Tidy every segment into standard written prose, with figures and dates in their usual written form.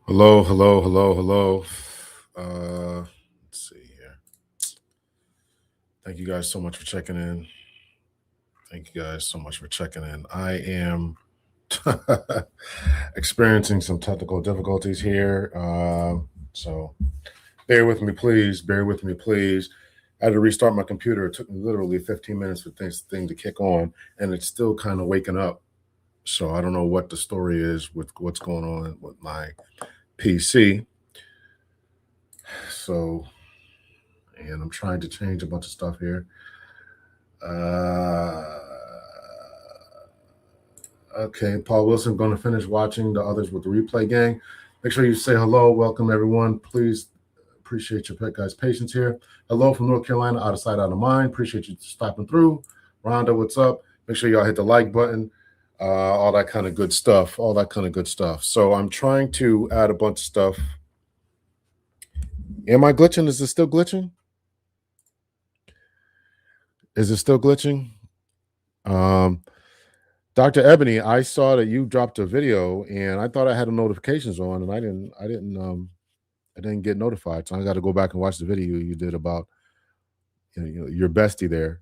Hello, hello, hello, hello. Let's see here. Thank you guys so much for checking in. Thank you guys so much for checking in. I am experiencing some technical difficulties here. So bear with me, please. Bear with me, please. I had to restart my computer. It took me literally 15 minutes for this thing to kick on, and it's still kind of waking up. So I don't know what the story is with what's going on with my PC. So, and I'm trying to change a bunch of stuff here. Okay, Paul Wilson going to finish watching the others with the replay gang. Make sure you say hello. Welcome, everyone. Please appreciate your guys' patience here. Hello from North Carolina, out of sight, out of mind. Appreciate you stopping through. Rhonda, what's up? Make sure y'all hit the like button. All that kind of good stuff. All that kind of good stuff. So I'm trying to add a bunch of stuff. Am I glitching? Is it still glitching? Is it still glitching? Dr. Ebony, I saw that you dropped a video, and I thought I had the notifications on, and I didn't get notified. So I got to go back and watch the video you did about your bestie there,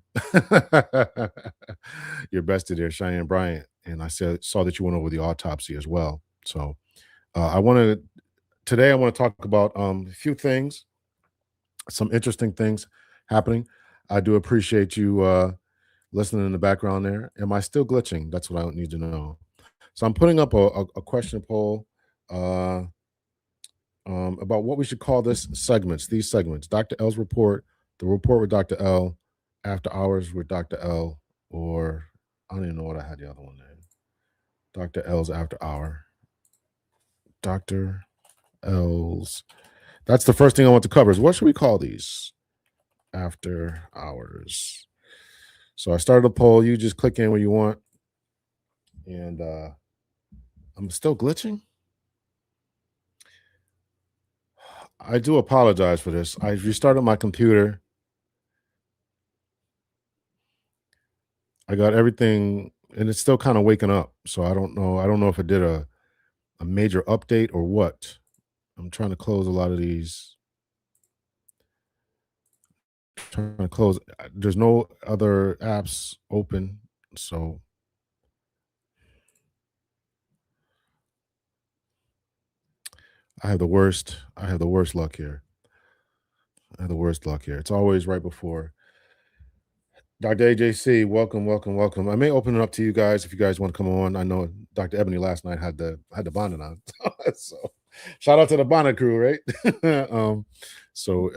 your bestie there, Cheyenne Bryant, and I saw that you went over the autopsy as well. So I want to talk about a few things, some interesting things happening. I do appreciate you listening in the background there. Am I still glitching? That's what I need to know. So I'm putting up a question poll about what we should call these segments. Dr. L's report, the report with Dr. L, after hours with Dr. L, or I don't even know what I had the other one named. Dr. L's after hour. Dr. L's. That's the first thing I want to cover is what should we call these? After hours. So I started a poll. You just click in where you want. And I'm still glitching. I do apologize for this. I restarted my computer. I got everything, and it's still kind of waking up. So I don't know. I don't know if it did a major update or what. I'm trying to close a lot of these. Trying to close. There's no other apps open, so I have the worst luck here. It's always right before. Dr. AJC, welcome. I may open it up to you guys if you guys want to come on. I know Dr. Ebony last night had the bonnet on. So shout out to the bonnet crew, right? So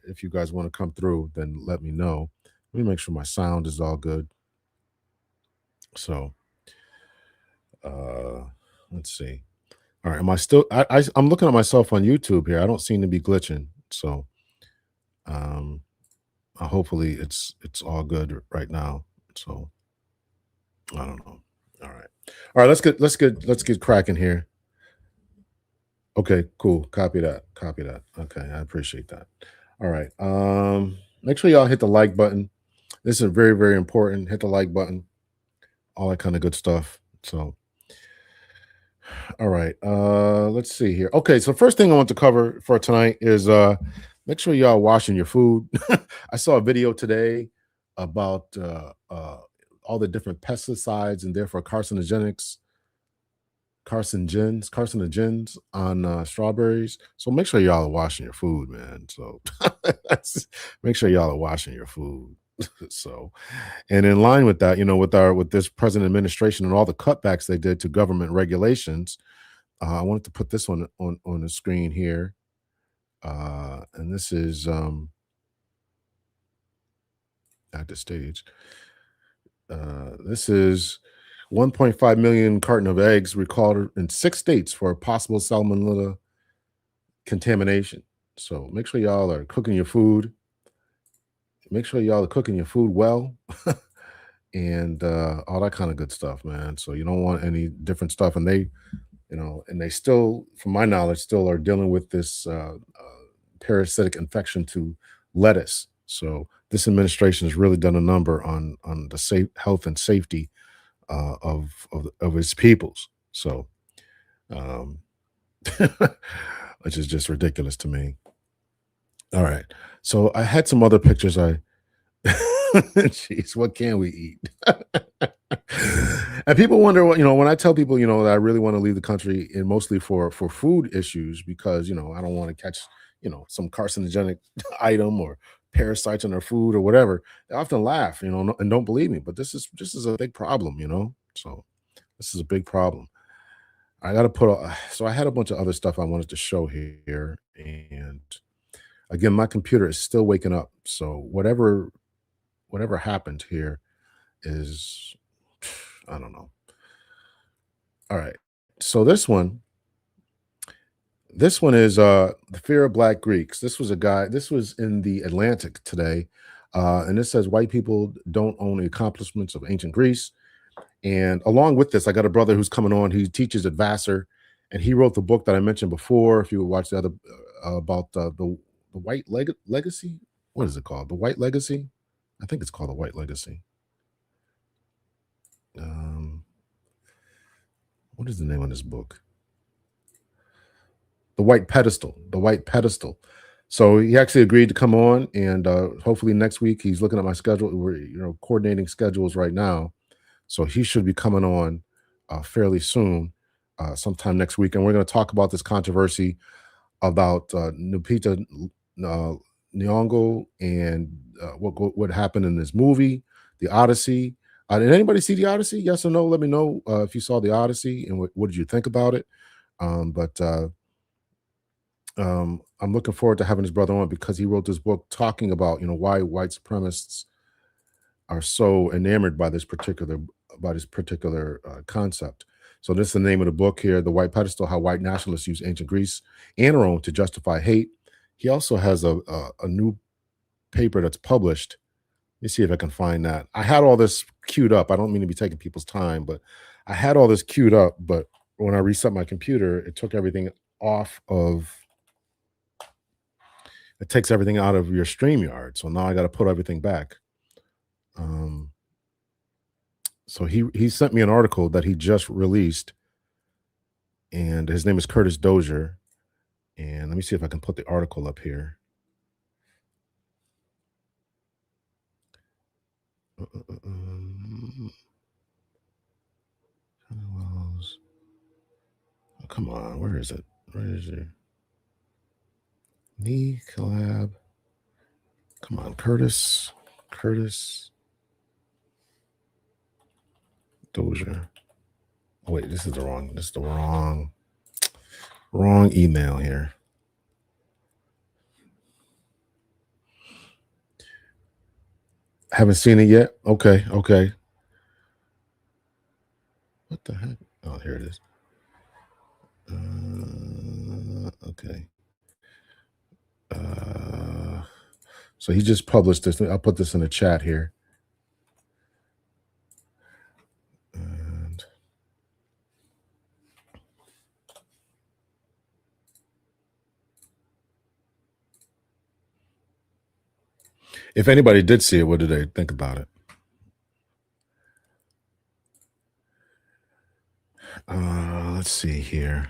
if you guys want to come through, then let me know. Let me make sure my sound is all good. So let's see. All right, am I still I'm looking at myself on YouTube here. I don't seem to be glitching. So hopefully it's all good right now. So I don't know. All right, let's get cracking here. Okay, cool. Copy that. Okay, I appreciate that. All right. Make sure y'all hit the like button. This is very, very important. Hit the like button. All that kind of good stuff. So all right. Let's see here. Okay, so first thing I want to cover for tonight is make sure y'all washing your food. I saw a video today about all the different pesticides and therefore carcinogens on strawberries. So make sure y'all are washing your food, man. So make sure y'all are washing your food. So, and in line with that, with this present administration and all the cutbacks they did to government regulations, I wanted to put this on the screen here, and this is at the stage. This is 1.5 million carton of eggs recalled in 6 states for possible salmonella contamination. So make sure y'all are cooking your food. Make sure y'all are cooking your food well, and all that kind of good stuff, man. So you don't want any different stuff, and they still, from my knowledge, still are dealing with this parasitic infection to lettuce. So this administration has really done a number on the health and safety of its peoples. So which is just ridiculous to me. All right. So I had some other pictures. Jeez, what can we eat? And people wonder what, when I tell people, that I really want to leave the country, and mostly for food issues, because, I don't want to catch, some carcinogenic item or parasites in their food or whatever. They often laugh, and don't believe me, but this is a big problem, So this is a big problem. I got to so I had a bunch of other stuff I wanted to show here, and again, my computer is still waking up. So whatever happened here is, I don't know. All right. So this one is The Fear of Black Greeks. This was in the Atlantic today. And it says white people don't own the accomplishments of ancient Greece. And along with this, I got a brother who's coming on. He teaches at Vassar, and he wrote the book that I mentioned before. If you watch the other about the White Legacy, what is it called? The White Legacy? I think it's called The White Legacy. Um, what is the name of this book? The White Pedestal. The White Pedestal. So he actually agreed to come on, and hopefully next week. He's looking at my schedule. We're coordinating schedules right now, so he should be coming on fairly soon, sometime next week, and we're going to talk about this controversy about Lupita uh, Nyong'o, and what happened in this movie, The Odyssey. Did anybody see The Odyssey? Yes or no? Let me know if you saw The Odyssey, and what did you think about it. But I'm looking forward to having his brother on, because he wrote this book talking about why white supremacists are so enamored by this particular concept. So this is the name of the book here, The White Pedestal: How White Nationalists Use Ancient Greece and Rome to Justify Hate. He also has a new paper that's published. Let me see if I can find that. I had all this queued up. I don't mean to be taking people's time, but I had all this queued up. But when I reset my computer, it took everything off of. It takes everything out of your StreamYard. So now I got to put everything back. Um, so he sent me an article that he just released, and his name is Curtis Dozier. And let me see if I can put the article up here. Oh, come on, where is it? Where is it? Me collab. Come on, Curtis Dozier. Oh, wait, this is the wrong email here. Haven't seen it yet. Okay. What the heck? Oh, here it is. Okay. So he just published this. I'll put this in the chat here. And if anybody did see it, what did they think about it? Let's see here.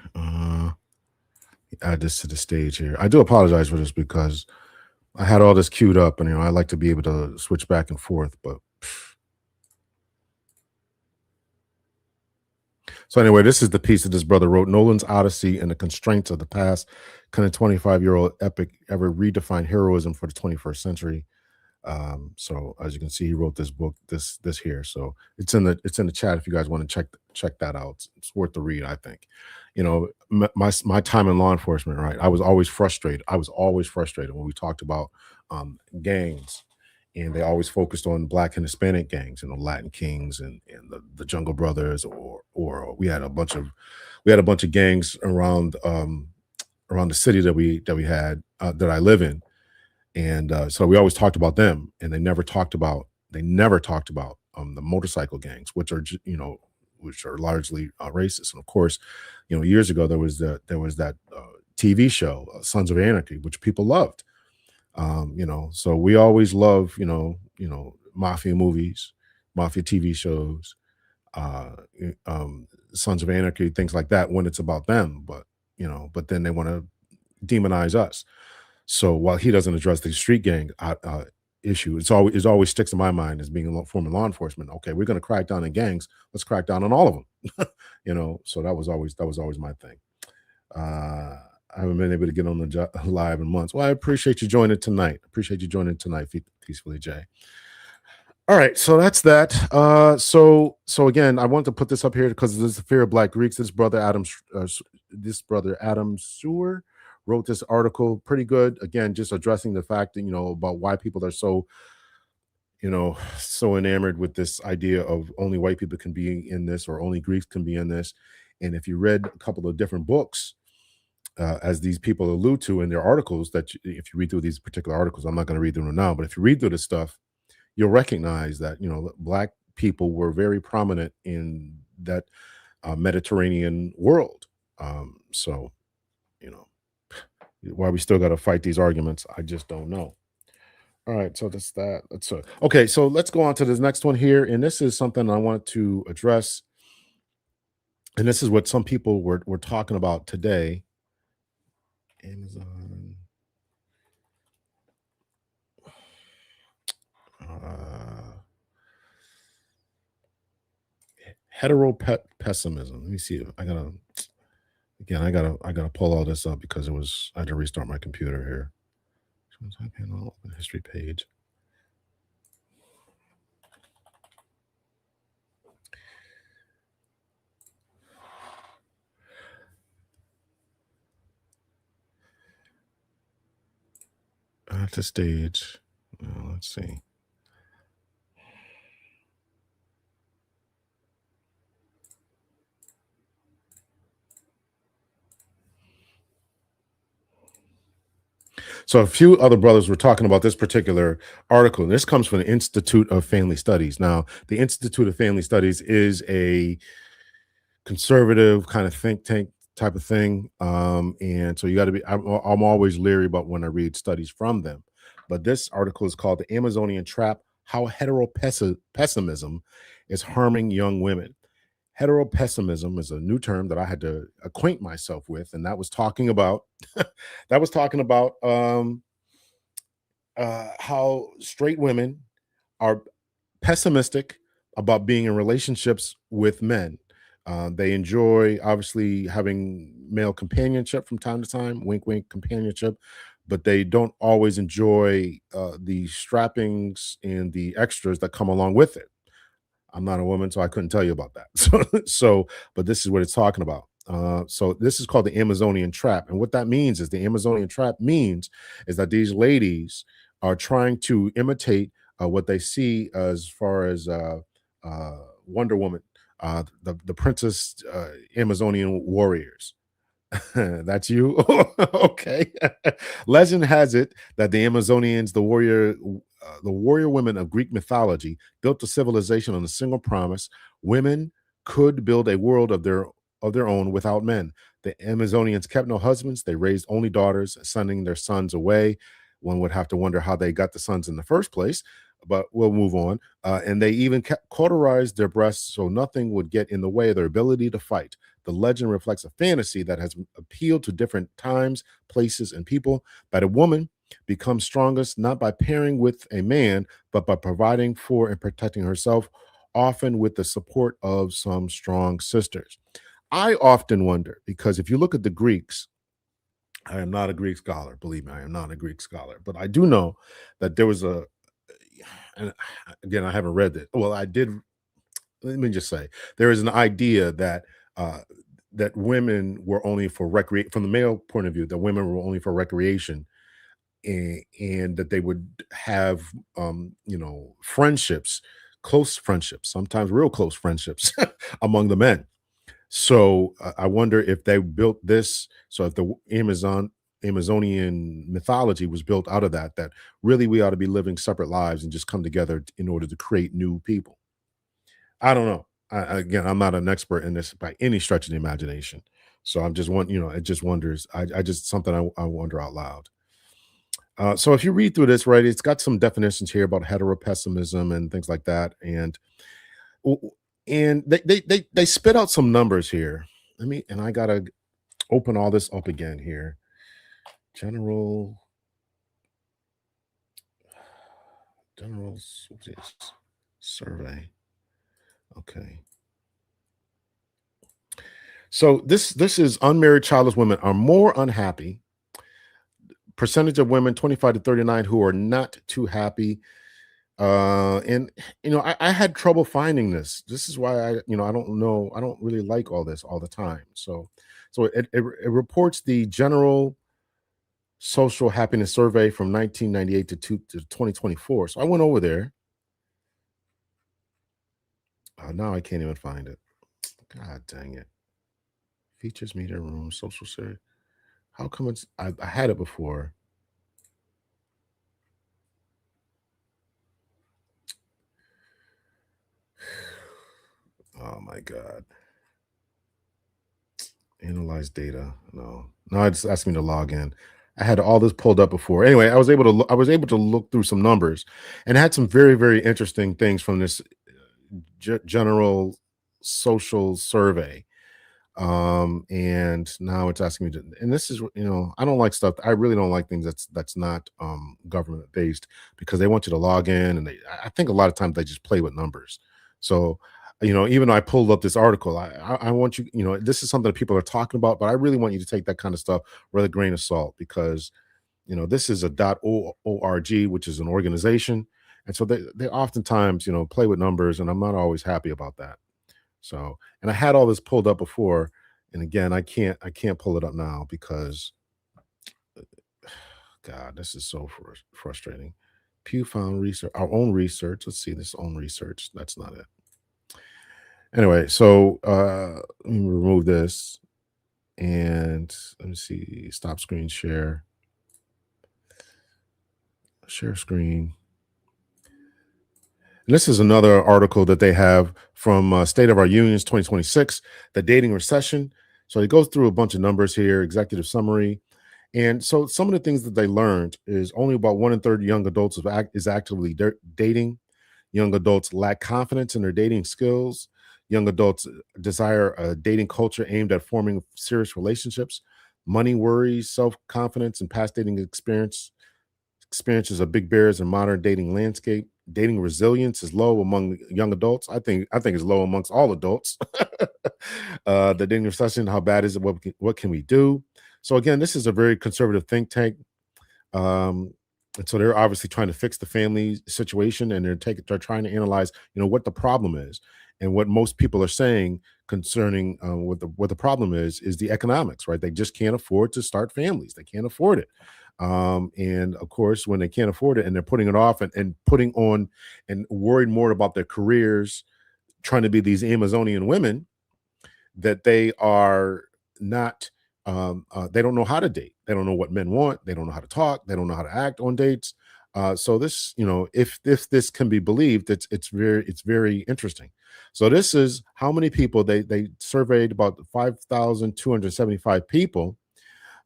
Add this to the stage here. I do apologize for this, because I had all this queued up, and I like to be able to switch back and forth. But so anyway, this is the piece that this brother wrote: Nolan's Odyssey and the Constraints of the Past. Can a 25-year-old epic ever redefine heroism for the 21st century? So as you can see, he wrote this book, this here. So it's in the chat if you guys want to check that out. It's worth the read, I think. My time in law enforcement, right? I was always frustrated. When we talked about gangs, and they always focused on Black and Hispanic gangs, Latin Kings and the Jungle Brothers, or we had a bunch of gangs around the city that we had that I live in. And so we always talked about them, and they never talked about the motorcycle gangs, which are largely racist. And of course, years ago there was that TV show, Sons of Anarchy, which people loved. So we always love mafia movies, mafia TV shows, Sons of Anarchy, things like that, when it's about them. But but then they want to demonize us. So while he doesn't address the street gang issue, it always sticks in my mind as being a former law enforcement. Okay, we're going to crack down on gangs. Let's crack down on all of them. So that was always my thing. I haven't been able to get on the live in months. Well, I appreciate you joining tonight. Peacefully, Jay. All right, so that's that. So again, I want to put this up here because there's the fear of Black Greeks. This brother Adam Sewer wrote this article, pretty good. Again, just addressing the fact that about why people are so enamored with this idea of only white people can be in this or only Greeks can be in this. And if you read a couple of different books, as these people allude to in their articles, if you read through these particular articles, I'm not going to read them now, but if you read through this stuff, you'll recognize that Black people were very prominent in that Mediterranean world. So why we still got to fight these arguments, I just don't know. All right, so that's that. Okay, so let's go on to this next one here, and this is something I want to address, and this is what some people were talking about today. Amazon. Pessimism. Let me see. I gotta pull all this up because I had to restart my computer here. History page. At the stage. Let's see. So a few other brothers were talking about this particular article. And this comes from the Institute of Family Studies. Now, the Institute of Family Studies is a conservative kind of think tank type of thing. And so you got to be, I'm always leery about when I read studies from them. But this article is called The Amazonian Trap, How Heteropessimism is Harming Young Women. Heteropessimism is a new term that I had to acquaint myself with, and that was talking about how straight women are pessimistic about being in relationships with men. They enjoy obviously having male companionship from time to time, wink, wink, companionship, but they don't always enjoy the strappings and the extras that come along with it. I'm not a woman, so I couldn't tell you about that. But this is what it's talking about. So this is called the Amazonian Trap, and what that means is the Amazonian Trap means is that these ladies are trying to imitate what they see as far as Wonder Woman, the princess Amazonian warriors. That's you. Okay. Legend has it that the Amazonians, the warrior women of Greek mythology, built a civilization on a single promise: women could build a world of their own without men. The Amazonians kept no husbands; they raised only daughters, sending their sons away. One would have to wonder how they got the sons in the first place, but we'll move on. And they even cauterized their breasts so nothing would get in the way of their ability to fight. The legend reflects a fantasy that has appealed to different times, places, and people. That a woman becomes strongest not by pairing with a man, but by providing for and protecting herself, often with the support of some strong sisters. I often wonder, because if you look at the Greeks, I am not a Greek scholar, believe me, I am not a Greek scholar, but I do know that there was and again, I haven't read it. Well, I did. Let me just say, there is an idea that that women were only for recreate from the male point of view, that women were only for recreation, and that they would have friendships, close friendships, sometimes real close friendships among the men. So I wonder if they built this. So if the Amazonian mythology was built out of that really we ought to be living separate lives and just come together in order to create new people. I don't know. Again, I'm not an expert in this by any stretch of the imagination. So I'm just it just wonders. I just something I wonder out loud. So if you read through this, right, it's got some definitions here about heteropessimism and things like that, and they spit out some numbers here. I gotta open all this up again here. General, general survey. Okay. So this is unmarried childless women are more unhappy. Percentage of women 25 to 39 who are not too happy. And I had trouble finding this. This is why I don't know. I don't really like all this all the time. So it reports the general social happiness survey from 1998 to 2024. So I went over there. Now I can't even find it. God dang it. Features, media room, social survey. How come I had it before? Oh my God. Analyze data. No, it's asking me to log in. I had all this pulled up before. Anyway, I was able to look through some numbers and had some very, very interesting things from this general social survey. And now it's asking me to, and this is, I don't like stuff. I really don't like things that's not government based, because they want you to log in, and I think a lot of times they just play with numbers. So, even though I pulled up this article, I want you, this is something that people are talking about, but I really want you to take that kind of stuff with a grain of salt, because this is a .org, which is an organization, and so they oftentimes play with numbers, and I'm not always happy about that. So, and I had all this pulled up before, and again, I can't pull it up now because, God, this is so frustrating. Pew found research, our own research. Let's see, this own research. That's not it. Anyway, so let me remove this, and let me see. Stop screen share. Share screen. And this is another article that they have from State of Our Unions 2026, the dating recession. So it goes through a bunch of numbers here, executive summary. And so some of the things that they learned is only about 1 in 30 young adults is actively dating. Young adults lack confidence in their dating skills. Young adults desire a dating culture aimed at forming serious relationships. Money worries, self-confidence, and past dating experiences of big bears in modern dating landscape. Dating resilience is low among young adults. I think it's low amongst all adults. The dating recession, how bad is it? What can we do? So again, this is a very conservative think tank. And so they're obviously trying to fix the family situation, and they're trying to analyze, what the problem is, and what most people are saying concerning what the problem is the economics, right? They just can't afford to start families. They can't afford it. And of course, when they can't afford it and they're putting it off and putting on and worried more about their careers, trying to be these Amazonian women, that they are not they don't know how to date. They don't know what men want. They don't know how to talk. They don't know how to act on dates. So this, if this can be believed, it's very interesting. So this is how many people they surveyed, about 5,275 people,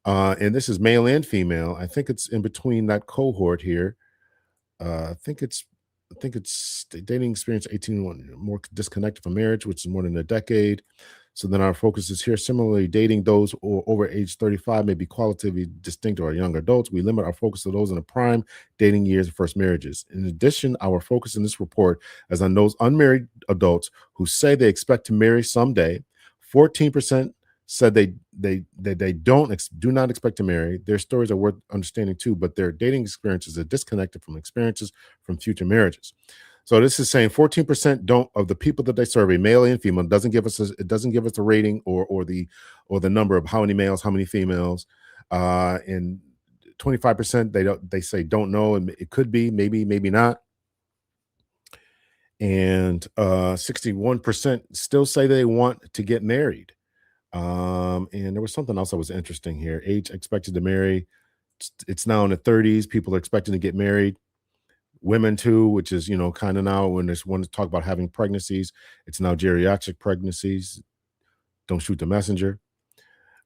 and this is male and female. I think it's in between that cohort here. I think it's the dating experience 18 one more disconnected from marriage, which is more than a decade. So then our focus is here. Similarly, dating those over age 35 may be qualitatively distinct or young adults. We limit our focus to those in the prime dating years of first marriages. In addition, our focus in this report is on those unmarried adults who say they expect to marry someday. 14% said they do not expect to marry. Their stories are worth understanding too, but their dating experiences are disconnected from experiences from future marriages. So this is saying 14% don't, of the people that they survey, male and female, it doesn't give us a rating or the number of how many males, how many females, and 25% they say don't know, and it could be, maybe not, and 61% still say they want to get married. And there was something else that was interesting here. Age expected to marry, it's now in the 30s. People are expecting to get married. Women too, which is kind of now when there's one to talk about having pregnancies, it's now geriatric pregnancies. Don't shoot the messenger.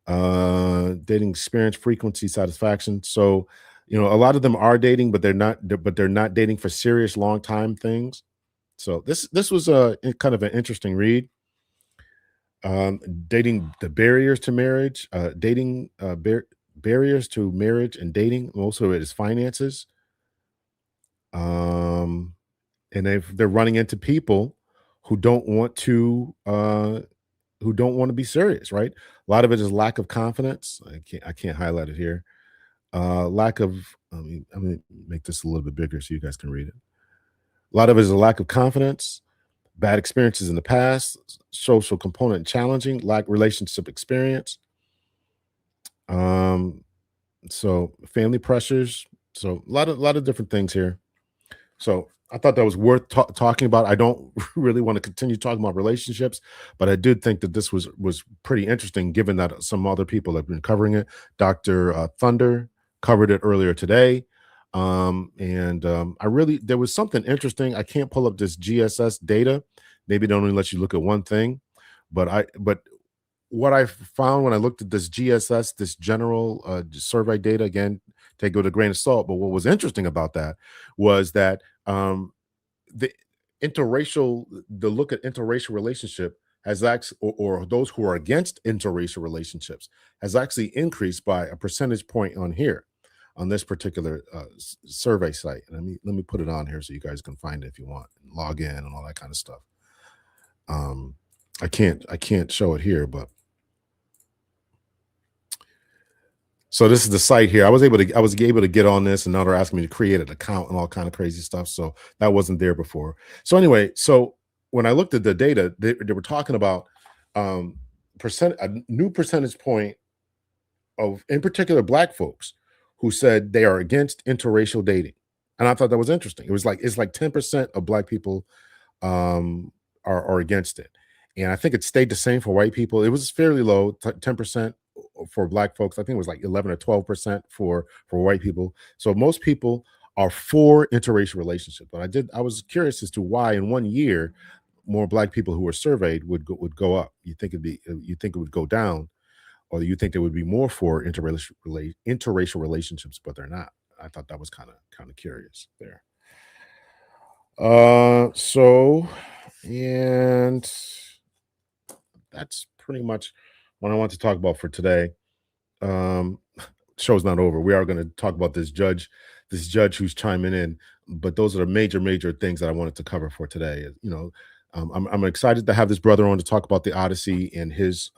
Dating experience, frequency, satisfaction. So, a lot of them are dating, but they're not dating for serious long time things. So this was a kind of an interesting read. Um, dating the barriers to marriage, dating barriers to marriage and dating. Most of it is finances. Um, and they're running into people who don't want to be serious, right? A lot of it is lack of confidence. I can't highlight it here. Lack of I'm gonna make this a little bit bigger so you guys can read it. A lot of it is a lack of confidence, bad experiences in the past, social component challenging, lack relationship experience. Um, so family pressures. So a lot of different things here. So I thought that was worth talking about. I don't really want to continue talking about relationships, but I did think that this was pretty interesting, given that some other people have been covering it. Doctor Thunder covered it earlier today, and I really there was something interesting. I can't pull up this GSS data. Maybe they only let you look at one thing, but what I found when I looked at this GSS, this general survey data, again, take it with a grain of salt. But what was interesting about that was that the the look at interracial relationship has actually, or those who are against interracial relationships, has actually increased by a percentage point on here, on this particular survey site. And let me put it on here so you guys can find it if you want, and log in and all that kind of stuff. Um, I can't show it here, but so this is the site here. I was able to get on this, and now they're asking me to create an account and all kind of crazy stuff. So that wasn't there before. So anyway, so when I looked at the data, they were talking about um a new percentage point of, in particular, black folks who said they are against interracial dating. And I thought that was interesting. It's like 10% of black people are against it. And I think it stayed the same for white people. It was fairly low, 10% for black folks. I think it was like 11 or 12% for white people. So most people are for interracial relationships. But I was curious as to why in one year more black people who were surveyed would go up. You think it would go down, or you think there would be more for interracial relationships, but they're not. I thought that was kind of curious there. So and that's pretty much what I want to talk about for today. Um, show's not over. We are going to talk about this judge who's chiming in. But those are the major things that I wanted to cover for today. I'm excited to have this brother on to talk about the Odyssey and his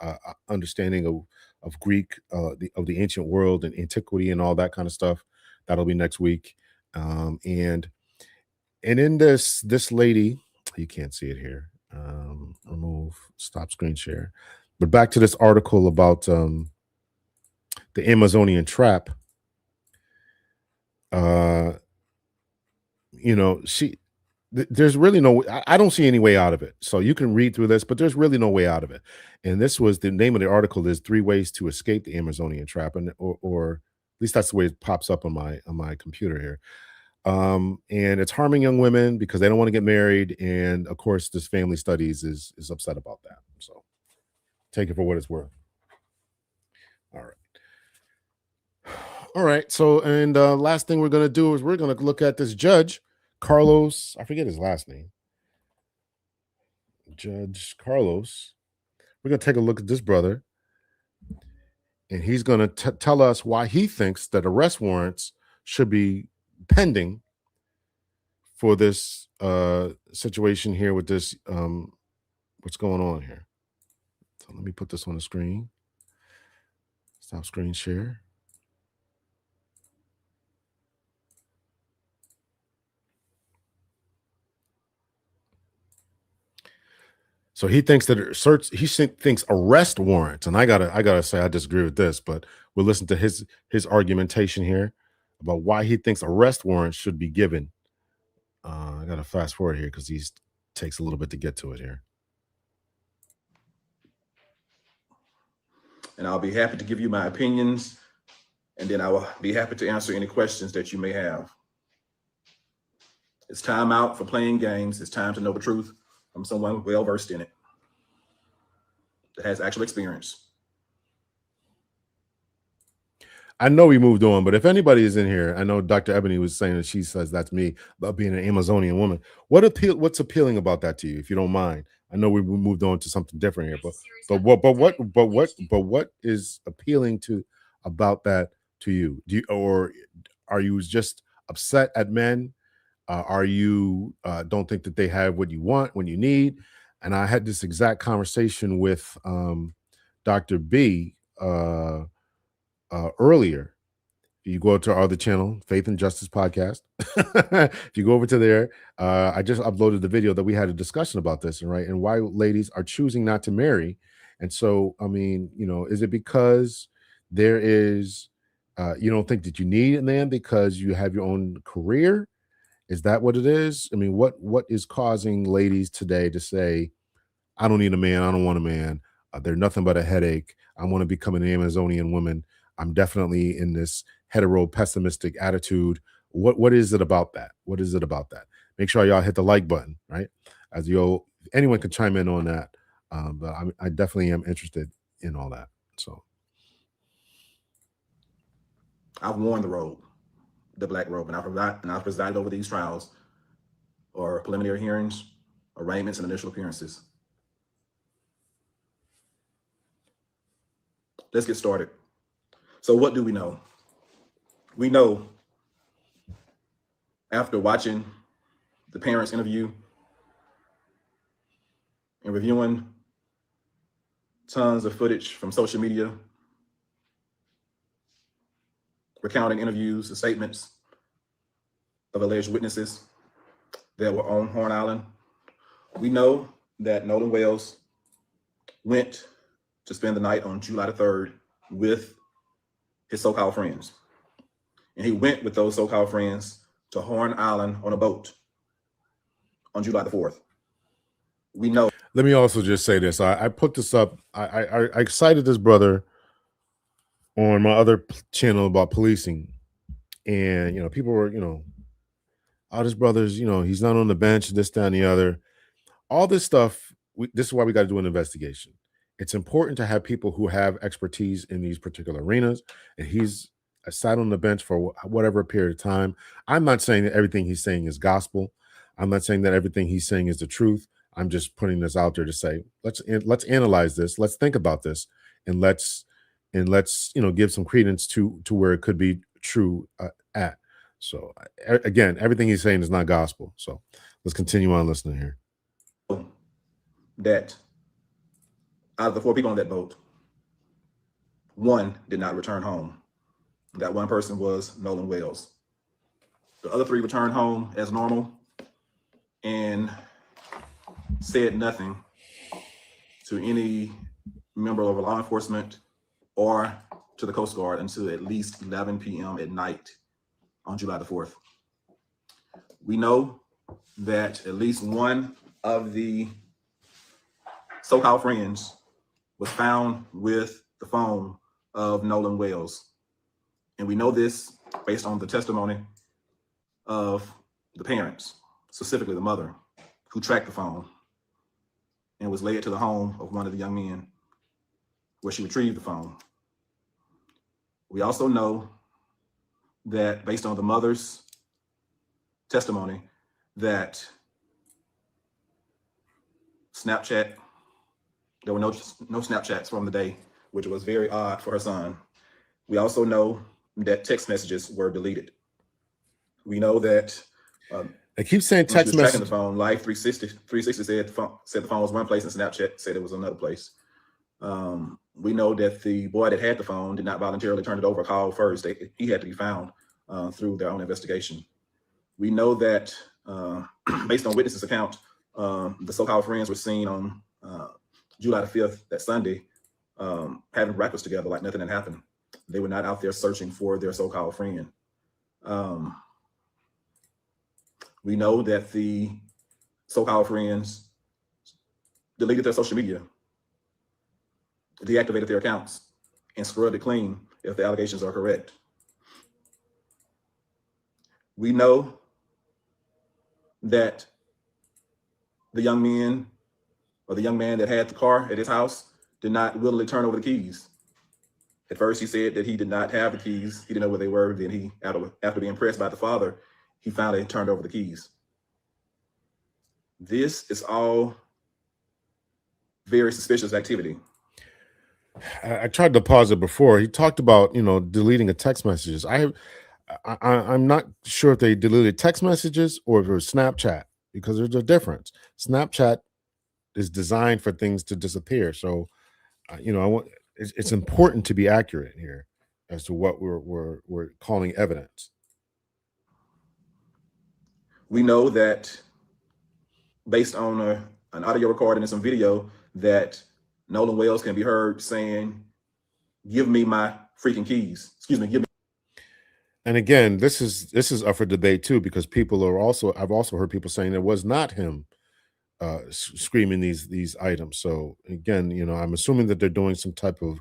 understanding of Greek, of the ancient world and antiquity and all that kind of stuff. That'll be next week. And in this lady, you can't see it here. Remove, stop screen share. But back to this article about the Amazonian trap. Uh, she there's really no, I don't see any way out of it. So you can read through this, but there's really no way out of it. And this was the name of the article is Three Ways to Escape the Amazonian Trap, and or at least that's the way it pops up on my computer here. And it's harming young women because they don't want to get married, and of course this family studies is upset about that. So take it for what it's worth. All right. All right. So, and last thing we're going to do is we're going to look at this judge, Carlos. I forget his last name. Judge Carlos. We're going to take a look at this brother, and he's going to tell us why he thinks that arrest warrants should be pending for this situation here with this. What's going on here? So let me put this on the screen. Stop screen share. So he thinks that thinks arrest warrants, and I gotta say I disagree with this, but we'll listen to his argumentation here about why he thinks arrest warrants should be given. I gotta fast forward here because he takes a little bit to get to it here. And I'll be happy to give you my opinions, and then I will be happy to answer any questions that you may have. It's time out for playing games. It's time to know the truth from someone well versed in it that has actual experience. I know we moved on, but if anybody is in here, I know Dr. Ebony was saying that she says that's me about being an Amazonian woman. What's appealing about that to you, if you don't mind? I know we moved on to something different here, but what is appealing to about that to you? Do you, or are you just upset at men? Are you don't think that they have what you want when you need? And I had this exact conversation with Dr. B earlier. You go to our other channel, Faith and Justice Podcast. If you go over to there, I just uploaded the video that we had a discussion about this, and right, and why ladies are choosing not to marry. And so, I mean, you know, is it because there is you don't think that you need a man because you have your own career? Is that what it is? I mean, what is causing ladies today to say, I don't need a man. I don't want a man. They're nothing but a headache. I want to become an Amazonian woman. I'm definitely in this hetero pessimistic attitude. What is it about that? What is it about that? Make sure y'all hit the like button, right? As you anyone can chime in on that. But I definitely am interested in all that. So I've worn the robe, the black robe, and I've presided over these trials or preliminary hearings, arraignments, and initial appearances. Let's get started. So what do we know? We know after watching the parents' interview and reviewing tons of footage from social media, recounting interviews and statements of alleged witnesses that were on Horn Island, we know that Nolan Wells went to spend the night on July the 3rd with his so-called friends. And he went with those so-called friends to Horn Island on a boat on July the 4th. We know. Let me also just say this. I put this up. I cited this brother on my other channel about policing. And, you know, people were, you know, oh, this brother's, you know, he's not on the bench, this, that, and the other. All this stuff, this is why we got to do an investigation. It's important to have people who have expertise in these particular arenas. And he's sat on the bench for whatever period of time. I'm not saying that everything he's saying is gospel. I'm not saying that everything he's saying is the truth. I'm just putting this out there to say, let's analyze this. Let's think about this, and let's you know, give some credence to where it could be true at. So again, everything he's saying is not gospel. So let's continue on listening here. That out of the 4 people on that boat, 1 did not return home. That 1 person was Nolan Wells. The other 3 returned home as normal and said nothing to any member of law enforcement or to the Coast Guard until at least 11 p.m. at night on July the 4th. We know that at least 1 of the so-called friends was found with the phone of Nolan Wells. And we know this based on the testimony of the parents, specifically the mother, who tracked the phone and was led to the home of one of the young men where she retrieved the phone. We also know that based on the mother's testimony that Snapchat, there were no Snapchats from the day, which was very odd for her son. We also know that text messages were deleted. We know that I keep saying text message. Tracking the phone, Live 360 said the phone was one place, and Snapchat said it was another place. We know that the boy that had the phone did not voluntarily turn it over, call first. He had to be found through their own investigation. We know that based on witnesses' account, the so-called friends were seen on July the 5th, that Sunday, having breakfast together like nothing had happened. They were not out there searching for their so-called friend. We know that the so-called friends deleted their social media, deactivated their accounts, and scrubbed it clean if the allegations are correct. We know that the young men or the young man that had the car at his house did not willingly turn over the keys. At first, he said that he did not have the keys. He didn't know where they were. Then he, after being pressed by the father, he finally turned over the keys. This is all very suspicious activity. I tried to pause it before. He talked about, deleting a text messages. I'm not sure if they deleted text messages or if it was Snapchat, because there's a difference. Snapchat is designed for things to disappear. So, I want it's important to be accurate here as to what we're calling evidence. We know that based on an audio recording and some video that Nolan Wells can be heard saying, "Give me my freaking keys." Excuse me, give me. And again, this is up for debate too, because I've also heard people saying it was not him screaming these items. So again, I'm assuming that they're doing some type of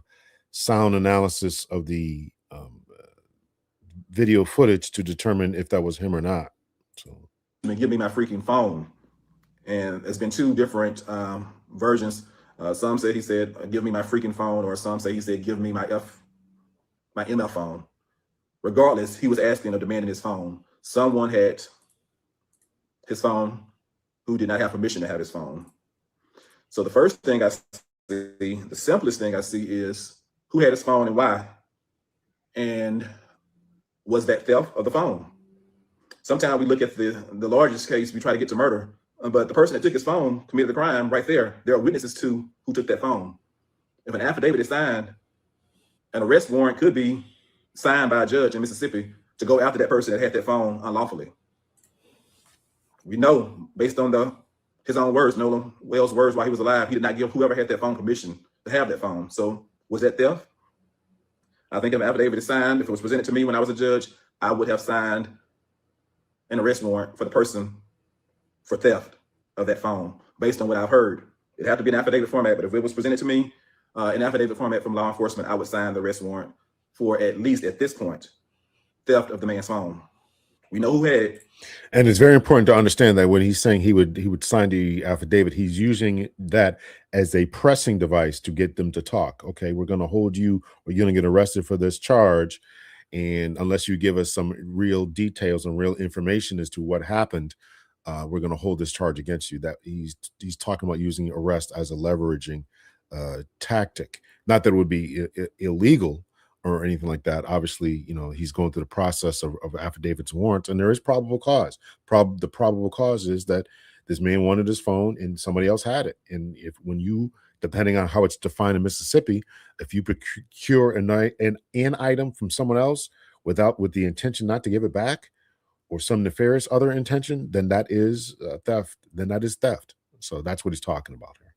sound analysis of the video footage to determine if that was him or not. So Give me my freaking phone. And there's been two different versions. Some say he said, "Give me my freaking phone," or some say he said, "Give me my MF phone." Regardless, he was asking or demanding his phone. Someone had his phone who did not have permission to have his phone. So the first thing I see, the simplest thing I see, is who had his phone and why, and was that theft of the phone? Sometimes we look at the largest case, we try to get to murder, but the person that took his phone committed the crime right there. There are witnesses to who took that phone. If an affidavit is signed, an arrest warrant could be signed by a judge in Mississippi to go after that person that had that phone unlawfully. We know, based on his own words, Nolan Wells' words while he was alive, he did not give whoever had that phone permission to have that phone. So was that theft? I think if an affidavit is signed, if it was presented to me when I was a judge, I would have signed an arrest warrant for the person for theft of that phone, based on what I've heard. It had to be an affidavit format, but if it was presented to me in affidavit format from law enforcement, I would sign the arrest warrant for, at least at this point, theft of the man's phone. We know who had it. And it's very important to understand that when he's saying he would sign the affidavit, he's using that as a pressing device to get them to talk. Okay, we're going to hold you, or you're going to get arrested for this charge, and unless you give us some real details and real information as to what happened, we're going to hold this charge against you. That he's talking about using arrest as a leveraging tactic. Not that it would be illegal or anything like that. Obviously, he's going through the process of affidavits and warrants, and there is probable cause. The probable cause is that this man wanted his phone and somebody else had it. And depending on how it's defined in Mississippi, if you procure an item from someone else with the intention not to give it back, or some nefarious other intention, then that is theft. Then that is theft. So that's what he's talking about here.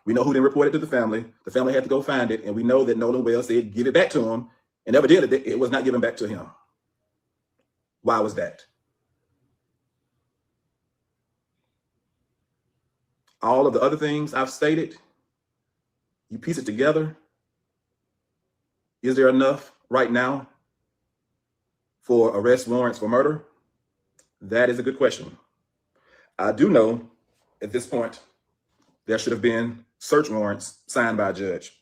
We know who didn't report it to the family. The family had to go find it, and we know that Nolan Wells said, "Give it back to him," and evidently it was not given back to him. Why was that? All of the other things I've stated, you piece it together. Is there enough right now for arrest warrants for murder? That is a good question. I do know at this point there should have been search warrants signed by a judge.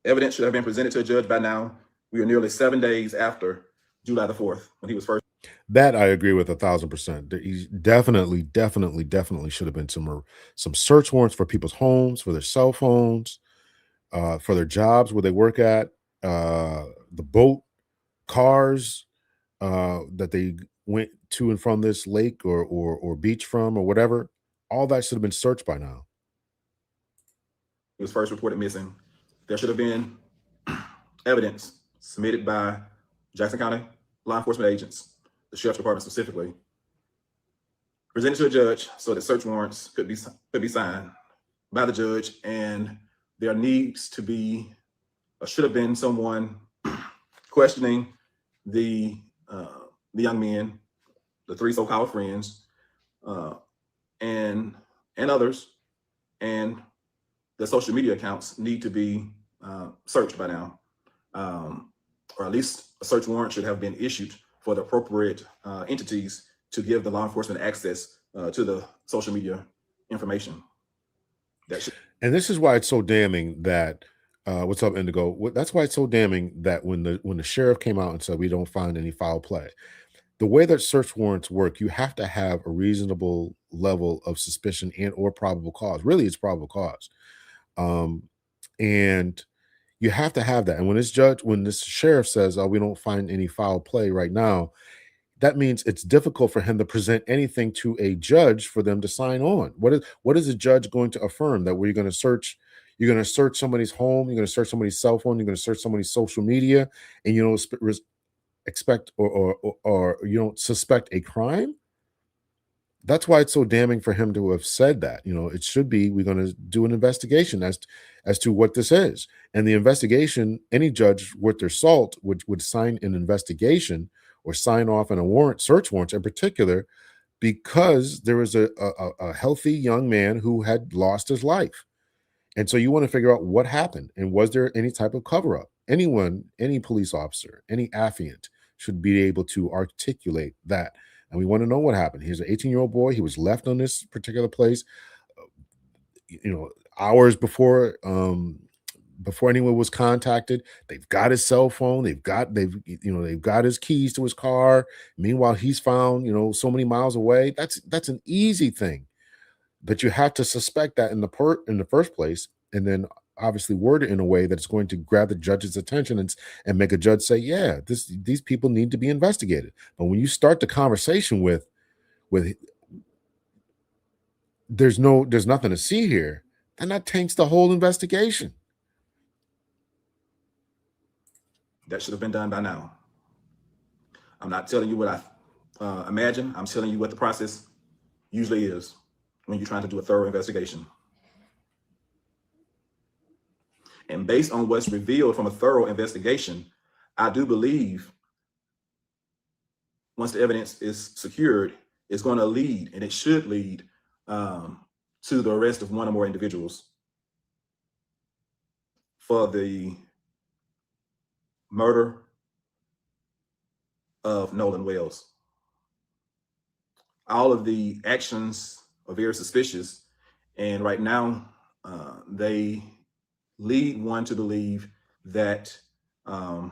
Evidence should have been presented to a judge by now. We are nearly 7 days after July the 4th, when he was first. That I agree with 1,000%. He definitely should have been some search warrants for people's homes, for their cell phones, for their jobs where they work at, the boat, cars that they went to and from this lake or beach from, or whatever. All that should have been searched by now. He was first reported missing. There should have been evidence submitted by Jackson County law enforcement agents, the sheriff's department specifically, presented to a judge so that search warrants could be signed by the judge. And there needs to be, or should have been, someone questioning the young men, the three so-called friends, and others, and the social media accounts need to be searched by now, or at least a search warrant should have been issued for the appropriate entities to give the law enforcement access to the social media information. And this is why it's so damning that what's up, Indigo? That's why it's so damning that when the sheriff came out and said we don't find any foul play, the way that search warrants work, you have to have a reasonable level of suspicion and or probable cause. Really, it's probable cause. Um, and you have to have that. And when this sheriff says, "Oh, we don't find any foul play right now," that means it's difficult for him to present anything to a judge for them to sign on. What is a judge going to affirm? That we're going to search? You're going to search somebody's home. You're going to search somebody's cell phone. You're going to search somebody's social media, and you don't expect or you don't suspect a crime. That's why it's so damning for him to have said that. It should be, we're going to do an investigation as to what this is. And the investigation, any judge worth their salt would sign an investigation or sign off on a warrant, search warrants in particular, because there was a healthy young man who had lost his life. And so you want to figure out what happened and was there any type of cover up? Anyone, any police officer, any affiant should be able to articulate that. And we want to know what happened. He's an 18-year-old boy. He was left on this particular place, hours before anyone was contacted. They've got his cell phone. They've got his keys to his car. Meanwhile, he's found, so many miles away. That's an easy thing. But you have to suspect that in the first place, and then obviously word it in a way that's going to grab the judge's attention and make a judge say, yeah, these people need to be investigated. But when you start the conversation with there's nothing to see here, then that taints the whole investigation. That should have been done by now. I'm not telling you what I imagine. I'm telling you what the process usually is when you're trying to do a thorough investigation. And based on what's revealed from a thorough investigation, I do believe once the evidence is secured, it's going to lead, and it should lead, to the arrest of one or more individuals for the murder of Nolan Wells. All of the actions are very suspicious, and right now they lead one to believe that one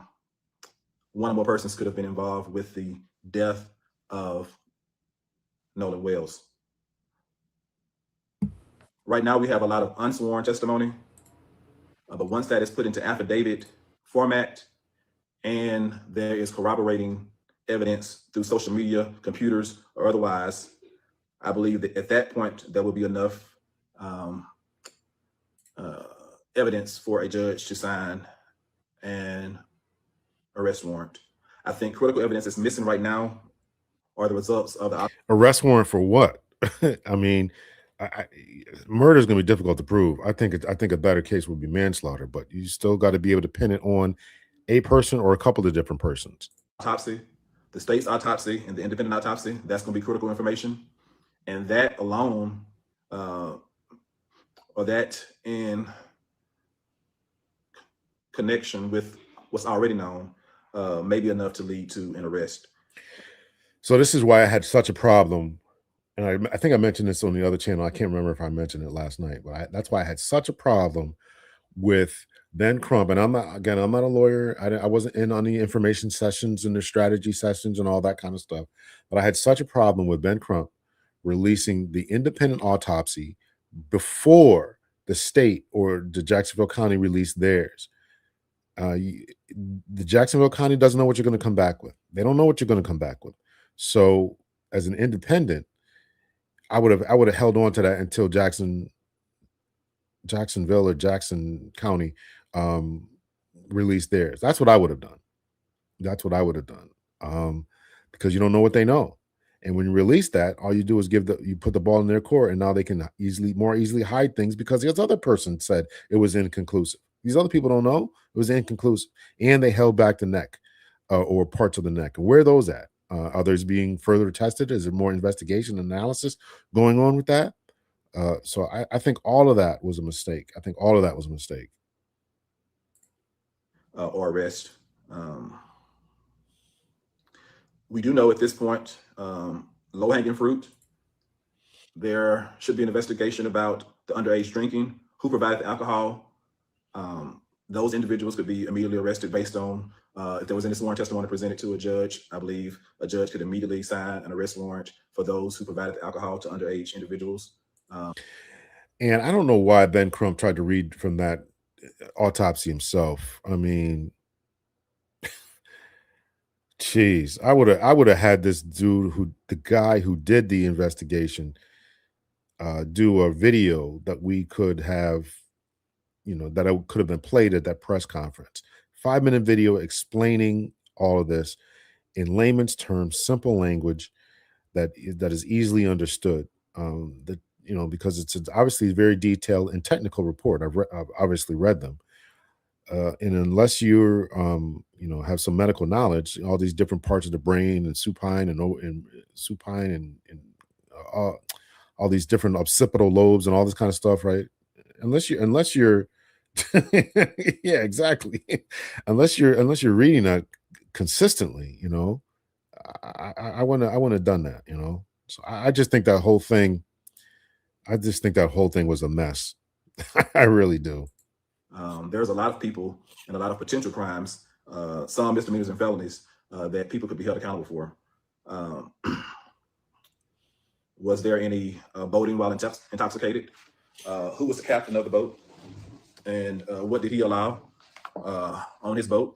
or more persons could have been involved with the death of Nolan Wells. Right now we have a lot of unsworn testimony, but once that is put into affidavit format and there is corroborating evidence through social media, computers, or otherwise, I believe that at that point there will be enough evidence for a judge to sign an arrest warrant. I think critical evidence that's missing right now are the results of the arrest warrant for what? I mean, murder is going to be difficult to prove. I think a better case would be manslaughter, but you still got to be able to pin it on a person or a couple of different persons. Autopsy, the state's autopsy, and the independent autopsy. That's going to be critical information, and that alone, or that in connection with what's already known, may be enough to lead to an arrest. So this is why I had such a problem, and I think I mentioned this on the other channel. I can't remember if I mentioned it last night, but that's why I had such a problem with Ben Crump. And I'm not a lawyer. I wasn't in on the information sessions and the strategy sessions and all that kind of stuff. But I had such a problem with Ben Crump releasing the independent autopsy before the state or the Jacksonville County released theirs. The Jacksonville County doesn't know what you're going to come back with. They don't know what you're going to come back with. So as an independent, I would have held on to that until Jacksonville or Jackson County released theirs. That's what I would have done. Because you don't know what they know. And when you release that, all you do is you put the ball in their court, and now they can more easily hide things because the other person said it was inconclusive. These other people don't know it was inconclusive, and they held back the neck or parts of the neck. And where are those at? Are those being further tested? Is there more investigation analysis going on with that? So I think all of that was a mistake. Or arrest. We do know at this point, low-hanging fruit. There should be an investigation about the underage drinking, who provided the alcohol, those individuals could be immediately arrested based on if there was any sworn testimony presented to a judge. I believe a judge could immediately sign an arrest warrant for those who provided the alcohol to underage individuals. And I don't know why Ben Crump tried to read from that autopsy himself. I mean, geez, I would have had this dude the guy who did the investigation, do a video that we could have, that I could have been played at that press conference. 5-minute video explaining all of this in layman's terms, simple language that is easily understood. That because it's obviously a very detailed and technical report. I've obviously read them, and unless you're have some medical knowledge, all these different parts of the brain and supine and supine and all these different occipital lobes and all this kind of stuff, right? Unless you're yeah, exactly. unless you're reading that consistently, I want to have done that, So I just think that whole thing. I just think that whole thing was a mess. I really do. There's a lot of people and a lot of potential crimes, some misdemeanors and felonies that people could be held accountable for. Was there any boating while intoxicated? Who was the captain of the boat? And what did he allow on his boat?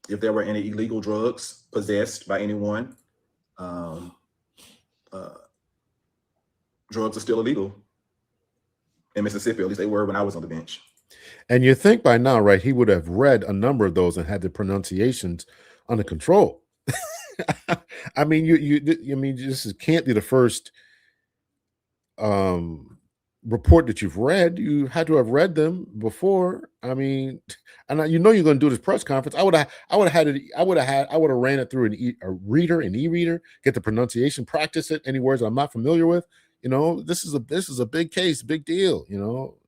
If there were any illegal drugs possessed by anyone, drugs are still illegal in Mississippi. At least they were when I was on the bench. And you think by now, right, he would have read a number of those and had the pronunciations under control. I mean, this can't be the first report that you've read. You had to have read them before. I mean, and you're going to do this press conference. I would have ran it through an e-reader, get the pronunciation, practice it. Any words I'm not familiar with. This is a big case, big deal.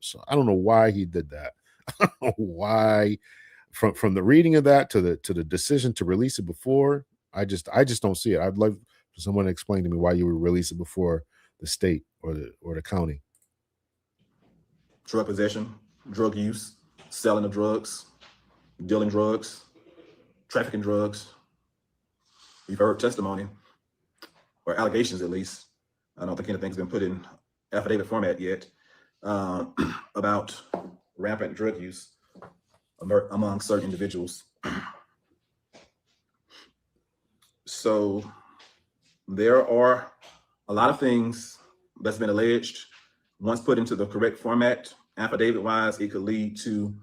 So I don't know why he did that. I don't know why, from the reading of that to the decision to release it before. I just don't see it. I'd love for someone to explain to me why you would release it before the state or the county. Drug possession, drug use, selling of drugs, dealing drugs, trafficking drugs. We've heard testimony, or allegations at least. I don't think anything's been put in affidavit format yet, about rampant drug use among certain individuals. So there are a lot of things that's been alleged. Once put into the correct format, affidavit-wise, it could lead to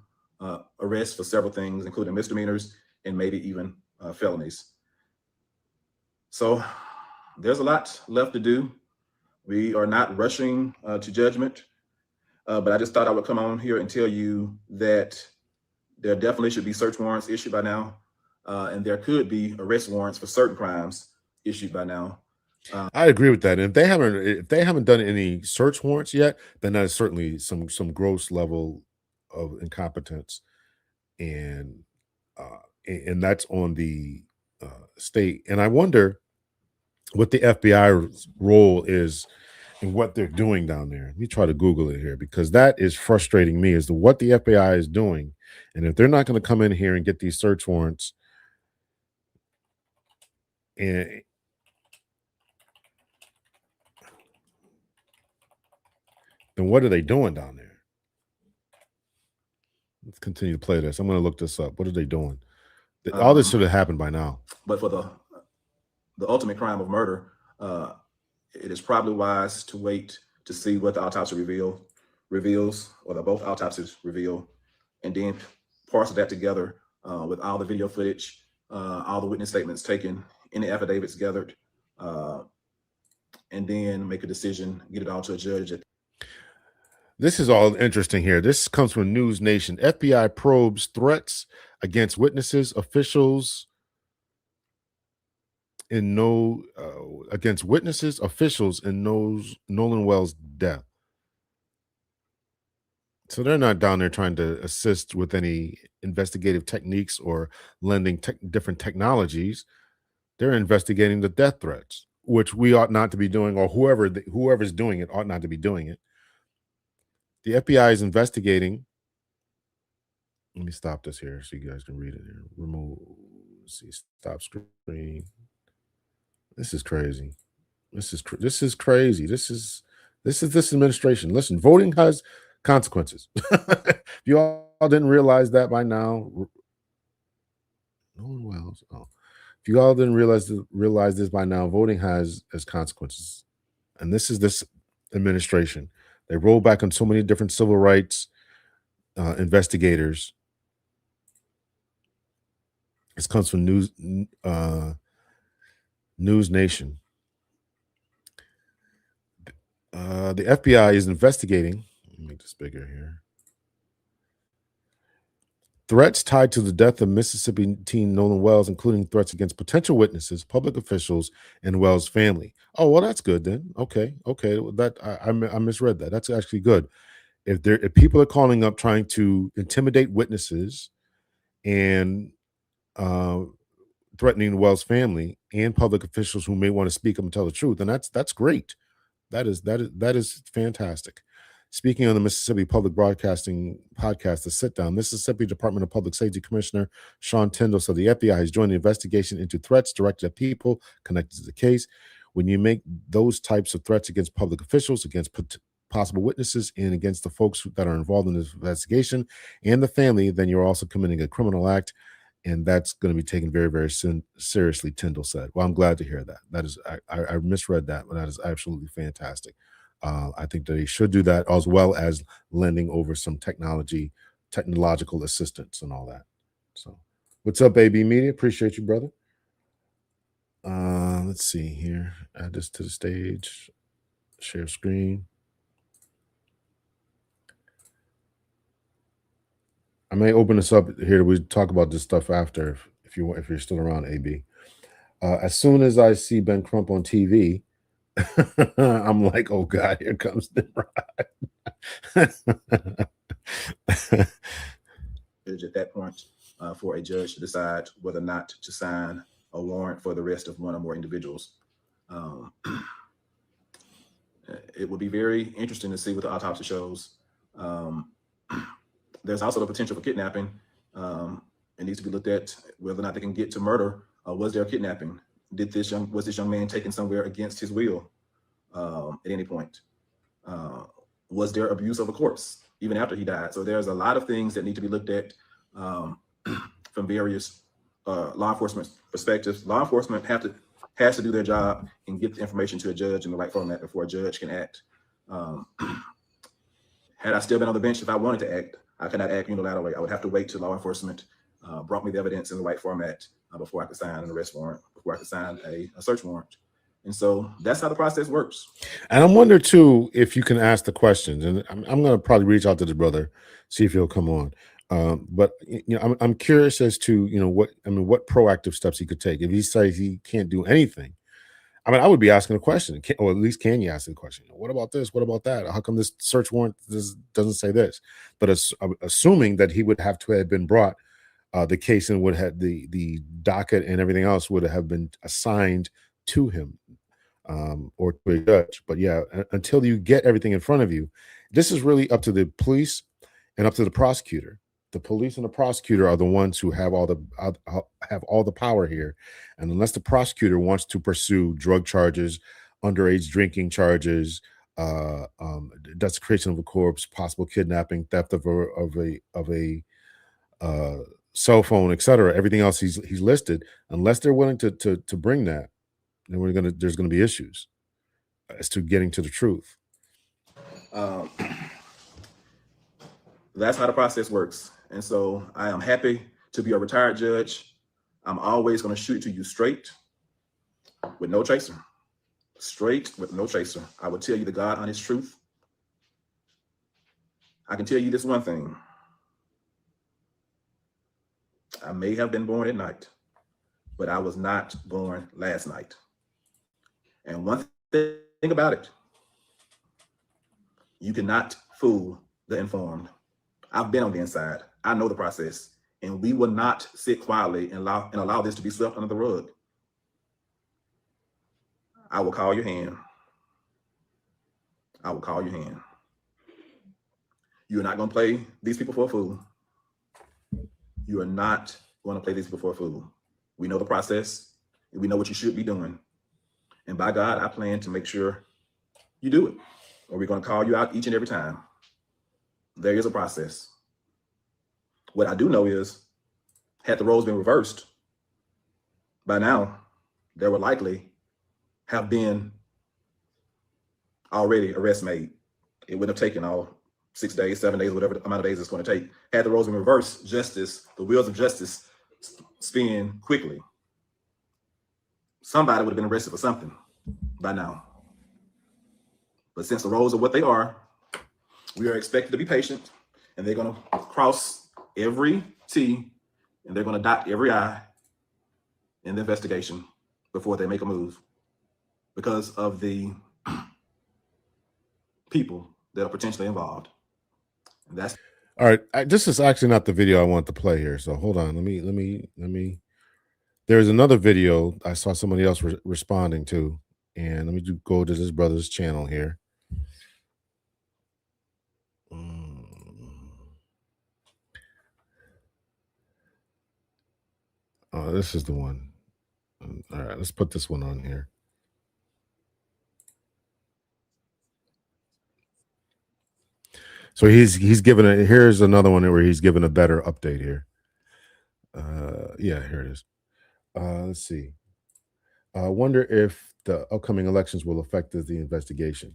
arrest for several things, including misdemeanors and maybe even felonies. So there's a lot left to do. We are not rushing to judgment, but I just thought I would come on here and tell you that there definitely should be search warrants issued by now, and there could be arrest warrants for certain crimes issued by now. I agree with that. And if they haven't done any search warrants yet, then that is certainly some gross level of incompetence, and that's on the state. And I wonder what the FBI's role is in what they're doing down there. Let me try to Google it here, because that is frustrating me as to what the FBI is doing. And if they're not going to come in here and get these search warrants, and then what are they doing down there? Let's continue to play this. I'm going to look this up. What are they doing? All this should have happened by now. But for the ultimate crime of murder, it is probably wise to wait to see what the autopsy reveals, or both autopsies reveal, and then parcel that together with all the video footage, all the witness statements taken, any affidavits gathered, and then make a decision, get it all to a judge. This is all interesting here. This comes from News Nation. FBI probes threats against witnesses, officials in Nolan Wells' death. So they're not down there trying to assist with any investigative techniques or lending different technologies. They're investigating the death threats, which we ought not to be doing, or whoever's doing it ought not to be doing it. The FBI is investigating Let me stop this here so you guys can read it here. Remove, see, stop screen. This is crazy. This is crazy. This administration. Listen, voting has consequences. If you all didn't realize that by now, no one else. Oh, if you all didn't realize this by now, voting has consequences, and this is this administration. They roll back on so many different civil rights investigators. This comes from News Nation. The FBI is investigating. Let me make this bigger here. Threats tied to the death of Mississippi teen Nolan Wells, including threats against potential witnesses, public officials, and Wells' family. Oh, well, that's good then. Okay. That I misread that. That's actually good. If people are calling up trying to intimidate witnesses and threatening Wells' family and public officials who may want to speak up and tell the truth, then that's great. That is fantastic. Speaking on the Mississippi Public Broadcasting podcast, The Sit Down, Mississippi Department of Public Safety Commissioner Sean Tyndall said the FBI has joined the investigation into threats directed at people connected to the case. When you make those types of threats against public officials, against possible witnesses, and against the folks that are involved in this investigation and the family, then you're also committing a criminal act, and that's going to be taken very, very seriously, Tyndall said. Well, I'm glad to hear that. That is, I misread that, but that is absolutely fantastic. I think that he should do that, as well as lending over some technological assistance and all that. So, what's up, AB Media? Appreciate you, brother. Let's see here. Add this to the stage. Share screen. I may open this up here. We talk about this stuff after, if you're still around, AB. As soon as I see Ben Crump on TV, I'm like, oh God, here comes the ride. At that point, for a judge to decide whether or not to sign a warrant for the arrest of one or more individuals. It would be very interesting to see what the autopsy shows. There's also the potential for kidnapping. It needs to be looked at whether or not they can get to murder. Was there kidnapping? Was this young man taken somewhere against his will at any point? Was there abuse of a corpse even after he died? So there's a lot of things that need to be looked at from various law enforcement perspectives. Law enforcement has to do their job and get the information to a judge in the right format before a judge can act. Had I still been on the bench, if I wanted to act, I could not act unilaterally. I would have to wait till law enforcement brought me the evidence in the right format before I could sign an arrest warrant, before I could sign a search warrant. And so that's how the process works. And I'm wondering too if you can ask the questions. And I'm going to probably reach out to the brother, see if he'll come on. But I'm curious as to what proactive steps he could take. If he says he can't do anything, I would be asking a question, or at least can you ask the question? What about this? What about that? How come this search warrant doesn't say this? But assuming that he would have to have been brought, the case and would have the docket and everything else would have been assigned to him or to a judge. But yeah, until you get everything in front of you, this is really up to the police and up to the prosecutor. The police and the prosecutor are the ones who have all the power here, and unless the prosecutor wants to pursue drug charges, underage drinking charges, desecration of a corpse, possible kidnapping, theft of a cell phone, etc., everything else he's listed, unless they're willing to bring that, then there's gonna be issues as to getting to the truth. That's how the process works. And so I am happy to be a retired judge. I'm always going to shoot it to you straight with no chaser. Straight with no chaser. I will tell you the God honest truth. I can tell you this one thing. I may have been born at night, but I was not born last night. And one thing about it, you cannot fool the informed. I've been on the inside. I know the process, and we will not sit quietly and allow this to be swept under the rug. I will call your hand. I will call your hand. You're not going to play these people for a fool. You are not going to play these before a fool. We know the process. And we know what you should be doing. And by God, I plan to make sure you do it. Or we're going to call you out each and every time. There is a process. What I do know is, had the roles been reversed, by now, there would likely have been already arrests made. It wouldn't have taken all 6 days, 7 days, whatever amount of days it's going to take. Had the roles been reversed, justice, the wheels of justice spin quickly. Somebody would have been arrested for something by now. But since the roles are what they are, we are expected to be patient, and they're going to cross every T and they're going to dot every I in the investigation before they make a move, because of the people that are potentially involved. And that's All right. This is actually not the video I want to play here. So hold on. Let me. There's another video I saw somebody else responding to, and let me go to this brother's channel here. Oh, this is the one. All right, let's put this one on here. So he's given a, here's another one where he's given a better update here. Yeah, here it is. Let's see. I wonder if the upcoming elections will affect the investigation.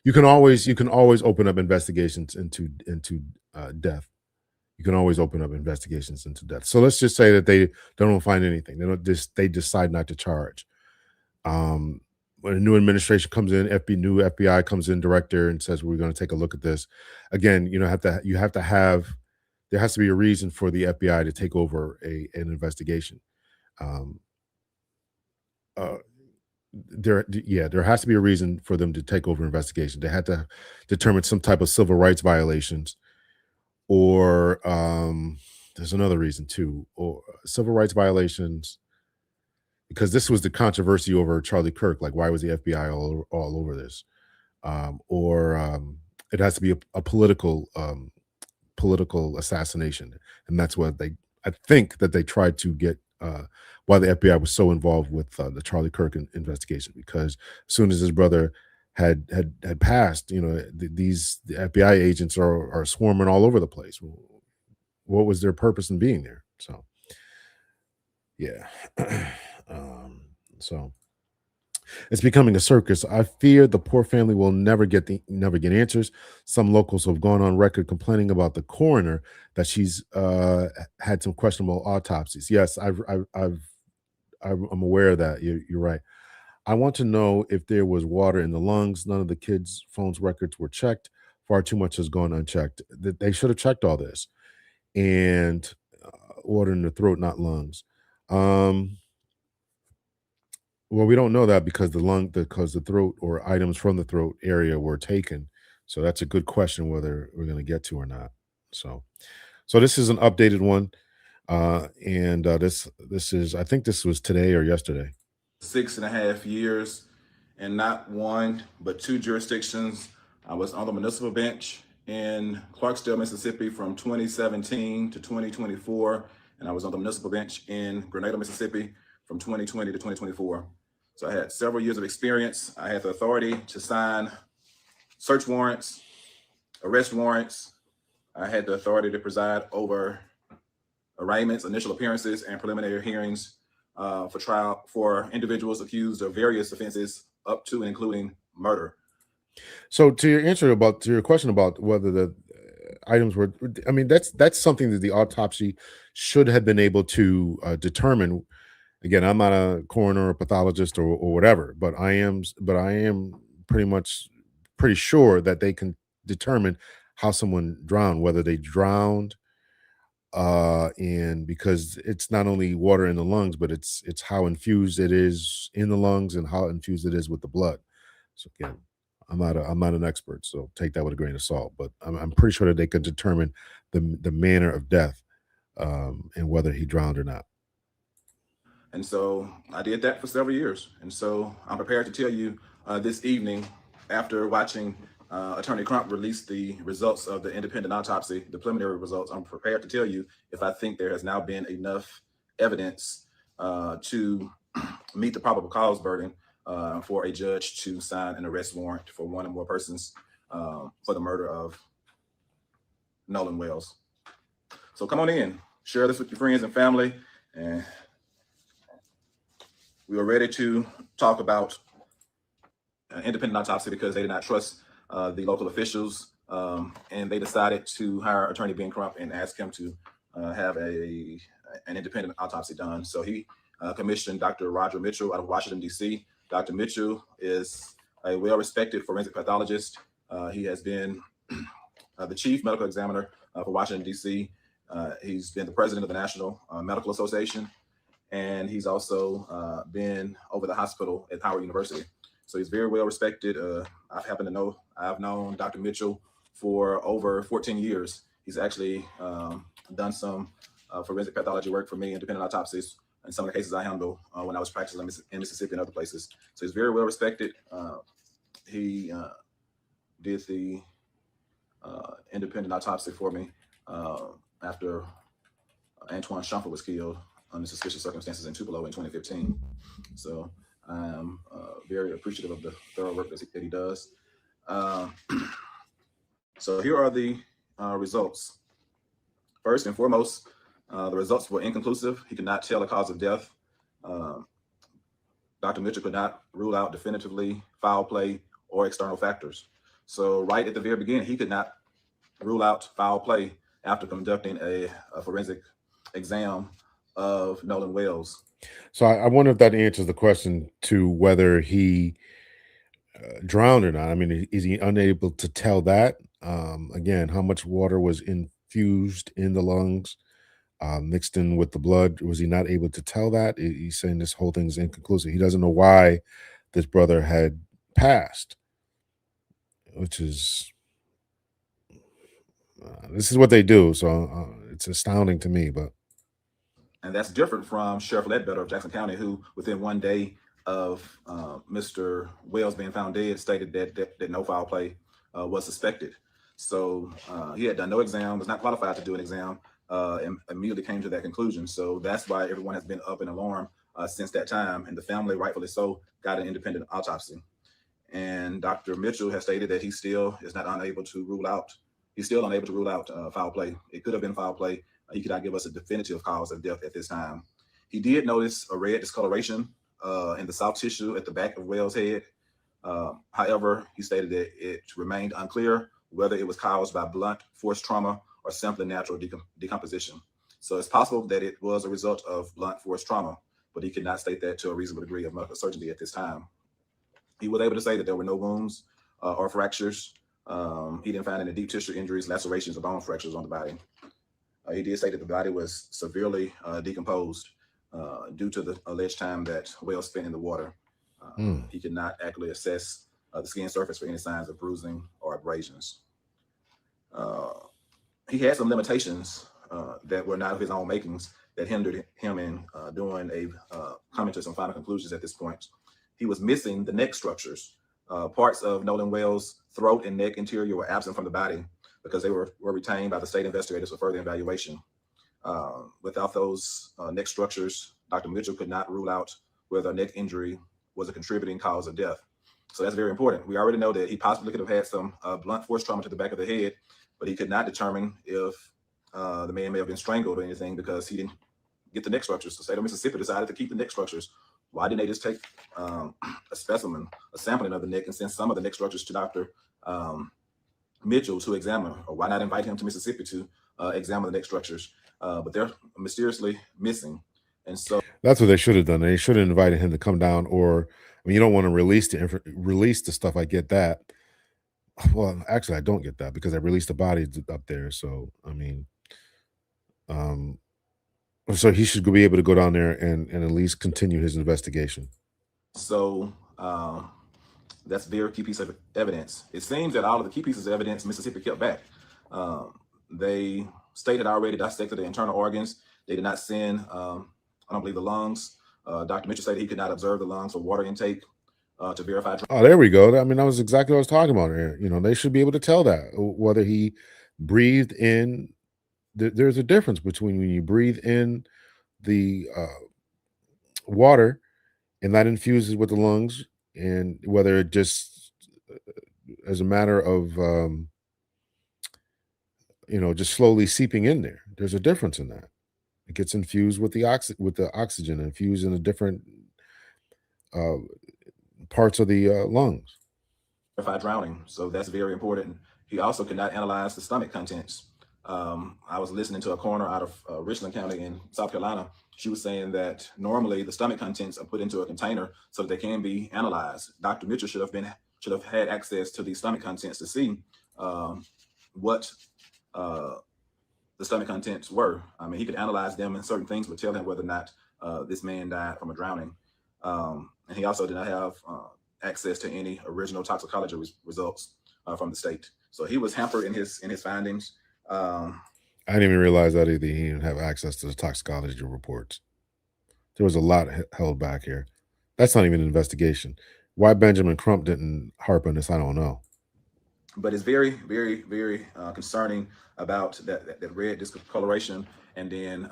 You can always open up investigations into death. You can always open up investigations into death. So let's just say that they don't find anything. They decide not to charge. When a new administration comes in, new FBI comes in, director, and says we're going to take a look at this. Again, there has to be a reason for the FBI to take over an investigation. There has to be a reason for them to take over investigation. They had to determine some type of civil rights violations, or there's another reason too, or civil rights violations, because this was the controversy over Charlie Kirk. Like, why was the FBI all over this? It has to be a political assassination, and that's what I think that they tried to get. Why the FBI was so involved with the Charlie Kirk investigation, because as soon as his brother had passed, the FBI agents are swarming all over the place. What was their purpose in being there? So, yeah. So it's becoming a circus. I fear the poor family will never get answers. Some locals have gone on record complaining about the coroner, that she's had some questionable autopsies. Yes, I'm aware of that. You're right. I want to know if there was water in the lungs. None of the kids' phones records were checked. Far too much has gone unchecked. They should have checked all this. And water in the throat, not lungs. Well, we don't know that because the throat or items from the throat area were taken. So that's a good question whether we're going to get to or not. So this is an updated one, and this is, I think this was today or yesterday. 6.5 years in not one but two jurisdictions. I was on the municipal bench in Clarksdale, Mississippi from 2017 to 2024, and I was on the municipal bench in Grenada, Mississippi from 2020 to 2024. So I had several years of experience. I had the authority to sign search warrants, arrest warrants. I had the authority to preside over arraignments, initial appearances, and preliminary hearings for trial for individuals accused of various offenses up to and including murder. So to your question about whether the items were, I mean, that's something that the autopsy should have been able to determine. Again, I'm not a coroner or pathologist or whatever, but I am pretty sure that they can determine how someone drowned, whether they drowned, and because it's not only water in the lungs, but it's how infused it is in the lungs and how infused it is with the blood. So again, I'm not an expert, so take that with a grain of salt. But I'm pretty sure that they could determine the manner of death, and whether he drowned or not. And so I did that for several years. And so I'm prepared to tell you this evening, after watching Attorney Crump released the results of the independent autopsy, the preliminary results. I'm prepared to tell you if I think there has now been enough evidence to meet the probable cause burden for a judge to sign an arrest warrant for one or more persons for the murder of Nolan Wells. So come on in, share this with your friends and family, and we are ready to talk about independent autopsy because they did not trust the local officials, and they decided to hire Attorney Ben Crump and ask him to have an independent autopsy done. So he commissioned Dr. Roger Mitchell out of Washington, D.C. Dr. Mitchell is a well-respected forensic pathologist. He has been the chief medical examiner for Washington, D.C. He's been the president of the National Medical Association, and he's also been over the hospital at Howard University. So he's very well respected. I've known Dr. Mitchell for over 14 years. He's actually done some forensic pathology work for me, independent autopsies, in some of the cases I handle when I was practicing in Mississippi and other places. So he's very well respected. He did the independent autopsy for me after Antoine Shumpert was killed under suspicious circumstances in Tupelo in 2015. So I'm very appreciative of the thorough work that he does. So here are the results. First and foremost, the results were inconclusive. He could not tell the cause of death. Dr. Mitchell could not rule out definitively foul play or external factors. So right at the very beginning, he could not rule out foul play after conducting a forensic exam of Nolan Wells. So I wonder if that answers the question to whether he drowned or not. I mean, is he unable to tell that? Again, how much water was infused in the lungs, mixed in with the blood? Was he not able to tell that? He's saying this whole thing is inconclusive. He doesn't know why this brother had passed, which is this is what they do. So it's astounding to me, but. And that's different from Sheriff Ledbetter of Jackson County, who within one day of Mr. Wells being found dead stated that no foul play was suspected. So he had done no exam, was not qualified to do an exam, and immediately came to that conclusion. So that's why everyone has been up in alarm since that time. And the family, rightfully so, got an independent autopsy. And Dr. Mitchell has stated that he still is not unable to rule out. He's still unable to rule out foul play. It could have been foul play. He could not give us a definitive cause of death at this time. He did notice a red discoloration in the soft tissue at the back of Wells' head. However, he stated that it remained unclear whether it was caused by blunt force trauma or simply natural decomposition. So it's possible that it was a result of blunt force trauma, but he could not state that to a reasonable degree of medical certainty at this time. He was able to say that there were no wounds or fractures. He didn't find any deep tissue injuries, lacerations, or bone fractures on the body. He did say that the body was severely decomposed due to the alleged time that Wells spent in the water. He could not accurately assess the skin surface for any signs of bruising or abrasions. He had some limitations that were not of his own makings that hindered him in coming to some final conclusions at this point. He was missing the neck structures. Parts of Nolan Wells' throat and neck interior were absent from the body because they were retained by the state investigators for further evaluation. Without those neck structures, Dr. Mitchell could not rule out whether a neck injury was a contributing cause of death. So that's very important. We already know that he possibly could have had some blunt force trauma to the back of the head, but he could not determine if the man may have been strangled or anything because he didn't get the neck structures. The state of Mississippi decided to keep the neck structures. Why didn't they just take a specimen, a sampling of the neck, and send some of the neck structures to Dr. Mitchell to examine? Or why not invite him to Mississippi to examine the neck structures? But they're mysteriously missing. And so that's what they should have done. They should have invited him to come down, or I mean, you don't want to release the stuff. I get that. Well, actually, I don't get that because I released the body up there. So I mean, so he should be able to go down there and at least continue his investigation. So that's a very key piece of evidence. It seems that all of the key pieces of evidence Mississippi kept back. They stated already dissected the internal organs. They did not send, I don't believe, the lungs. Dr. Mitchell said he could not observe the lungs for water intake. to verify. Oh, there we go. I mean, that was exactly what I was talking about here. You know, they should be able to tell that whether he breathed in. There's a difference between when you breathe in the water and that infuses with the lungs, and whether it just as a matter of just slowly seeping in there. There's a difference in that. It gets infused with the oxygen, infused in a different uh, parts of the lungs. Verify drowning. So that's very important. He also could not analyze the stomach contents. I was listening to a coroner out of Richland County in South Carolina. She was saying that normally the stomach contents are put into a container so that they can be analyzed. Dr. Mitchell should have had access to these stomach contents to see what the stomach contents were. I mean, he could analyze them, and certain things would tell him whether or not this man died from a drowning. And he also did not have access to any original toxicology results from the state. So he was hampered in his findings. I didn't even realize that either. He didn't have access to the toxicology reports. There was a lot held back here. That's not even an investigation. Why Benjamin Crump didn't harp on this, I don't know. But it's very, very, very concerning about that red discoloration. And then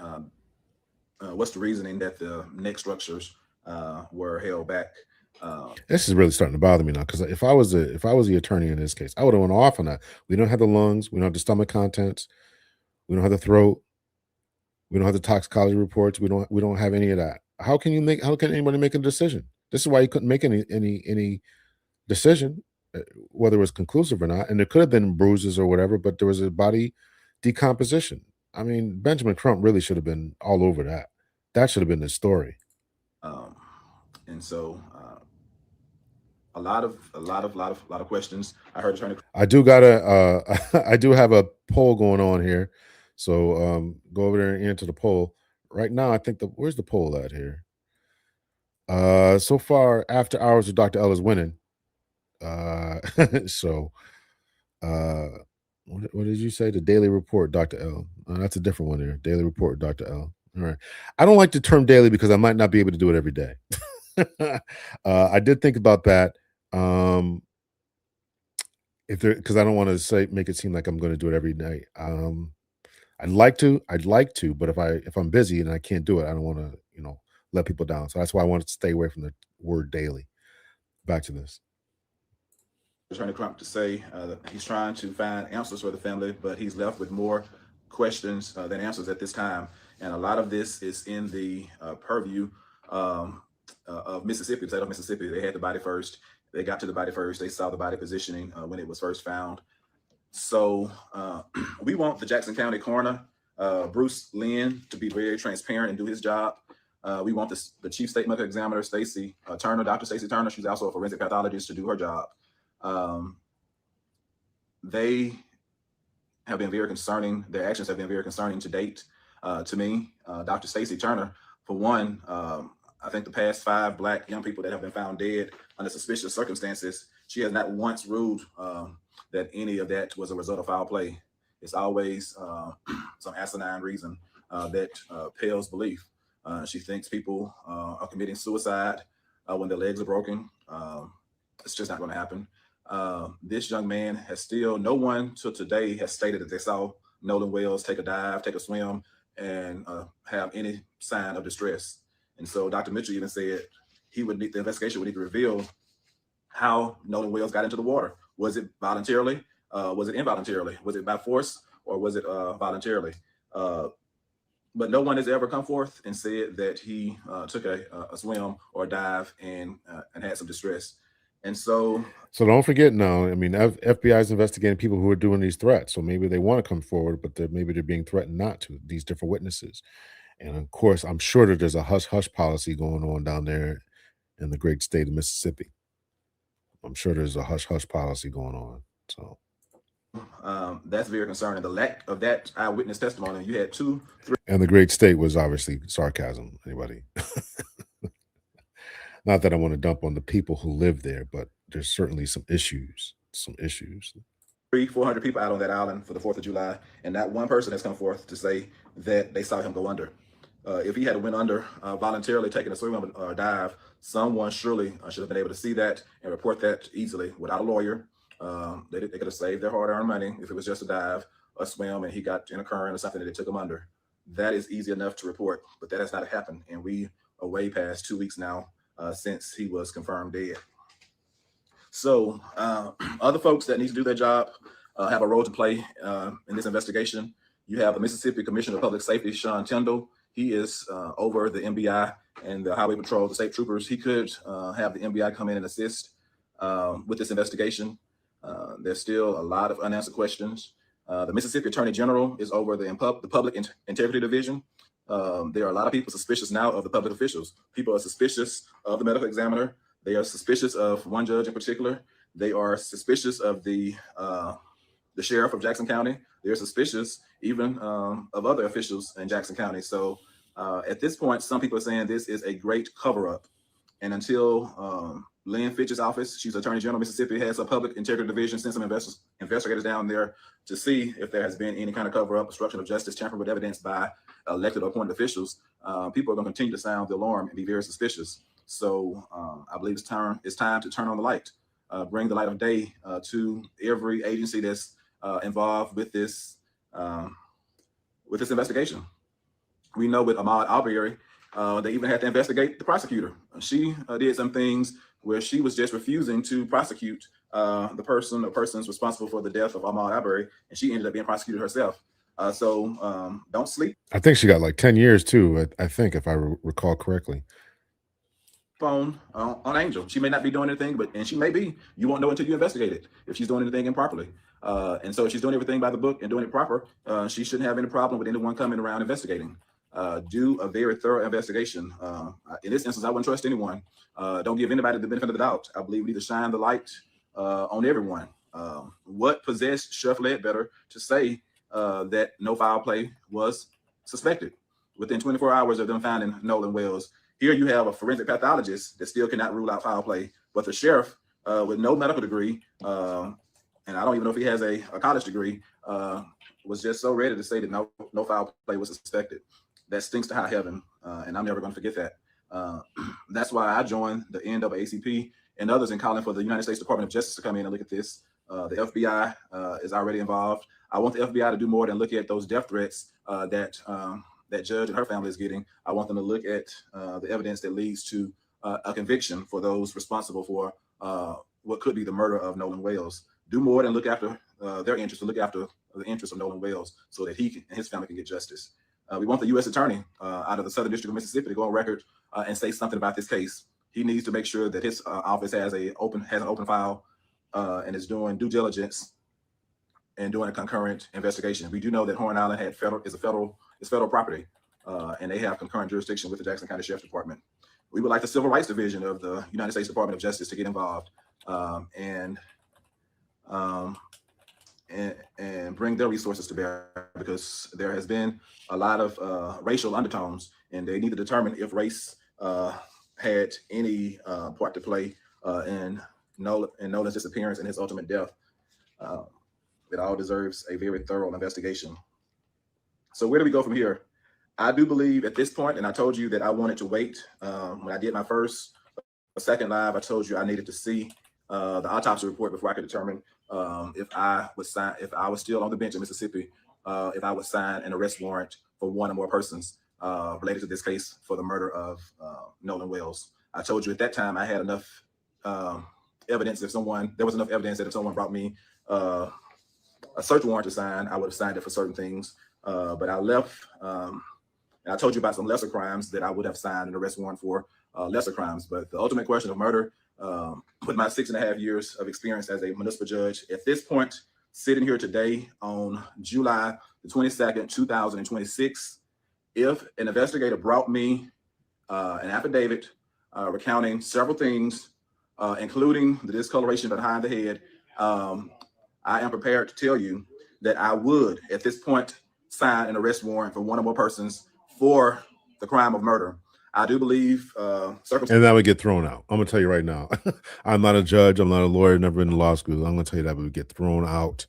what's the reasoning that the neck structures were held back? This is really starting to bother me now, because if I was the attorney in this case, I would have went off on that. We don't have the lungs, we don't have the stomach contents, we don't have the throat, we don't have the toxicology reports, we don't have any of that. How can anybody make a decision? This is why you couldn't make any decision, whether it was conclusive or not. And there could have been bruises or whatever, but there was a body decomposition. I mean, Benjamin Crump really should have been all over that. That should have been the story. And so a lot of questions. I heard attorney. I do I do have a poll going on here. So go over there and answer the poll. Right now, I think where's the poll at here? So far, After Hours with Dr. L is winning. So what did you say? The Daily Report, Dr. L. That's a different one there. Daily Report, Dr. L. All right. I don't like the term daily because I might not be able to do it every day. I did think about that. Because I don't want to make it seem like I'm going to do it every night. I'd like to, but if I'm busy and I can't do it, I don't want to, let people down. So that's why I wanted to stay away from the word daily. Back to this. Attorney Crump to say that he's trying to find answers for the family, but he's left with more questions than answers at this time. And a lot of this is in the purview of Mississippi, the state of Mississippi. They had the body first. They got to the body first. They saw the body positioning when it was first found. So we want the Jackson County coroner, Bruce Lynn, to be very transparent and do his job. We want the chief state medical examiner, Stacey Turner, Dr. Stacey Turner. She's also a forensic pathologist, to do her job. They have been very concerning. Their actions have been very concerning to date to me. Dr. Stacey Turner, for one, I think the past 5 Black young people that have been found dead under suspicious circumstances, she has not once ruled that any of that was a result of foul play. It's always some asinine reason that pales belief. She thinks people are committing suicide when their legs are broken. It's just not going to happen. This young man no one till today has stated that they saw Nolan Wells take a dive, take a swim, and have any sign of distress. And so Dr. Mitchell even said the investigation would need to reveal how Nolan Wells got into the water. Was it voluntarily? Was it involuntarily? Was it by force, or was it voluntarily? But no one has ever come forth and said that he took a swim or a dive and had some distress. And so don't forget now, I mean, FBI is investigating people who are doing these threats. So maybe they want to come forward, but maybe they're being threatened not to, these different witnesses. And of course, I'm sure that there's a hush-hush policy going on down there in the great state of Mississippi. I'm sure there's a hush-hush policy going on. So that's very concerning. The lack of that eyewitness testimony. You had 2, 3. And the great state was obviously sarcasm. Anybody? Not that I want to dump on the people who live there, but there's certainly some issues. 400 people out on that island for the 4th of July, and not one person has come forth to say that they saw him go under. If he had went under voluntarily, taking a swim or dive, someone surely should have been able to see that and report that easily without a lawyer. They could have saved their hard-earned money if it was just a dive, a swim, and he got in a current or something that it took him under. That is easy enough to report, but that has not happened, and we are way past 2 weeks now since he was confirmed dead. So other folks that need to do their job have a role to play in this investigation. You have the Mississippi Commissioner of Public Safety, Sean Tyndall. He is over the MBI and the Highway Patrol, the state troopers. He could have the MBI come in and assist with this investigation. There's still a lot of unanswered questions. The Mississippi Attorney General is over the Public Integrity Division. There are a lot of people suspicious now of the public officials. People are suspicious of the medical examiner. They are suspicious of one judge in particular. They are suspicious of the sheriff of Jackson County. They're suspicious even of other officials in Jackson County. So at this point, some people are saying this is a great cover-up. And until Lynn Fitch's office, she's Attorney General of Mississippi, has a public integrity division, sent some investigators down there to see if there has been any kind of cover-up, obstruction of justice, tampering with evidence by elected or appointed officials. People are going to continue to sound the alarm and be very suspicious. So I believe it's time to turn on the light, bring the light of day to every agency that's involved with this investigation. We know with Ahmaud Arbery, they even had to investigate the prosecutor. She did some things where she was just refusing to prosecute the person or persons responsible for the death of Ahmaud Arbery, and she ended up being prosecuted herself. So don't sleep. I think she got like 10 years too, I think, if I recall correctly. Phone on Angel. She may not be doing anything, and she may be. You won't know until you investigate it if she's doing anything improperly. And so if she's doing everything by the book and doing it proper, she shouldn't have any problem with anyone coming around investigating. Do a very thorough investigation. In this instance, I wouldn't trust anyone. Don't give anybody the benefit of the doubt. I believe we need to shine the light on everyone. What possessed Sheriff Ledbetter to say that no foul play was suspected within 24 hours of them finding Nolan Wells? Here you have a forensic pathologist that still cannot rule out foul play, but the sheriff with no medical degree, and I don't even know if he has a college degree, was just so ready to say that no foul play was suspected. That stinks to high heaven, and I'm never going to forget that. That's why I joined the NAACP and others in calling for the United States Department of Justice to come in and look at this. The FBI is already involved. I want the FBI to do more than look at those death threats that judge and her family is getting. I want them to look at the evidence that leads to a conviction for those responsible for what could be the murder of Nolan Wells. Do more than look after their interests, to look after the interests of Nolan Wells so that he and his family can get justice. We want the U.S. Attorney out of the Southern District of Mississippi to go on record and say something about this case. He needs to make sure that his office has an open file and is doing due diligence and doing a concurrent investigation. We do know that Horn Island is federal property, and they have concurrent jurisdiction with the Jackson County Sheriff's Department. We would like the Civil Rights Division of the United States Department of Justice to get involved and bring their resources to bear, because there has been a lot of racial undertones, and they need to determine if race had any part to play in Nolan's disappearance and his ultimate death. It all deserves a very thorough investigation. So where do we go from here? I do believe at this point, and I told you that I wanted to wait. When I did my second live, I told you I needed to see the autopsy report before I could determine if I was still on the bench in Mississippi, if I would sign an arrest warrant for one or more persons related to this case for the murder of Nolan Wells. I told you at that time I had enough evidence. There was enough evidence that if someone brought me a search warrant to sign, I would have signed it for certain things. But I left, and I told you about some lesser crimes that I would have signed an arrest warrant for, lesser crimes. But the ultimate question of murder, with my 6.5 years of experience as a municipal judge, at this point, sitting here today on July the 22nd, 2026, if an investigator brought me an affidavit recounting several things, including the discoloration behind the head, I am prepared to tell you that I would, at this point, sign an arrest warrant for one or more persons for the crime of murder. I do believe circumstances. And that would get thrown out. I'm going to tell you right now. I'm not a judge. I'm not a lawyer. Never been in law school. I'm going to tell you that would get thrown out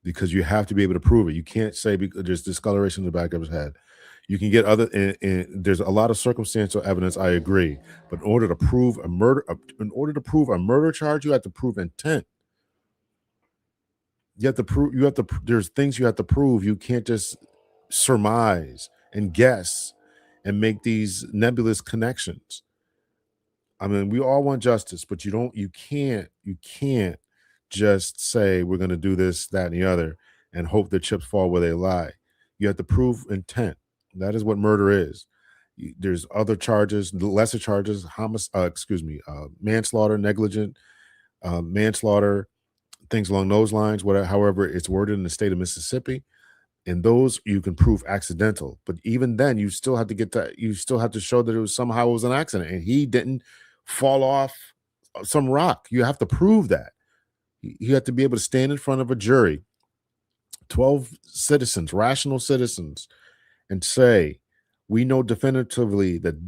because you have to be able to prove it. You can't say there's discoloration in the back of his head. You can get other, and there's a lot of circumstantial evidence. I agree, but in order to prove a murder charge, you have to prove intent. You have to prove. There's things you have to prove. You can't just surmise and guess and make these nebulous connections. I mean, we all want justice, but you can't just say we're going to do this, that, and the other, and hope the chips fall where they lie. You have to prove intent. That is what murder is. There's other charges, lesser charges, manslaughter, negligent manslaughter, things along those lines. Whatever, however it's worded in the state of Mississippi, and those you can prove accidental. But even then, you still have to show that it was an accident, and he didn't fall off some rock. You have to prove that. You have to be able to stand in front of a jury, 12 citizens, rational citizens, and say, we know definitively that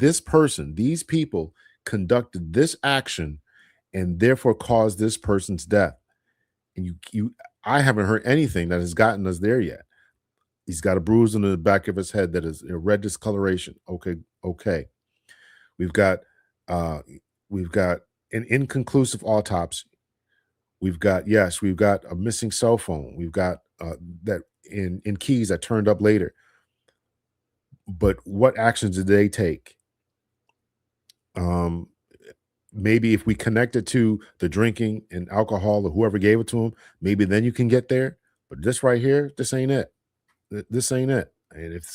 these people conducted this action and therefore caused this person's death. And I haven't heard anything that has gotten us there yet. He's got a bruise on the back of his head that is a red discoloration. Okay. We've got an inconclusive autopsy. We've got a missing cell phone. We've got that in keys that turned up later. But what actions did they take? Maybe if we connect it to the drinking and alcohol or whoever gave it to him, maybe then you can get there. But this right here, this ain't it. This ain't it. And if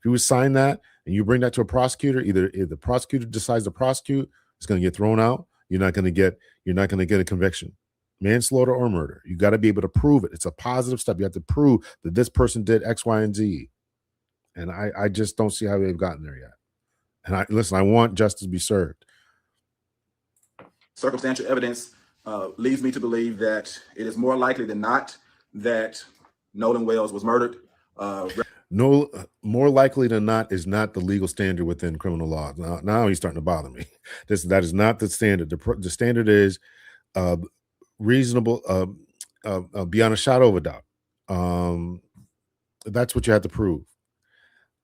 you would sign that and you bring that to a prosecutor, either if the prosecutor decides to prosecute, it's going to get thrown out. You're not going to get a conviction. Manslaughter or murder. You got to be able to prove it. It's a positive step. You have to prove that this person did X, Y, and Z. And I just don't see how they've gotten there yet. And I want justice to be served. Circumstantial evidence leads me to believe that it is more likely than not that Nolan Wales was murdered. No, more likely than not is not the legal standard within criminal law. Now he's starting to bother me. That is not the standard. The standard is reasonable, beyond a shadow of a doubt. That's what you have to prove.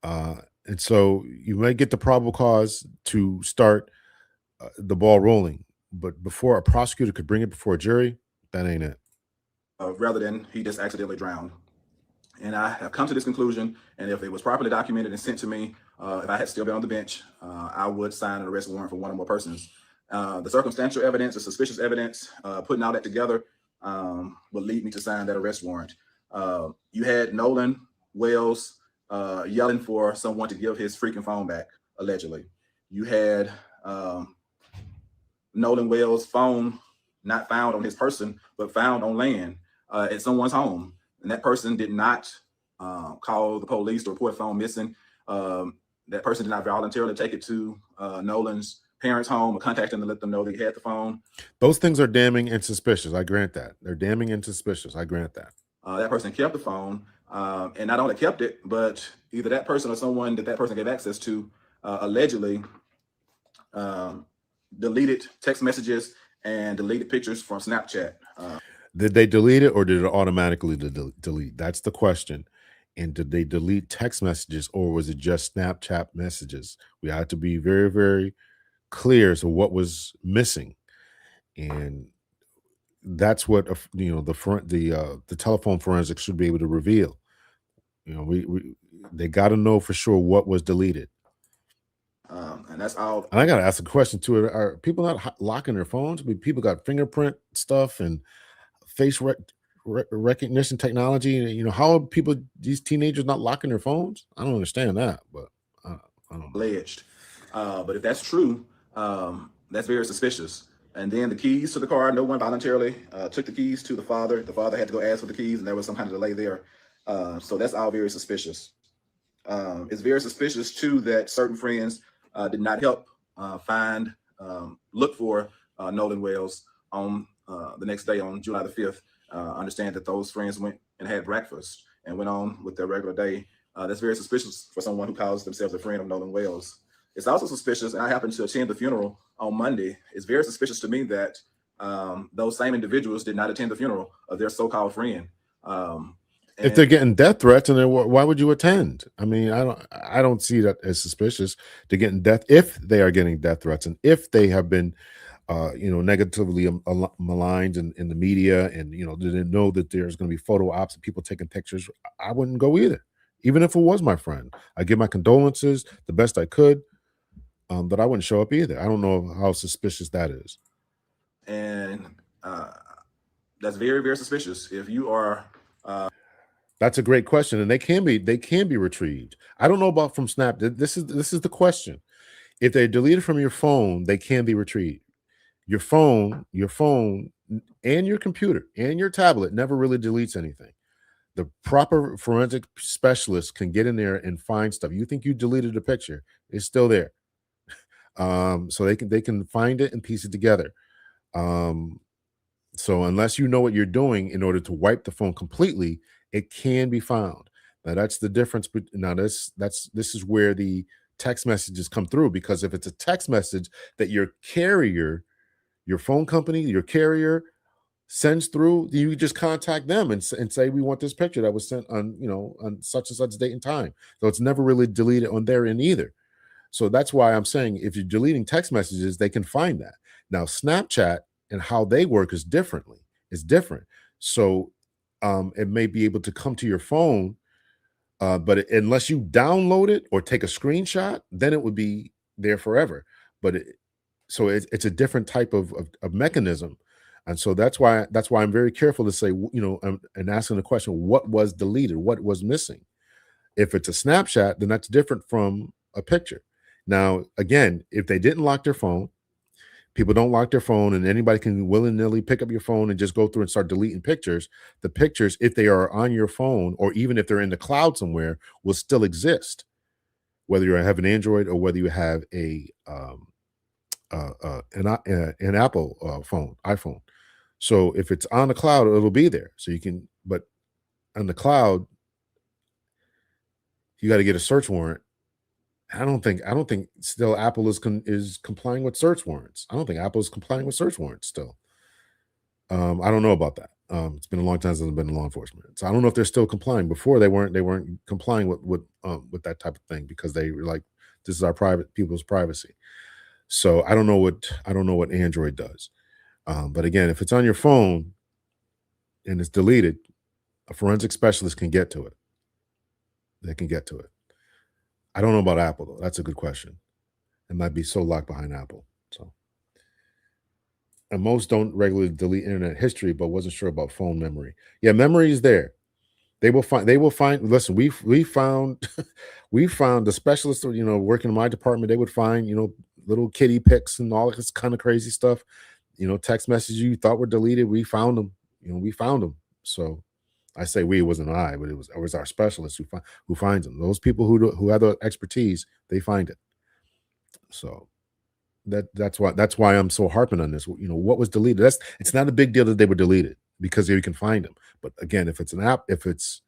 And so you may get the probable cause to start the ball rolling, but before a prosecutor could bring it before a jury, that ain't it. Rather than he just accidentally drowned. And I have come to this conclusion, and if it was properly documented and sent to me, if I had still been on the bench, I would sign an arrest warrant for one or more persons. The circumstantial evidence, the suspicious evidence, putting all that together would lead me to sign that arrest warrant. You had Nolan Wales yelling for someone to give his freaking phone back, allegedly. You had Nolan Wales' phone not found on his person, but found on land at someone's home. And that person did not call the police to report phone missing. That person did not voluntarily take it to Nolan's parents' home or contact them to let them know that he had the phone. Those things are damning and suspicious. I grant that. They're damning and suspicious. I grant that. That person kept the phone and not only kept it, but either that person or someone that person gave access to allegedly deleted text messages and deleted pictures from Snapchat. Did they delete it or did it automatically delete? That's the question. And did they delete text messages or was it just Snapchat messages? We have to be very, very clear as to what was missing. And that's what the telephone forensics should be able to reveal. They got to know for sure what was deleted. And that's all. And I got to ask a question too: are people not locking their phones? I mean, people got fingerprint stuff and face recognition technology. How are these teenagers not locking their phones? I don't understand that, but I don't know. Alleged. But if that's true, that's very suspicious. And then the keys to the car, no one voluntarily took the keys to the father. The father had to go ask for the keys, and there was some kind of delay there. So that's all very suspicious. It's very suspicious too that certain friends did not help look for Nolan Wales on the next day on July the 5th. Understand that those friends went and had breakfast and went on with their regular day. That's very suspicious for someone who calls themselves a friend of Nolan Wales. It's also suspicious, and I happened to attend the funeral on Monday. It's very suspicious to me that those same individuals did not attend the funeral of their so-called friend. If they're And getting death threats, and then why would you attend? I mean, I don't see that as suspicious. They're getting death if they are getting death threats, and if they have been negatively maligned in the media, and didn't know that there's going to be photo ops and people taking pictures. I wouldn't go either, even if it was my friend. I give my condolences the best I could, but I wouldn't show up either. I don't know how suspicious that is. and that's very, very suspicious. If you are, That's a great question, and they can be retrieved. I don't know about from Snap. This is the question. If they're deleted from your phone, they can be retrieved. Your phone, and your computer and your tablet never really deletes anything. The proper forensic specialist can get in there and find stuff. You think you deleted a picture, it's still there. So they can find it and piece it together. Um, so unless you know what you're doing in order to wipe the phone completely, it can be found. Now that's the difference. Now this is where the text messages come through, because if it's a text message that your carrier, your phone company, your carrier sends through, you just contact them and say, we want this picture that was sent on such and such date and time. So it's never really deleted on their end either. So that's why I'm saying, if you're deleting text messages, they can find that. Now Snapchat and how they work is different. So it may be able to come to your phone, but unless you download it or take a screenshot, then it would be there forever. But so it's a different type of mechanism, and so that's why I'm very careful to say, and asking the question, what was deleted, what was missing. If it's a snapshot, then that's different from a picture. Now again, if they didn't lock their phone, people don't lock their phone, and anybody can willy-nilly pick up your phone and just go through and start deleting pictures. The pictures, if they are on your phone, or even if they're in the cloud somewhere, will still exist, whether you have an Android or whether you have an Apple phone, iPhone. So if it's on the cloud, it'll be there. So you can, but on the cloud, you got to get a search warrant. I don't think still Apple is complying with search warrants. I don't think Apple is complying with search warrants still. I don't know about that. It's been a long time since I've been in law enforcement, so I don't know if they're still complying. Before they weren't complying with that type of thing, because they were like, this is our private people's privacy. So I don't know what Android does. But again, if it's on your phone and it's deleted, a forensic specialist can get to it. They can get to it. I don't know about Apple though. That's a good question. It might be so locked behind Apple. So, and most don't regularly delete internet history, but wasn't sure about phone memory. Yeah, memory is there. They will find. They will find. Listen, we found we found the specialists. Working in my department, they would find little kitty pics and all this kind of crazy stuff. Text messages you thought were deleted. We found them. We found them. So I say we, it wasn't I, but it was our specialist who finds them. Those people who have the expertise, they find it. So that's why I'm so harping on this. What was deleted? It's not a big deal that they were deleted, because you can find them. But again, if it's an app, if it's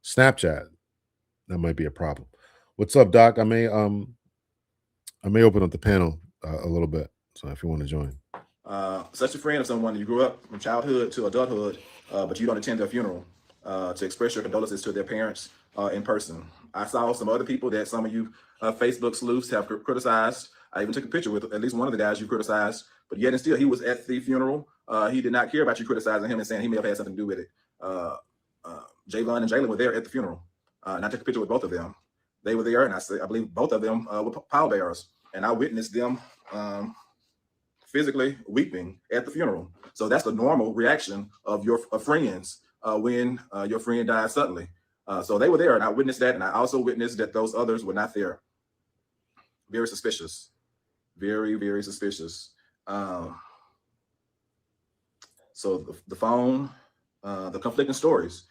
Snapchat, that might be a problem. What's up, Doc? I may open up the panel a little bit, so if you want to join. such a friend of someone you grew up from childhood to adulthood, but you don't attend their funeral to express your condolences to their parents in person. I saw some other people that some of you Facebook sleuths have criticized. I even took a picture with at least one of the guys you criticized, but yet and still he was at the funeral. He did not care about you criticizing him and saying he may have had something to do with it. Javon and Jalen were there at the funeral, and I took a picture with both of them. They were there, and I believe both of them were pallbearers, and I witnessed them physically weeping at the funeral. So that's the normal reaction of your friends when your friend dies suddenly. So they were there, and I witnessed that, and I also witnessed that those others were not there. Very suspicious. Very, very suspicious. So the phone, the conflicting stories.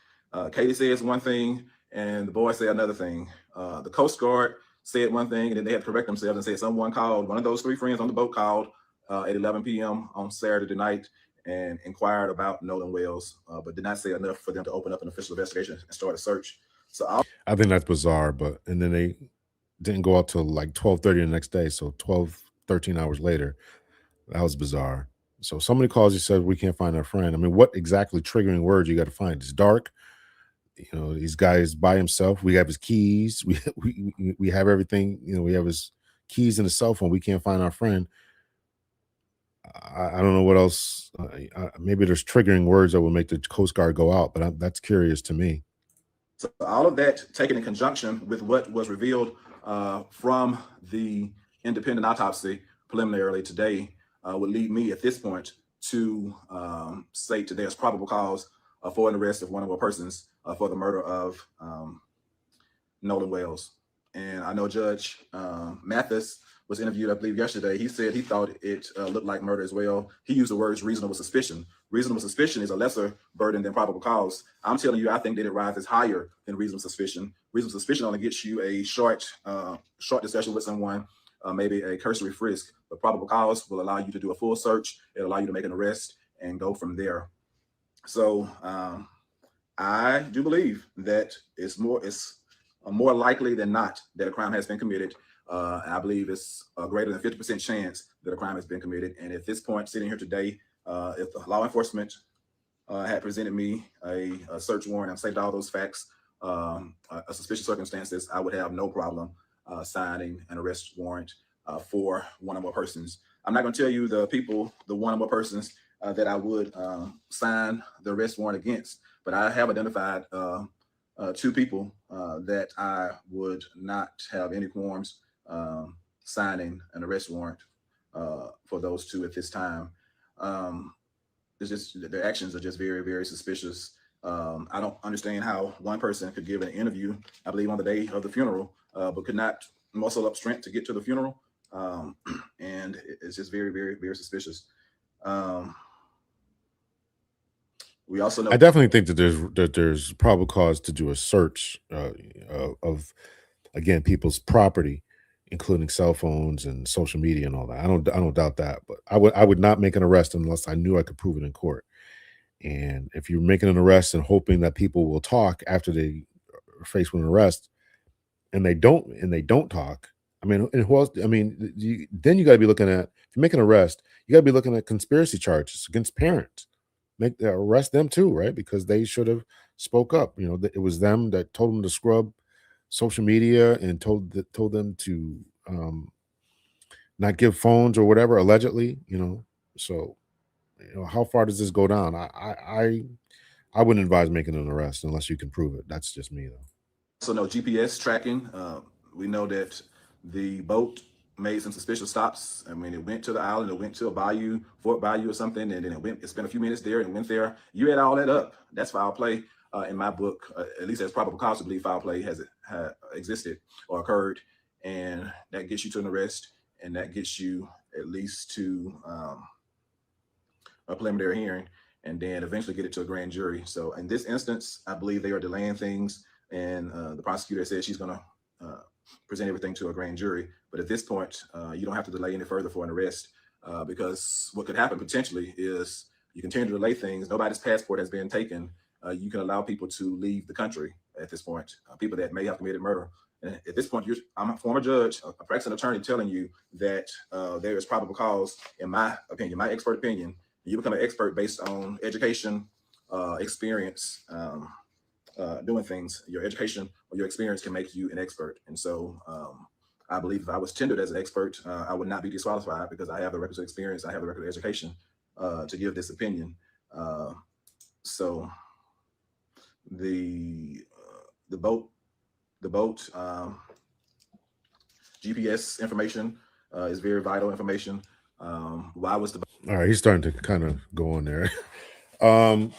Katie says one thing, and the boys say another thing. The Coast Guard said one thing, and then they had to correct themselves and said someone called, one of those three friends on the boat called at 11 p.m. on Saturday night and inquired about Nolan Wells, but did not say enough for them to open up an official investigation and start a search. So I think that's bizarre, and then they didn't go out till like 12:30 the next day, so 12, 13 hours later. That was bizarre. So somebody calls you, says we can't find our friend. I mean, what exactly triggering words you got to find? It's dark. These guys by himself. We have his keys. We have everything. We have his keys and his cell phone. We can't find our friend. I don't know what else. Maybe there's triggering words that will make the Coast Guard go out, but that's curious to me. So all of that taken in conjunction with what was revealed from the independent autopsy preliminarily today would lead me at this point to say there's probable cause for an arrest of one or more persons for the murder of Nolan Wales. And I know Judge Mathis was interviewed, I believe, yesterday. He said he thought it looked like murder as well. He used the words reasonable suspicion. Reasonable suspicion is a lesser burden than probable cause. I'm telling you, I think that it rises higher than reasonable suspicion. Reasonable suspicion only gets you a short discussion with someone, maybe a cursory frisk. But probable cause will allow you to do a full search. It'll allow you to make an arrest and go from there. So I do believe that it's more likely than not that a crime has been committed. I believe it's a greater than 50% chance that a crime has been committed. And at this point, sitting here today, if the law enforcement had presented me a search warrant and saved all those facts, a suspicious circumstances, I would have no problem signing an arrest warrant for one or more persons. I'm not going to tell you the one or more persons that I would sign the arrest warrant against, but I have identified two people that I would not have any qualms signing an arrest warrant for those two at this time. It's just their actions are just very, very suspicious. I don't understand how one person could give an interview, I believe, on the day of the funeral, but could not muscle up strength to get to the funeral. And it's just very, very, very suspicious. We also know. I definitely think that there's probable cause to do a search of again people's property, including cell phones and social media and all that. I don't doubt that, but I would not make an arrest unless I knew I could prove it in court. And if you're making an arrest and hoping that people will talk after they are faced with an arrest, and they don't talk, I mean, and who else? I mean, then you got to be looking at, if you make an arrest, you got to be looking at conspiracy charges against parents. Arrest them too, right? Because they should have spoke up. It was them that told them to scrub social media and told them to not give phones or whatever, allegedly. So how far does this go down? I wouldn't advise making an arrest unless you can prove it. That's just me, though. So no GPS tracking. We know that the boat made some suspicious stops. I mean, it went to the island, it went to a bayou, Fort Bayou or something, and then it spent a few minutes there and went there. You add all that up, that's foul play in my book. At least there's probable cause to believe foul play has existed or occurred, and that gets you to an arrest, and that gets you at least to a preliminary hearing, and then eventually get it to a grand jury. So in this instance, I believe they are delaying things, and the prosecutor said she's going to present everything to a grand jury. But at this point, you don't have to delay any further for an arrest, because what could happen potentially is you continue to delay things. Nobody's passport has been taken. You can allow people to leave the country at this point, people that may have committed murder. And at this point, I'm a former judge, a practicing attorney, telling you that there is probable cause, in my opinion, my expert opinion. You become an expert based on education, experience, doing things. Your education or your experience can make you an expert. And so I believe if I was tendered as an expert, I would not be disqualified because I have the requisite experience, I have the requisite education to give this opinion. So the boat GPS information is very vital information. Why was the All right, he's starting to kind of go on there. I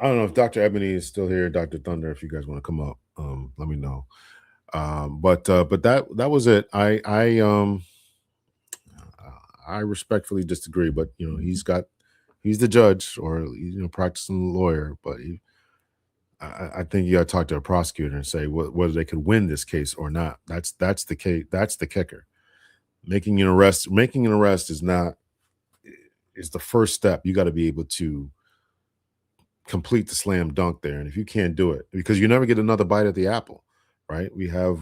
don't know if Dr. Ebony is still here, Dr. Thunder. If you guys want to come up, let me know. But that was it. I respectfully disagree, but he's the judge, or practicing lawyer. But I think you got to talk to a prosecutor and say whether they could win this case or not. That's the case. That's the kicker. Making an arrest is the first step. You got to be able to complete the slam dunk there. And if you can't do it, because you never get another bite at the apple, right? We have,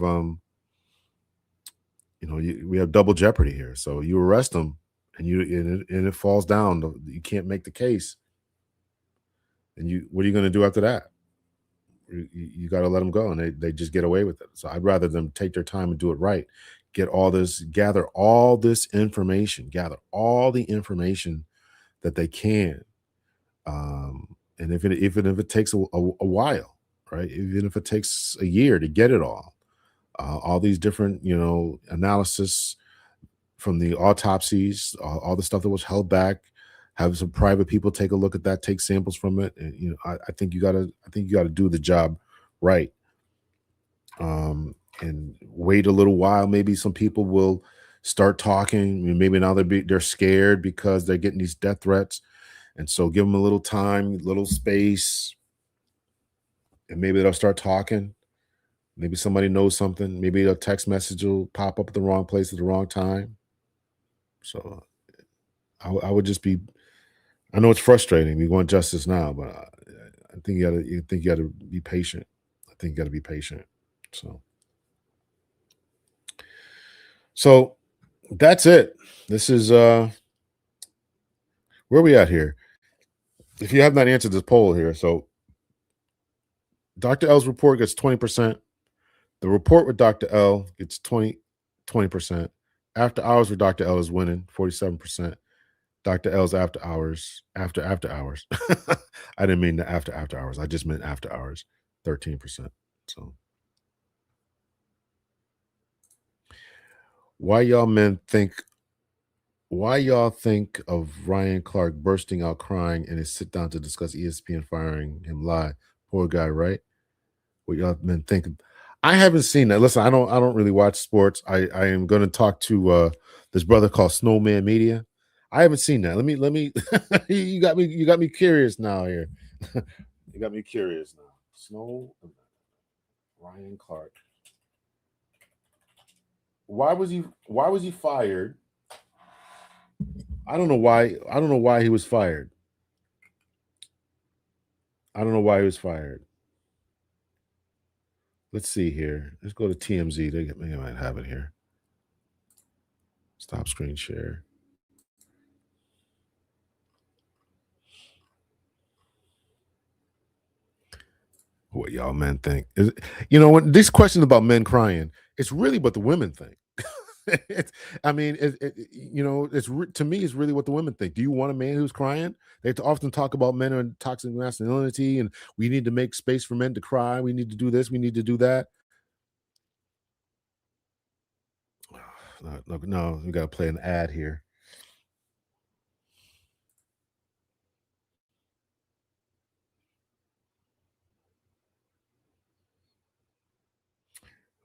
we have double jeopardy here. So you arrest them and it falls down. You can't make the case. And what are you going to do after that? you got to let them go, and they just get away with it. So I'd rather them take their time and do it right. Gather all this information, gather all the information that they can, and even if it takes a while, right? Even if it takes a year to get it all these different analysis from the autopsies, all the stuff that was held back. Have some private people take a look at that, take samples from it, and I think you gotta do the job right. And wait a little while. Maybe some people will start talking. I mean, maybe now they're scared because they're getting these death threats, and so give them a little time, little space, and maybe they'll start talking. Maybe somebody knows something. Maybe a text message will pop up at the wrong place at the wrong time. So I would just be. I know it's frustrating. We want justice now, but I think you got to be patient. I think you got to be patient. So that's it. This is where we at here. If you have not answered this poll here, so Dr. L's report gets 20%. The report with Dr. L gets 20%. After hours with Dr. L is winning 47%. Dr. L's after hours. I didn't mean the after hours. I just meant after hours, 13%. So why y'all think of Ryan Clark bursting out crying in his sit down to discuss ESPN firing him live? Poor guy, right? What y'all men think? I haven't seen that. Listen, I don't really watch sports. I am going to talk to this brother called Snowman Media. I haven't seen that. Let me you got me curious now here. You got me curious now. Ryan Clark. Why was he fired? I don't know why he was fired. I don't know why he was fired. Let's see here. Let's go to TMZ. They might have it here. Stop screen share. What y'all men think? When this question about men crying, it's really what the women think. To me, it's really what the women think. Do you want a man who's crying? They often talk about men and toxic masculinity, and we need to make space for men to cry. We need to do this. We need to do that. No, we got to play an ad here.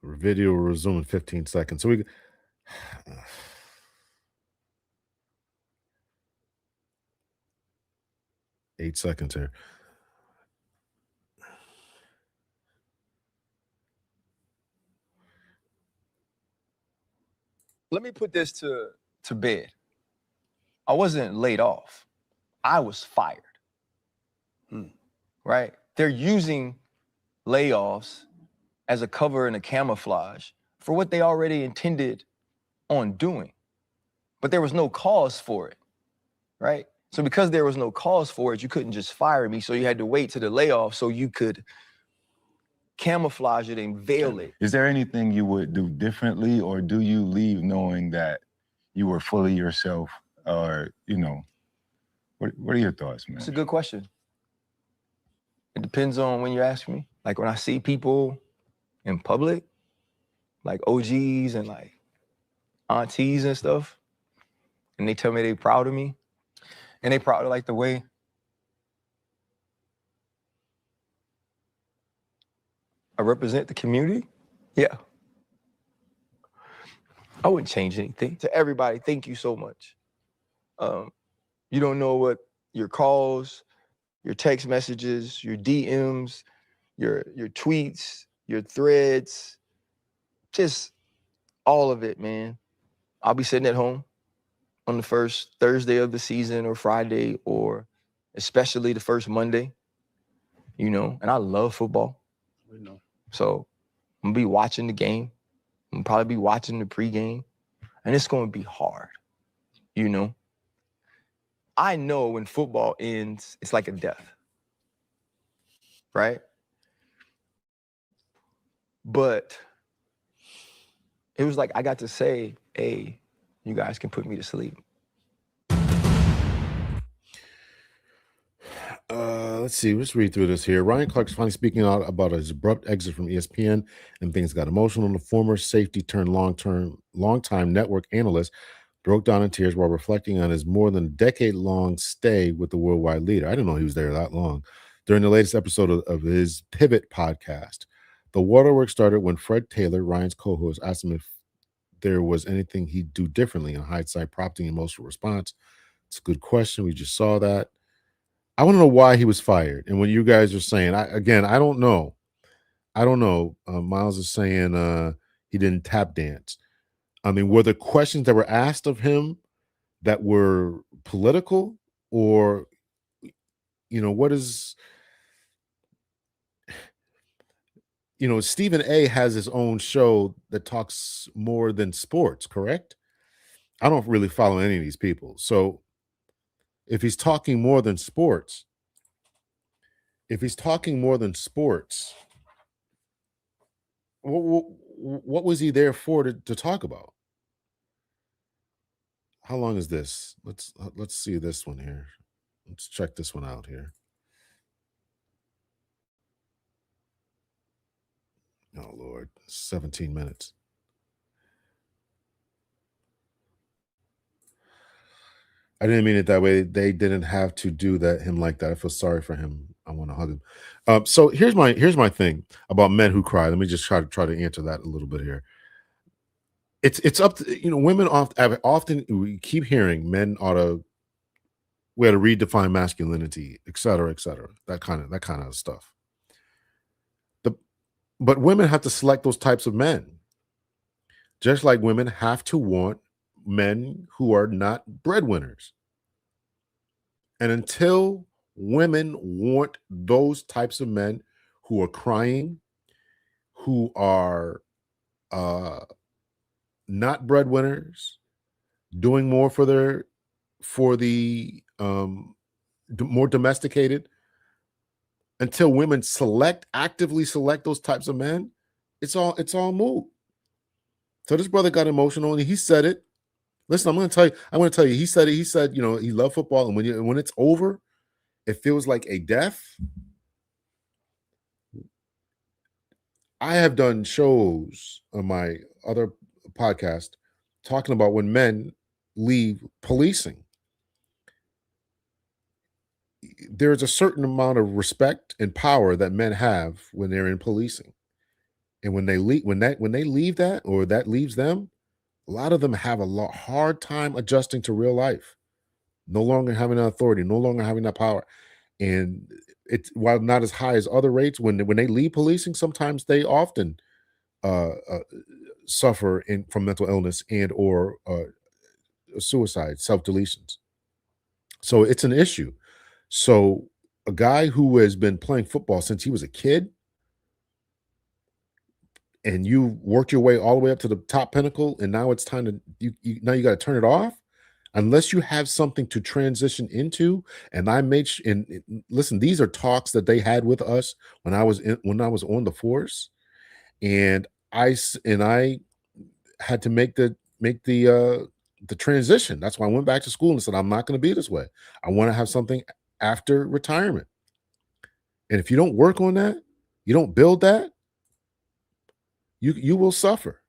Video will resume in 15 seconds. So 8 seconds here. Let me put this to bed. I wasn't laid off. I was fired. Right? They're using layoffs as a cover and a camouflage for what they already intended on doing. But there was no cause for it, right? So because there was no cause for it, you couldn't just fire me. So you had to wait to the layoff so you could camouflage it and veil it. Is there anything you would do differently, or do you leave knowing that you were fully yourself? Or, what are your thoughts, man? It's a good question. It depends on when you ask me. Like when I see people in public, like OGs and like aunties and stuff, and they tell me they proud of me, and they proud of like the way I represent the community, yeah. I wouldn't change anything. To everybody, thank you so much. You don't know what your calls, your text messages, your DMs, your tweets, your threads, just all of it, man. I'll be sitting at home on the first Thursday of the season or Friday, or especially the first Monday, and I love football. We know. So I'm gonna be watching the game. I'm gonna probably be watching the pregame, and it's gonna be hard, I know when football ends, it's like a death, right? But it was like I got to say, hey, you guys can put me to sleep. Let's see. Let's read through this here. Ryan Clark's finally speaking out about his abrupt exit from ESPN, and things got emotional. The former safety turned long-time network analyst broke down in tears while reflecting on his more than decade-long stay with the worldwide leader. I didn't know he was there that long. During the latest episode of his Pivot podcast, the waterworks started when Fred Taylor, Ryan's co-host, asked him if there was anything he'd do differently. In hindsight, prompting emotional response. It's a good question. We just saw that. I want to know why he was fired. And when you guys are saying, I don't know. I don't know. Miles is saying he didn't tap dance. I mean, were the questions that were asked of him that were political, or, what is, Stephen A has his own show that talks more than sports, correct? I don't really follow any of these people. So if he's talking more than sports, what was he there for to talk about? How long is this? Let's see this one here. Let's check this one out here. Oh Lord, 17 minutes. I didn't mean it that way. They didn't have to do him like that. I feel sorry for him. I want to hug him. So here's my thing about men who cry. Let me just try to answer that a little bit here. It's up to women often we keep hearing men we had to redefine masculinity, et cetera, that kind of stuff. But women have to select those types of men, just like women have to want men who are not breadwinners. And until women want those types of men who are crying, who are not breadwinners, doing more for the more domesticated, until women actively select those types of men, it's all moot. So this brother got emotional and he said it. Listen, I'm going to tell you, he said it. He said, he loved football. And when it's over, it feels like a death. I have done shows on my other podcast talking about when men leave policing. There's a certain amount of respect and power that men have when they're in policing. And when they leave that, or that leaves them, a lot of them have a hard time adjusting to real life. No longer having that authority, no longer having that power. And it's, while not as high as other rates, when they leave policing, sometimes they often suffer from mental illness and or suicide, self-deletions. So it's an issue. So a guy who has been playing football since he was a kid, and you worked your way all the way up to the top pinnacle, and now it's time to you got to turn it off, unless you have something to transition into. And listen, these are talks that they had with us when I was on the force, and I had to make the transition. That's why I went back to school and said, I'm not going to be this way. I want to have something after retirement. And if you don't work on that, you don't build that, you will suffer.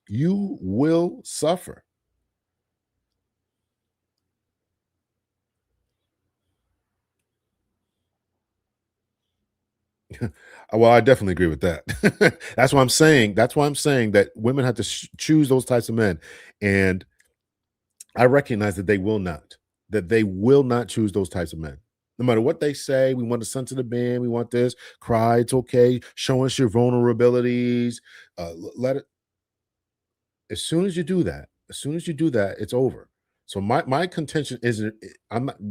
You will suffer. Well, I definitely agree with that. That's why I'm saying that women have to choose those types of men. And I recognize that they will not choose those types of men. No matter what they say, we want a sensitive man, we want this, cry, it's okay, show us your vulnerabilities. Let it. As soon as you do that, it's over. So my contention isn't,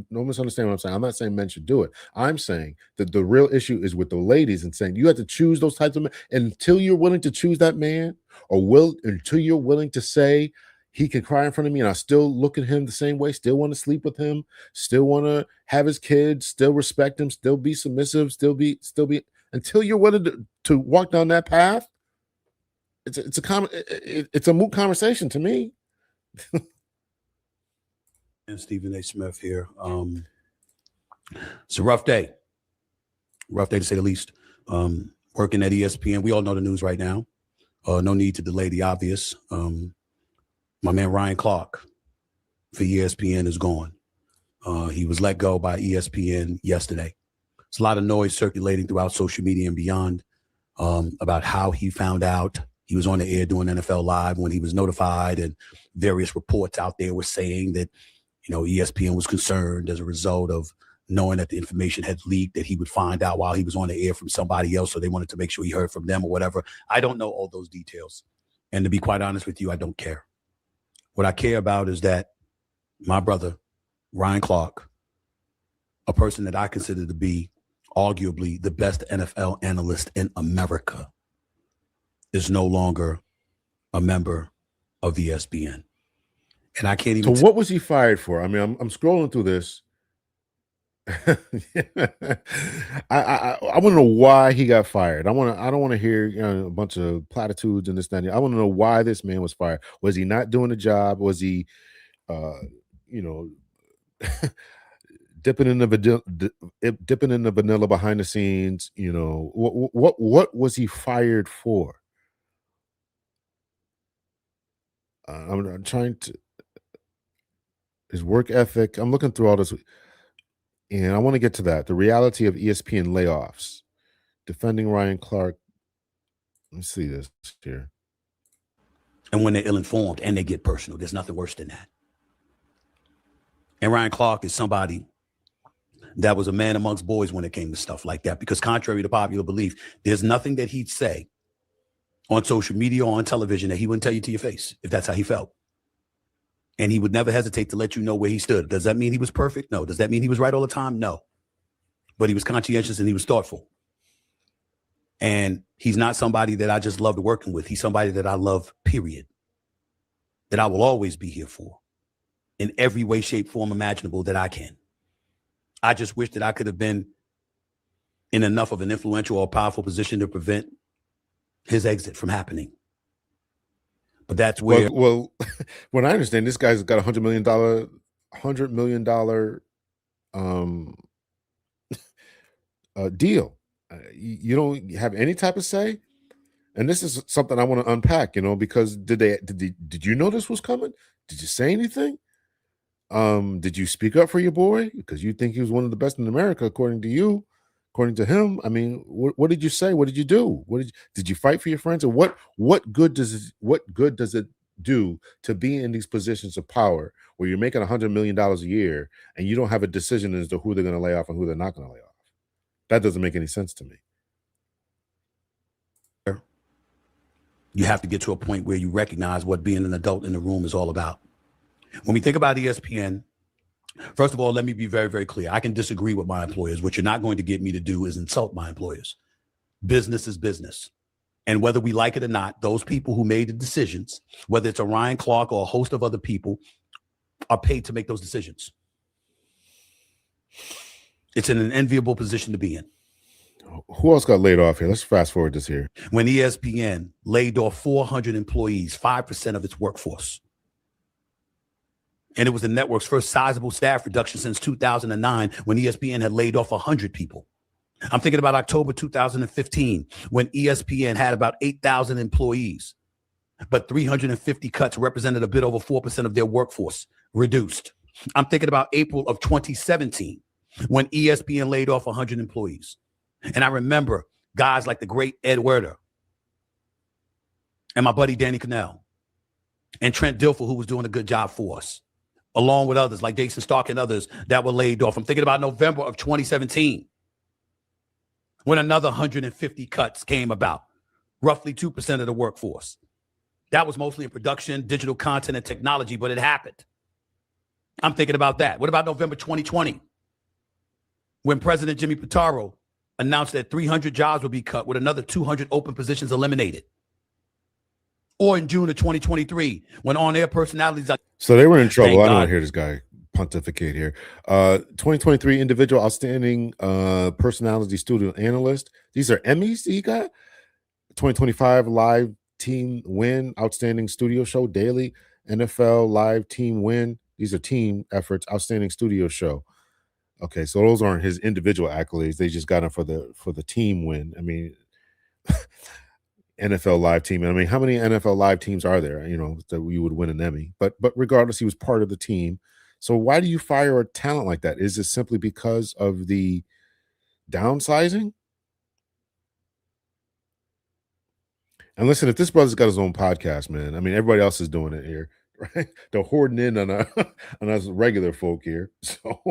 no misunderstand what I'm saying. I'm not saying men should do it. I'm saying that the real issue is with the ladies, and saying you have to choose those types of men. And until you're willing to choose that man, until you're willing to say, he can cry in front of me and I still look at him the same way, still want to sleep with him, still want to have his kids, still respect him, still be submissive, still be, until you're willing to walk down that path, it's a moot conversation to me. And Stephen A. Smith here. It's a rough day to say the least. Working at ESPN, we all know the news right now. No need to delay the obvious. My man Ryan Clark for ESPN is gone. He was let go by ESPN yesterday. There's a lot of noise circulating throughout social media and beyond about how he found out. He was on the air doing NFL Live when he was notified, and various reports out there were saying that, ESPN was concerned as a result of knowing that the information had leaked, that he would find out while he was on the air from somebody else. So they wanted to make sure he heard from them or whatever. I don't know all those details. And to be quite honest with you, I don't care. What I care about is that my brother, Ryan Clark, a person that I consider to be arguably the best NFL analyst in America, is no longer a member of ESPN. And I can't even. So what was he fired for? I mean, I'm scrolling through this. I want to know why he got fired. I don't want to hear a bunch of platitudes and this and that. I want to know why this man was fired. Was he not doing the job? Was he dipping in the vanilla behind the scenes? What was he fired for? I'm trying to. His work ethic. I'm looking through all this, and I want to get to that. The reality of ESPN layoffs. Defending Ryan Clark. Let me see this here. And when they're ill-informed and they get personal, there's nothing worse than that. And Ryan Clark is somebody that was a man amongst boys when it came to stuff like that, because contrary to popular belief, there's nothing that he'd say on social media or on television that he wouldn't tell you to your face if that's how he felt. And he would never hesitate to let you know where he stood. Does that mean he was perfect? No. Does that mean he was right all the time? No. But he was conscientious and he was thoughtful. And he's not somebody that I just loved working with. He's somebody that I love, period. That I will always be here for in every way, shape, form imaginable that I can. I just wish that I could have been in enough of an influential or powerful position to prevent his exit from happening. But that's where. Well, when I understand, this guy's got $100 million deal. You don't have any type of say, and this is something I want to unpack. Because did you know this was coming? Did you say anything? Did you speak up for your boy because you think he was one of the best in America, according to you? According to him, I mean, what did you say? What did you do? Did you fight for your friends? And what good does it do to be in these positions of power where you're making $100 million a year and you don't have a decision as to who they're going to lay off and who they're not going to lay off? That doesn't make any sense to me. You have to get to a point where you recognize what being an adult in the room is all about. When we think about ESPN, first of all, let me be very, very clear. I can disagree with my employers. What you're not going to get me to do is insult my employers. Business is business. And whether we like it or not, those people who made the decisions, whether it's a Ryan Clark or a host of other people, are paid to make those decisions. It's in an enviable position to be in. Who else got laid off here? Let's fast forward this here. When ESPN laid off 400 employees, 5% of its workforce. And it was the network's first sizable staff reduction since 2009, when ESPN had laid off 100 people. I'm thinking about October 2015, when ESPN had about 8,000 employees, but 350 cuts represented a bit over 4% of their workforce reduced. I'm thinking about April of 2017, when ESPN laid off 100 employees. And I remember guys like the great Ed Werder and my buddy Danny Cannell and Trent Dilfer, who was doing a good job for us, along with others like Jason Stark and others that were laid off. I'm thinking about November of 2017, when another 150 cuts came about, roughly 2% of the workforce. That was mostly in production, digital content, and technology, but it happened. I'm thinking about that. What about November 2020, when President Jimmy Pitaro announced that 300 jobs would be cut with another 200 open positions eliminated? Or in June of 2023, when on-air personalities like... So they were in trouble. I don't want to hear this guy pontificate here. 2023 individual outstanding personality studio analyst. These are Emmys that he got. 2025 live team win, outstanding studio show, daily NFL live team win. These are team efforts, outstanding studio show. Okay, so those aren't his individual accolades. They just got him for the team win. I mean, NFL live team. I mean, how many NFL live teams are there? You know, that you would win an Emmy. But regardless, he was part of the team. So why do you fire a talent like that? Is it simply because of the downsizing? And listen, if this brother's got his own podcast, man, I mean, everybody else is doing it here, right? They're hoarding in on on us regular folk here. So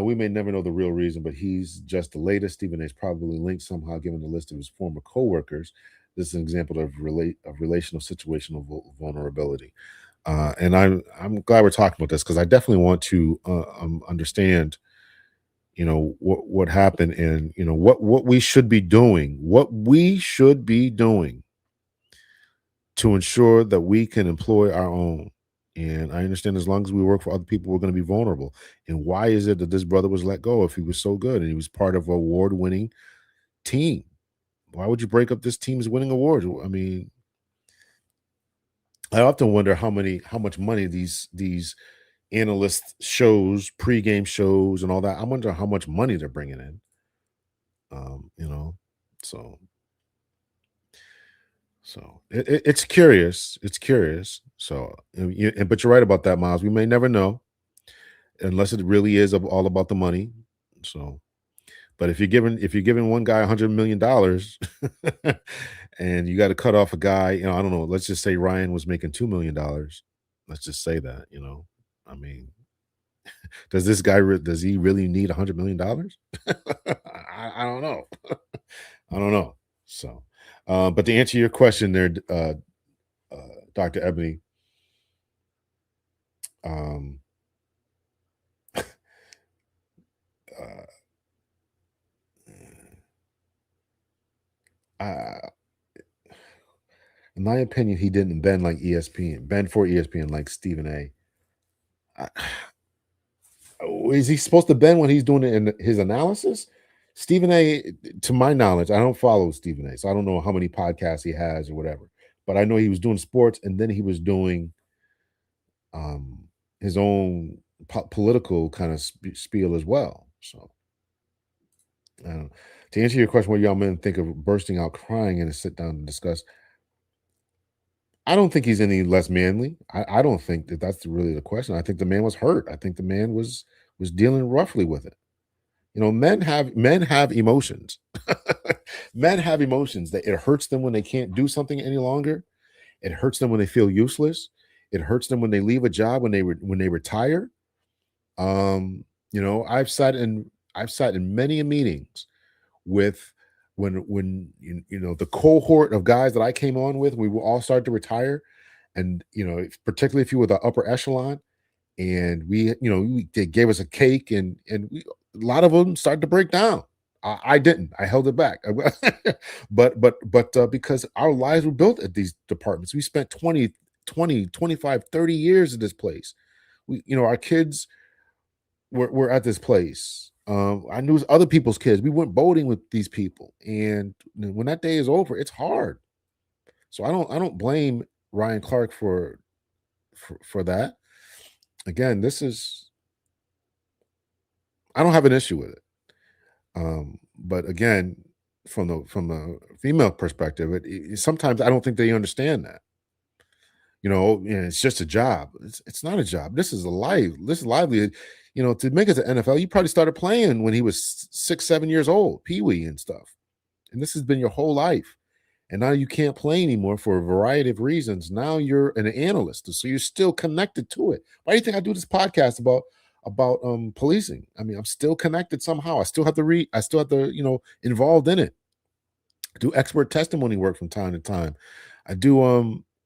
we may never know the real reason, but he's just the latest. Stephen A. is probably linked somehow, given the list of his former coworkers. This is an example of relational situational vulnerability. And I'm glad we're talking about this, because I definitely want to understand, you know, what happened, and you know what we should be doing, to ensure that we can employ our own. And I understand, as long as we work for other people, we're going to be vulnerable. And why is it that this brother was let go if he was so good and he was part of an award-winning team? Why would you break up this team's winning awards? I mean, I often wonder how much money these analyst shows, pregame shows, and all that. I wonder how much money they're bringing in. You know, so it's curious. It's curious. So, but you're right about that, Miles. We may never know, unless it really is all about the money. So, but if you're giving one guy $100 million, and you got to cut off a guy, you know, I don't know. Let's just say Ryan was making $2 million. Let's just say that, you know, I mean, does this guy does he really need $100 million? I don't know. I don't know. So, but to answer your question there, Dr. Ebony, um, uh, in my opinion, he didn't bend like ESPN, bend for ESPN like Stephen A. Is he supposed to bend when he's doing it in his analysis? Stephen A., to my knowledge, I don't follow Stephen A., so I don't know how many podcasts he has or whatever. But I know he was doing sports, and then he was doing his own political kind of spiel as well. So, to answer your question, what y'all men think of bursting out crying and sit down and discuss, I don't think he's any less manly. I don't think that's really the question. I think the man was hurt. I think the man was dealing roughly with it. You know, men have emotions. Men have emotions. That it hurts them when they can't do something any longer. It hurts them when they feel useless. It hurts them when they leave a job, when they retire. You know, I've sat in many meetings with when you know, the cohort of guys that I came on with, we all started to retire, and you know, particularly if you were the upper echelon, and they gave us a cake, and a lot of them started to break down. I didn't. I held it back. but because our lives were built at these departments, we spent 20, 25, 30 years at this place. Our kids were at this place. I knew other people's kids. We went boating with these people, and when that day is over, it's hard. So I don't blame Ryan Clark for that. Again, I don't have an issue with it. But again, from the female perspective, sometimes I don't think they understand that. It's just a job. It's not a job. This is a life. This is lively. To make it to NFL, you probably started playing when he was 6, 7 years old, peewee and stuff. And this has been your whole life. And now you can't play anymore for a variety of reasons. Now you're an analyst, so you're still connected to it. Why do you think I do this podcast about policing? I mean, I'm still connected somehow. I still have to read. I still have to, involved in it. I do expert testimony work from time to time. I do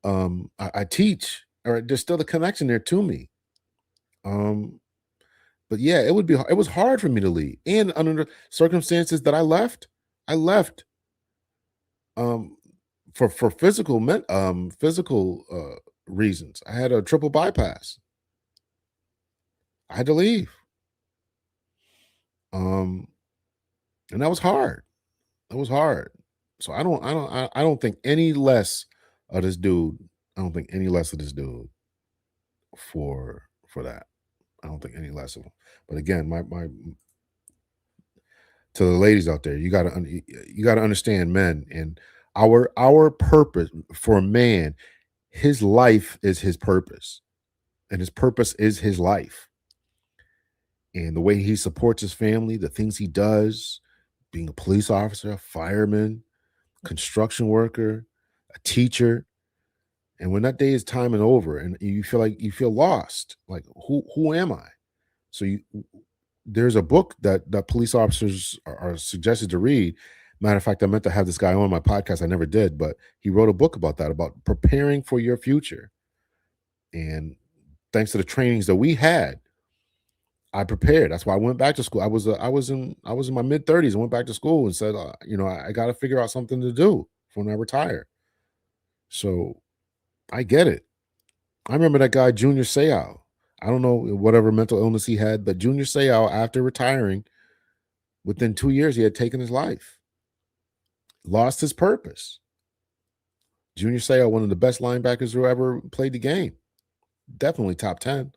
I teach. All right, there's still a connection there to me. But yeah, it was hard for me to leave. And under the circumstances that I left for physical reasons. I had a triple bypass. I had to leave. And that was hard. That was hard. So I don't think any less of this dude. I don't think any less of this dude for that. I don't think any less of him. But again, my to the ladies out there, you gotta understand, men, and our purpose for a man, his life is his purpose, and his purpose is his life. And the way he supports his family, the things he does, being a police officer, a fireman, construction worker, a teacher. And when that day is time and over, and you feel lost, like who am I? So there's a book that police officers are suggested to read. Matter of fact, I meant to have this guy on my podcast. I never did, but he wrote a book about that, about preparing for your future. And thanks to the trainings that we had, I prepared. That's why I went back to school. I was in my mid 30s. I went back to school and said, I got to figure out something to do for when I retire. So I get it. I remember that guy, Junior Seau. I don't know whatever mental illness he had, but Junior Seau, after retiring, within 2 years, he had taken his life, lost his purpose. Junior Seau, one of the best linebackers who ever played the game, definitely top 10.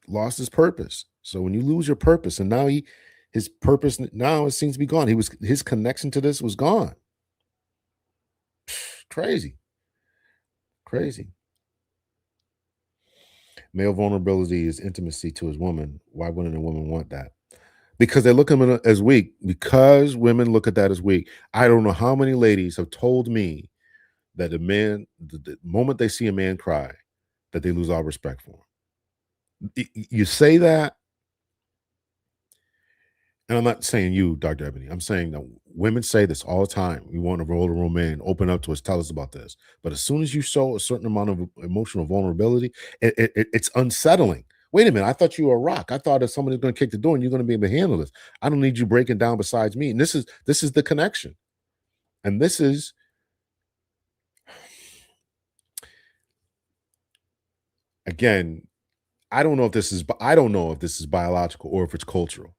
Lost his purpose. So when you lose your purpose, and now his purpose now it seems to be gone. His connection to this was gone. Crazy. Male vulnerability is intimacy to his woman. Why wouldn't a woman want that? Because they look at him as weak. Because women look at that as weak. I don't know how many ladies have told me that the moment they see a man cry, that they lose all respect for him. You say that, and I'm not saying you, Dr. Ebony. I'm saying that women say this all the time. We want a vulnerable man, open up to us, tell us about this. But as soon as you show a certain amount of emotional vulnerability, it's unsettling. Wait a minute, I thought you were a rock. I thought if somebody's going to kick the door and you're going to be able to handle this. I don't need you breaking down besides me. And this is the connection. And this is, again, I don't know if this is biological or if it's cultural.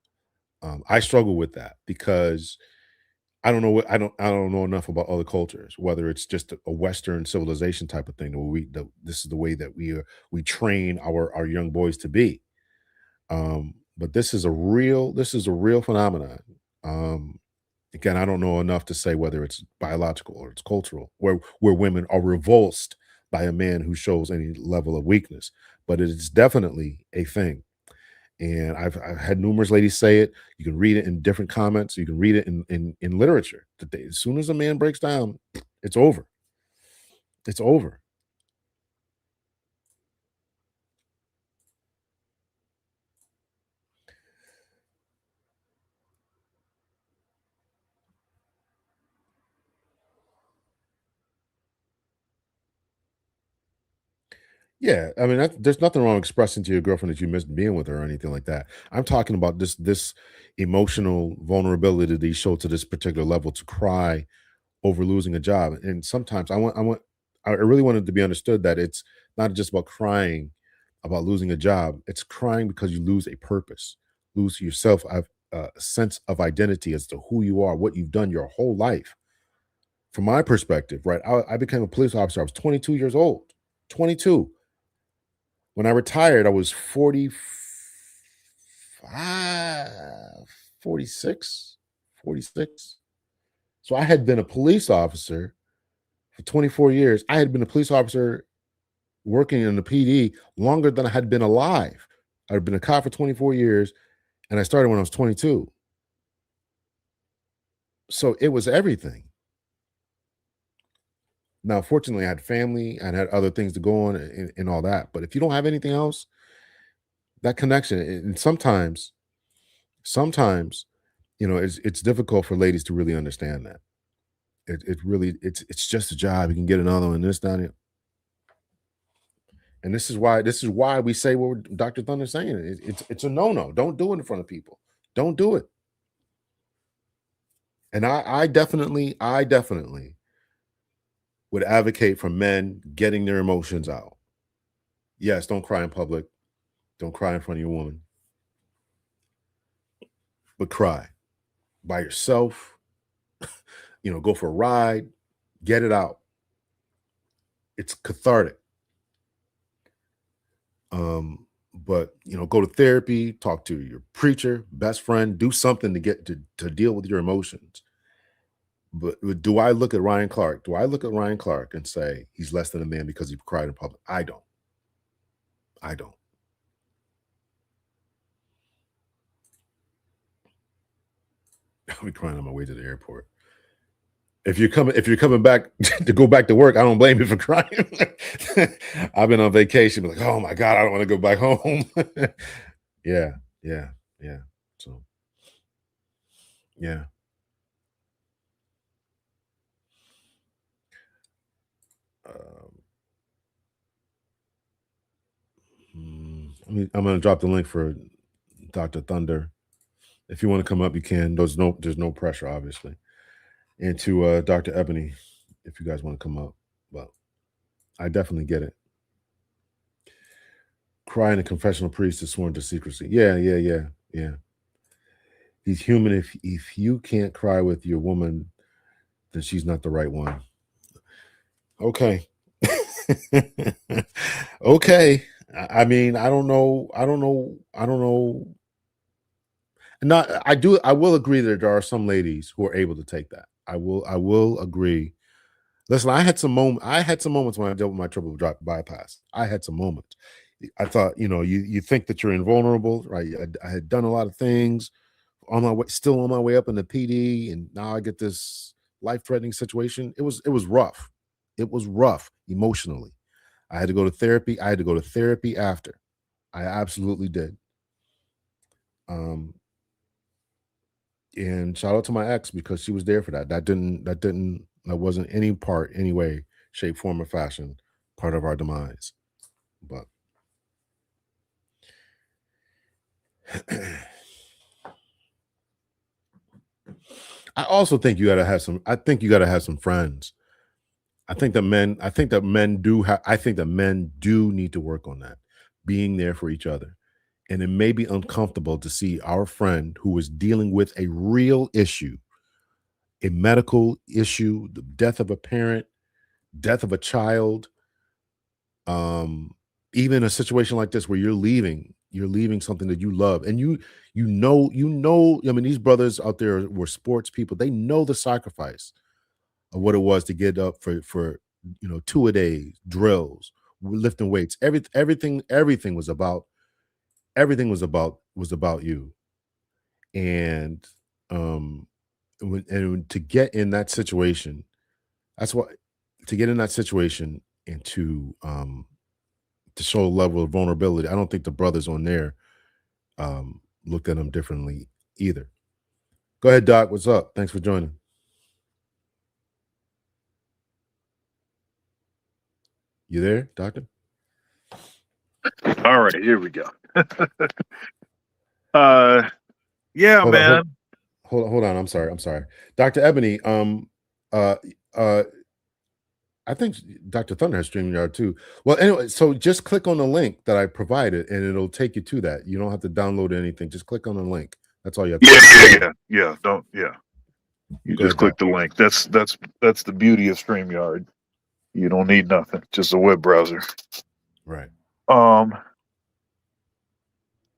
I struggle with that because I don't know enough about other cultures, whether it's just a Western civilization type of thing, where this is the way that we train our young boys to be. But this is a real phenomenon. Again, I don't know enough to say whether it's biological or it's cultural, where women are revulsed by a man who shows any level of weakness, but it is definitely a thing. And I've had numerous ladies say it. You can read it in different comments. You can read it in literature. That as soon as a man breaks down, it's over. It's over. Yeah, I mean, there's nothing wrong expressing to your girlfriend that you missed being with her or anything like that. I'm talking about this emotional vulnerability that you show to this particular level to cry over losing a job. And sometimes I really want it to be understood that it's not just about crying about losing a job. It's crying because you lose a purpose, lose yourself a sense of identity as to who you are, what you've done your whole life. From my perspective, right? I became a police officer. I was 22 years old. 22. When I retired, I was 46. So I had been a police officer for 24 years. I had been a police officer working in the PD longer than I had been alive. I'd been a cop for 24 years, and I started when I was 22. So it was everything. Now, fortunately, I had family and had other things to go on and all that. But if you don't have anything else, that connection, and sometimes, it's difficult for ladies to really understand that. It's just a job. You can get another one, this, down here. And this is why we say what Dr. Thunder's saying. It's a no-no. Don't do it in front of people. Don't do it. And I definitely would advocate for men getting their emotions out. Yes, don't cry in public. Don't cry in front of your woman. But cry. by yourself, go for a ride, get it out. It's cathartic. But go to therapy, talk to your preacher, best friend, do something to get to deal with your emotions. But do I look at Ryan Clark? Do I look at Ryan Clark and say he's less than a man because he cried in public? I don't. I'll be crying on my way to the airport. If you're coming back to go back to work, I don't blame you for crying. I've been on vacation, but like, oh my God, I don't want to go back home. Yeah. So, yeah. I'm going to drop the link for Dr. Thunder. If you want to come up, you can. There's no pressure, obviously. And to Dr. Ebony, if you guys want to come up. But I definitely get it. Crying a confessional priest is sworn to secrecy. Yeah. He's human. If you can't cry with your woman, then she's not the right one. Okay. Okay. I mean, I don't know. I will agree that there are some ladies who are able to take that. I will agree. Listen, I had some moments when I dealt with my triple bypass. I had some moments. I thought, you think that you're invulnerable, right? I had done a lot of things still on my way up in the PD, and now I get this life-threatening situation. It was rough. It was rough emotionally. I had to go to therapy. I had to go to therapy after. I absolutely did. And shout out to my ex, because she was there for that. That wasn't any way, shape, form, or fashion part of our demise. But I also think you gotta have some friends. I think that men do need to work on that, being there for each other. And it may be uncomfortable to see our friend who is dealing with a real issue, a medical issue, the death of a parent, death of a child, even a situation like this where you're leaving something that you love, and I mean, these brothers out there were sports people. They know the sacrifice of what it was to get up for 2-a-day drills, lifting weights, everything was about you. And to get in that situation, and to show a level of vulnerability, I don't think the brothers on there looked at them differently either. Go ahead, Doc. What's up? Thanks for joining. You there, Doctor? All right, here we go. Yeah, Hold man. on, hold on. I'm sorry. Dr. Ebony, I think Dr. Thunder has StreamYard too. Well, anyway, so just click on the link that I provided and it'll take you to that. You don't have to download anything. Just click on the link. That's all you have to do. Yeah. You Go just ahead, click Doc. the link. That's the beauty of StreamYard. You don't need nothing, just a web browser. Right.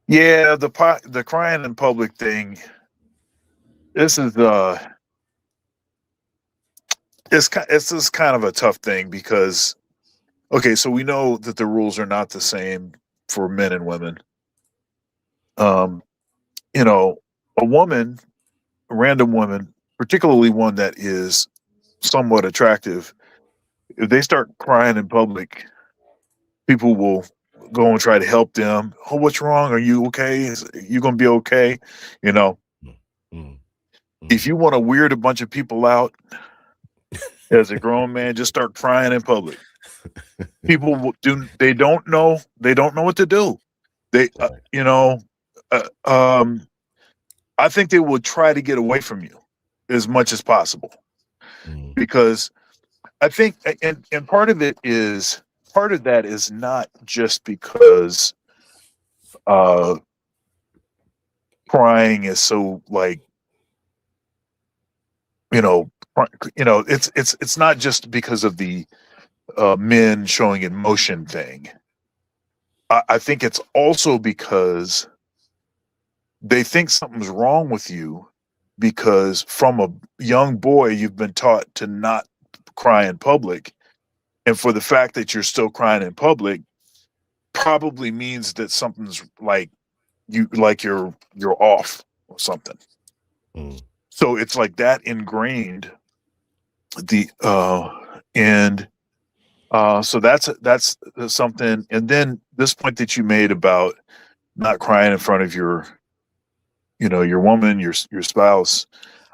Yeah, the crying in public thing. This is it's just kind of a tough thing because, okay, so we know that the rules are not the same for men and women. A woman, a random woman, particularly one that is somewhat attractive, if they start crying in public, people will go and try to help them. Oh, what's wrong? Are you okay? You gonna be okay? If you want to weird a bunch of people out as a grown man, just start crying in public. People they don't know what to do. They I think they will try to get away from you as much as possible, because I think, and part of that is not just because crying is so like you know, it's not just because of the men showing emotion thing. I think it's also because they think something's wrong with you because from a young boy you've been taught to not cry in public, and for the fact that you're still crying in public probably means that something's like you're off or something. Mm. So it's like that ingrained the and so that's something. And then this point that you made about not crying in front of your your woman, your spouse.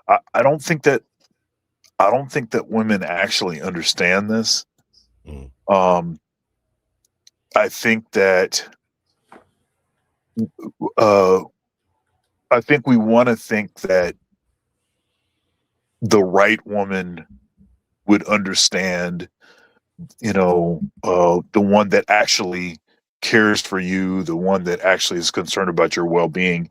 I don't think that women actually understand this. Mm. I think that uh, I think we want to think that the right woman would understand, the one that actually cares for you, the one that actually is concerned about your well-being.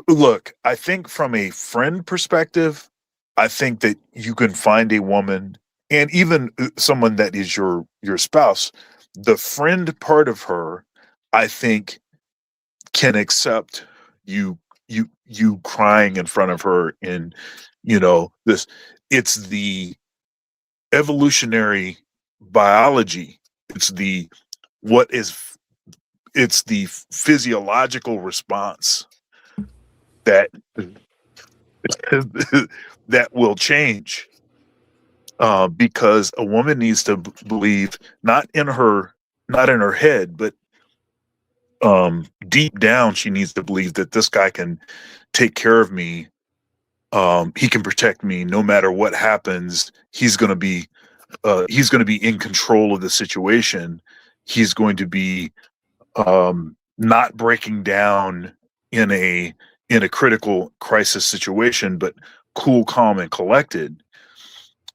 Look, I think from a friend perspective, I think that you can find a woman, and even someone that is your spouse, the friend part of her, I think, can accept you crying in front of her in this. It's the evolutionary biology. It's the what is it's the physiological response that that will change, because a woman needs to believe, not in her head, but deep down she needs to believe that this guy can take care of me. He can protect me no matter what happens. He's going to be in control of the situation. He's going to be not breaking down in a critical crisis situation, but cool, calm, and collected.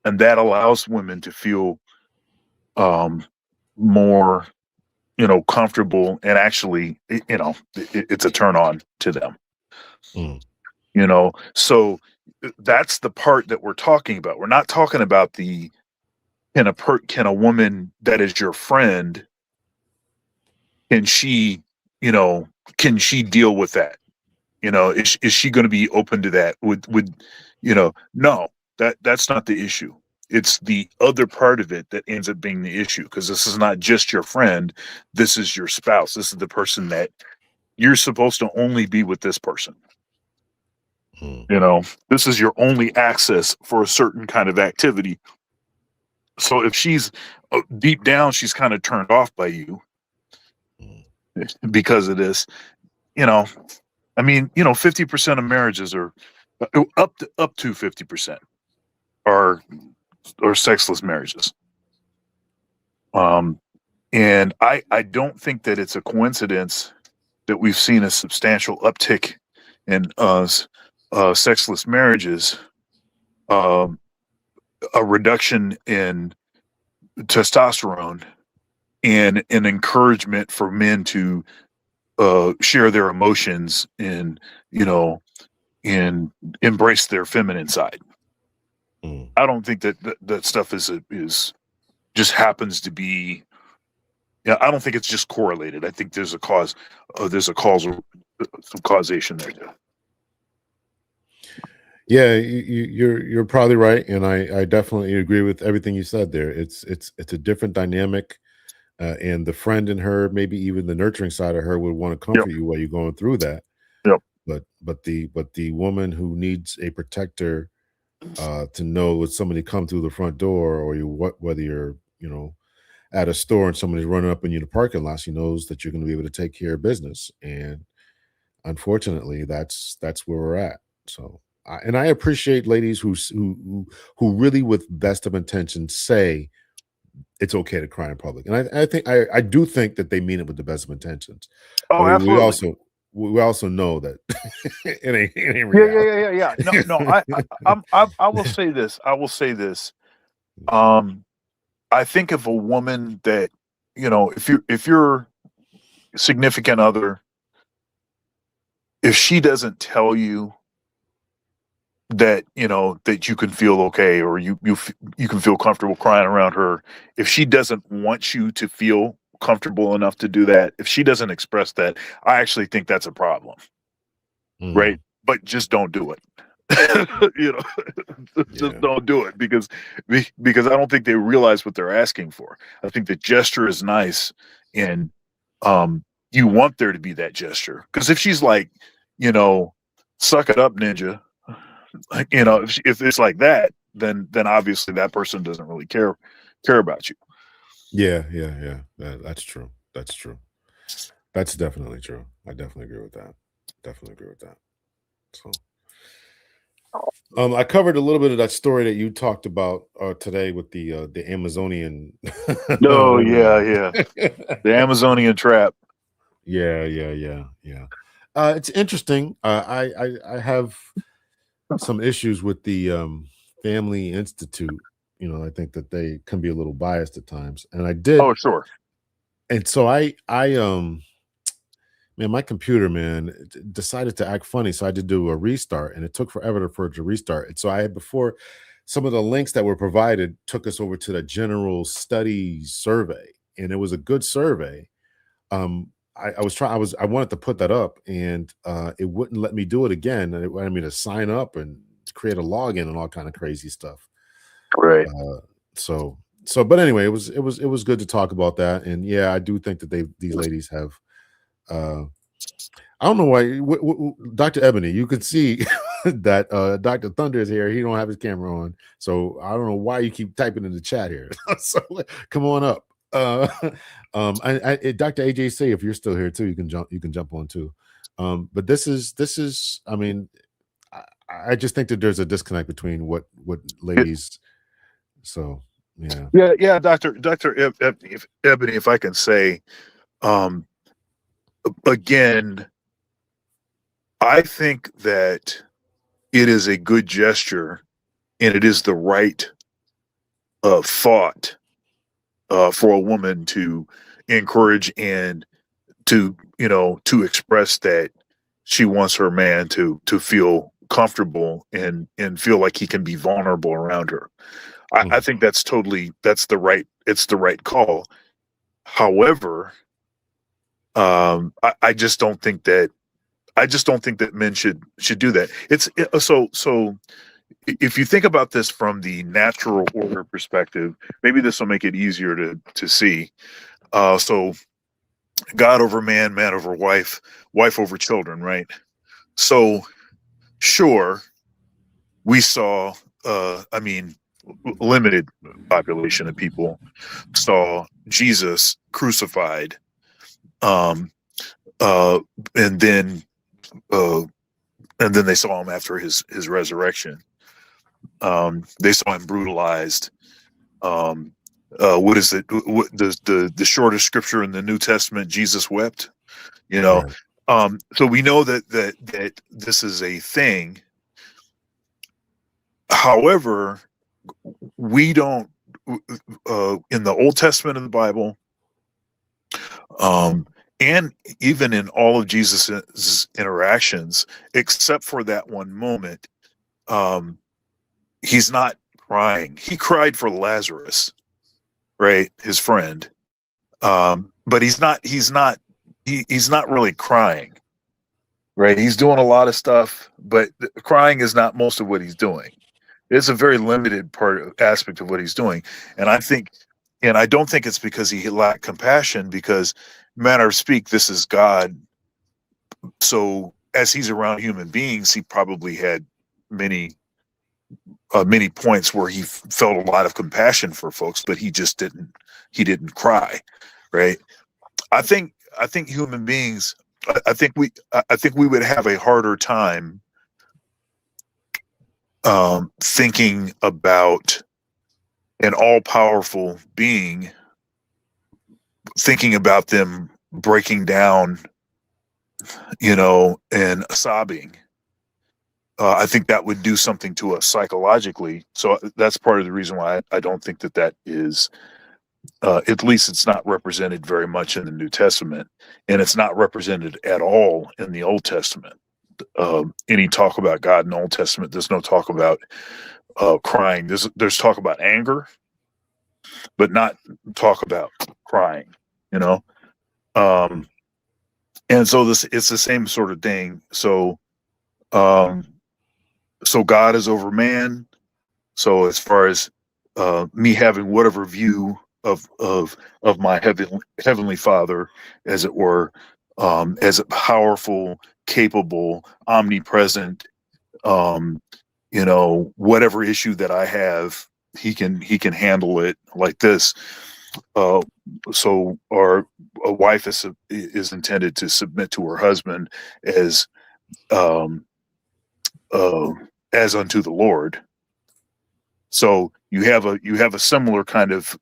And that allows women to feel more, comfortable, and actually, it's a turn on to them. Mm. So that's the part that we're talking about. We're not talking about can a woman that is your friend, can she, you know, can she deal with that? Is she going to be open to that? No, that's not the issue. It's the other part of it that ends up being the issue, because this is not just your friend. This is your spouse. This is the person that you're supposed to only be with this person. Mm. This is your only access for a certain kind of activity. So if she's deep down, she's kind of turned off by you Mm. because of this, you know, 50% of marriages are up to 50% are sexless marriages. And I don't think that it's a coincidence that we've seen a substantial uptick in sexless marriages, um, a reduction in testosterone, and an encouragement for men to share their emotions and and embrace their feminine side. Mm. I don't think that stuff is just happens to be. Yeah, I don't think it's just correlated. I think there's a cause. There's a causal some causation there too. Yeah, you're probably right, and I definitely agree with everything you said there. It's a different dynamic, and the friend in her, maybe even the nurturing side of her, would want to Yep. comfort you while you're going through that. Yep. But the woman who needs a protector, to know when somebody come through the front door, or whether you're at a store and somebody's running up in you in the parking lot, she knows that you're going to be able to take care of business. And unfortunately, that's where we're at. So, and I appreciate ladies who really, with best of intentions, say it's okay to cry in public. And I think I do think that they mean it with the best of intentions. Oh, But absolutely. we also know that it ain't Yeah, reality. yeah. No. I will say this. I will say this. I think if a woman that if your significant other, if she doesn't tell you that that you can feel okay, or you can feel comfortable crying around her. If she doesn't want you to feel comfortable enough to do that, if she doesn't express that, I actually think that's a problem, right? Mhm. But just don't do it. Just Yeah. don't do it, because I don't think they realize what they're asking for. I think the gesture is nice, and you want there to be that gesture, because if she's like, suck it up, ninja, if it's like that, then obviously that person doesn't really care about you. Yeah, yeah, yeah. That's true. That's true. That's definitely true. I definitely agree with that. Definitely agree with that. So, I covered a little bit of that story that you talked about today with the Amazonian Oh yeah, woman. yeah. The Amazonian trap. Yeah, yeah, yeah, yeah. It's interesting. I have some issues with the Family Institute. I think that they can be a little biased at times, and I Oh did, sure. and so I man, my computer, man, decided to act funny, so I had to do a restart, and it took forever for it to restart. And so I had before some of the links that were provided took us over to the general studies survey, and it was a good survey. I wanted to put that up, and it wouldn't let me do it again. And it wanted me to sign up and create a login and all kind of crazy stuff. Right. Uh, but anyway, it was good to talk about that. And yeah, I do think that these ladies have. Uh, I don't know why, Dr. Ebony. You could see that Dr. Thunder is here. He don't have his camera on, so I don't know why you keep typing in the chat here. So come on up. Dr. AJ, say if you're still here too, you can jump. You can jump on too. But this is. I mean, I just think that there's a disconnect between what ladies. So yeah. Yeah, Doctor Ebony, if I can say, um, again, I think that it is a good gesture, and it is the right thought for a woman to encourage and to express that she wants her man to feel comfortable and feel like he can be vulnerable around her. I think that's the right call. However, I just don't think that men should do that. So if you think about this from the natural order perspective, maybe this will make it easier to see. So God over man, man over wife, wife over children, right? So sure, we saw, I mean, limited population of people saw Jesus crucified, um, uh, and then uh, they saw him after his resurrection. They saw him brutalized. Um, what is it? What, the shortest scripture in the New Testament? Jesus wept. You know, Right. so we know that this is a thing. However, we don't in the Old Testament of the Bible, um, and even in all of Jesus's interactions, except for that one moment, um, he's not crying. He cried for Lazarus, right, his friend, but he's not really crying, right? He's doing a lot of stuff, but crying is not most of what he's doing. It's a very limited aspect of what he's doing. And I don't think it's because he lacked compassion, because manner of speak, this is God. So as he's around human beings, he probably had many points where he felt a lot of compassion for folks, but he didn't cry, right? I think human beings, I think we would have a harder time thinking about an all-powerful being, thinking about them breaking down, and sobbing. I think that would do something to us psychologically. So that's part of the reason why I don't think that is, at least it's not represented very much in the New Testament, and it's not represented at all in the Old Testament. any talk about God in the Old Testament. There's no talk about crying. There's talk about anger, but not talk about crying. You know, and so it's the same sort of thing. So so God is over man. So as far as me having whatever view of my heavenly Father, as it were, as a powerful, capable, omnipresent, you know, whatever issue that I have, he can handle it like this. Uh, so our a wife is intended to submit to her husband as um, uh, as unto the Lord. So you have a similar kind of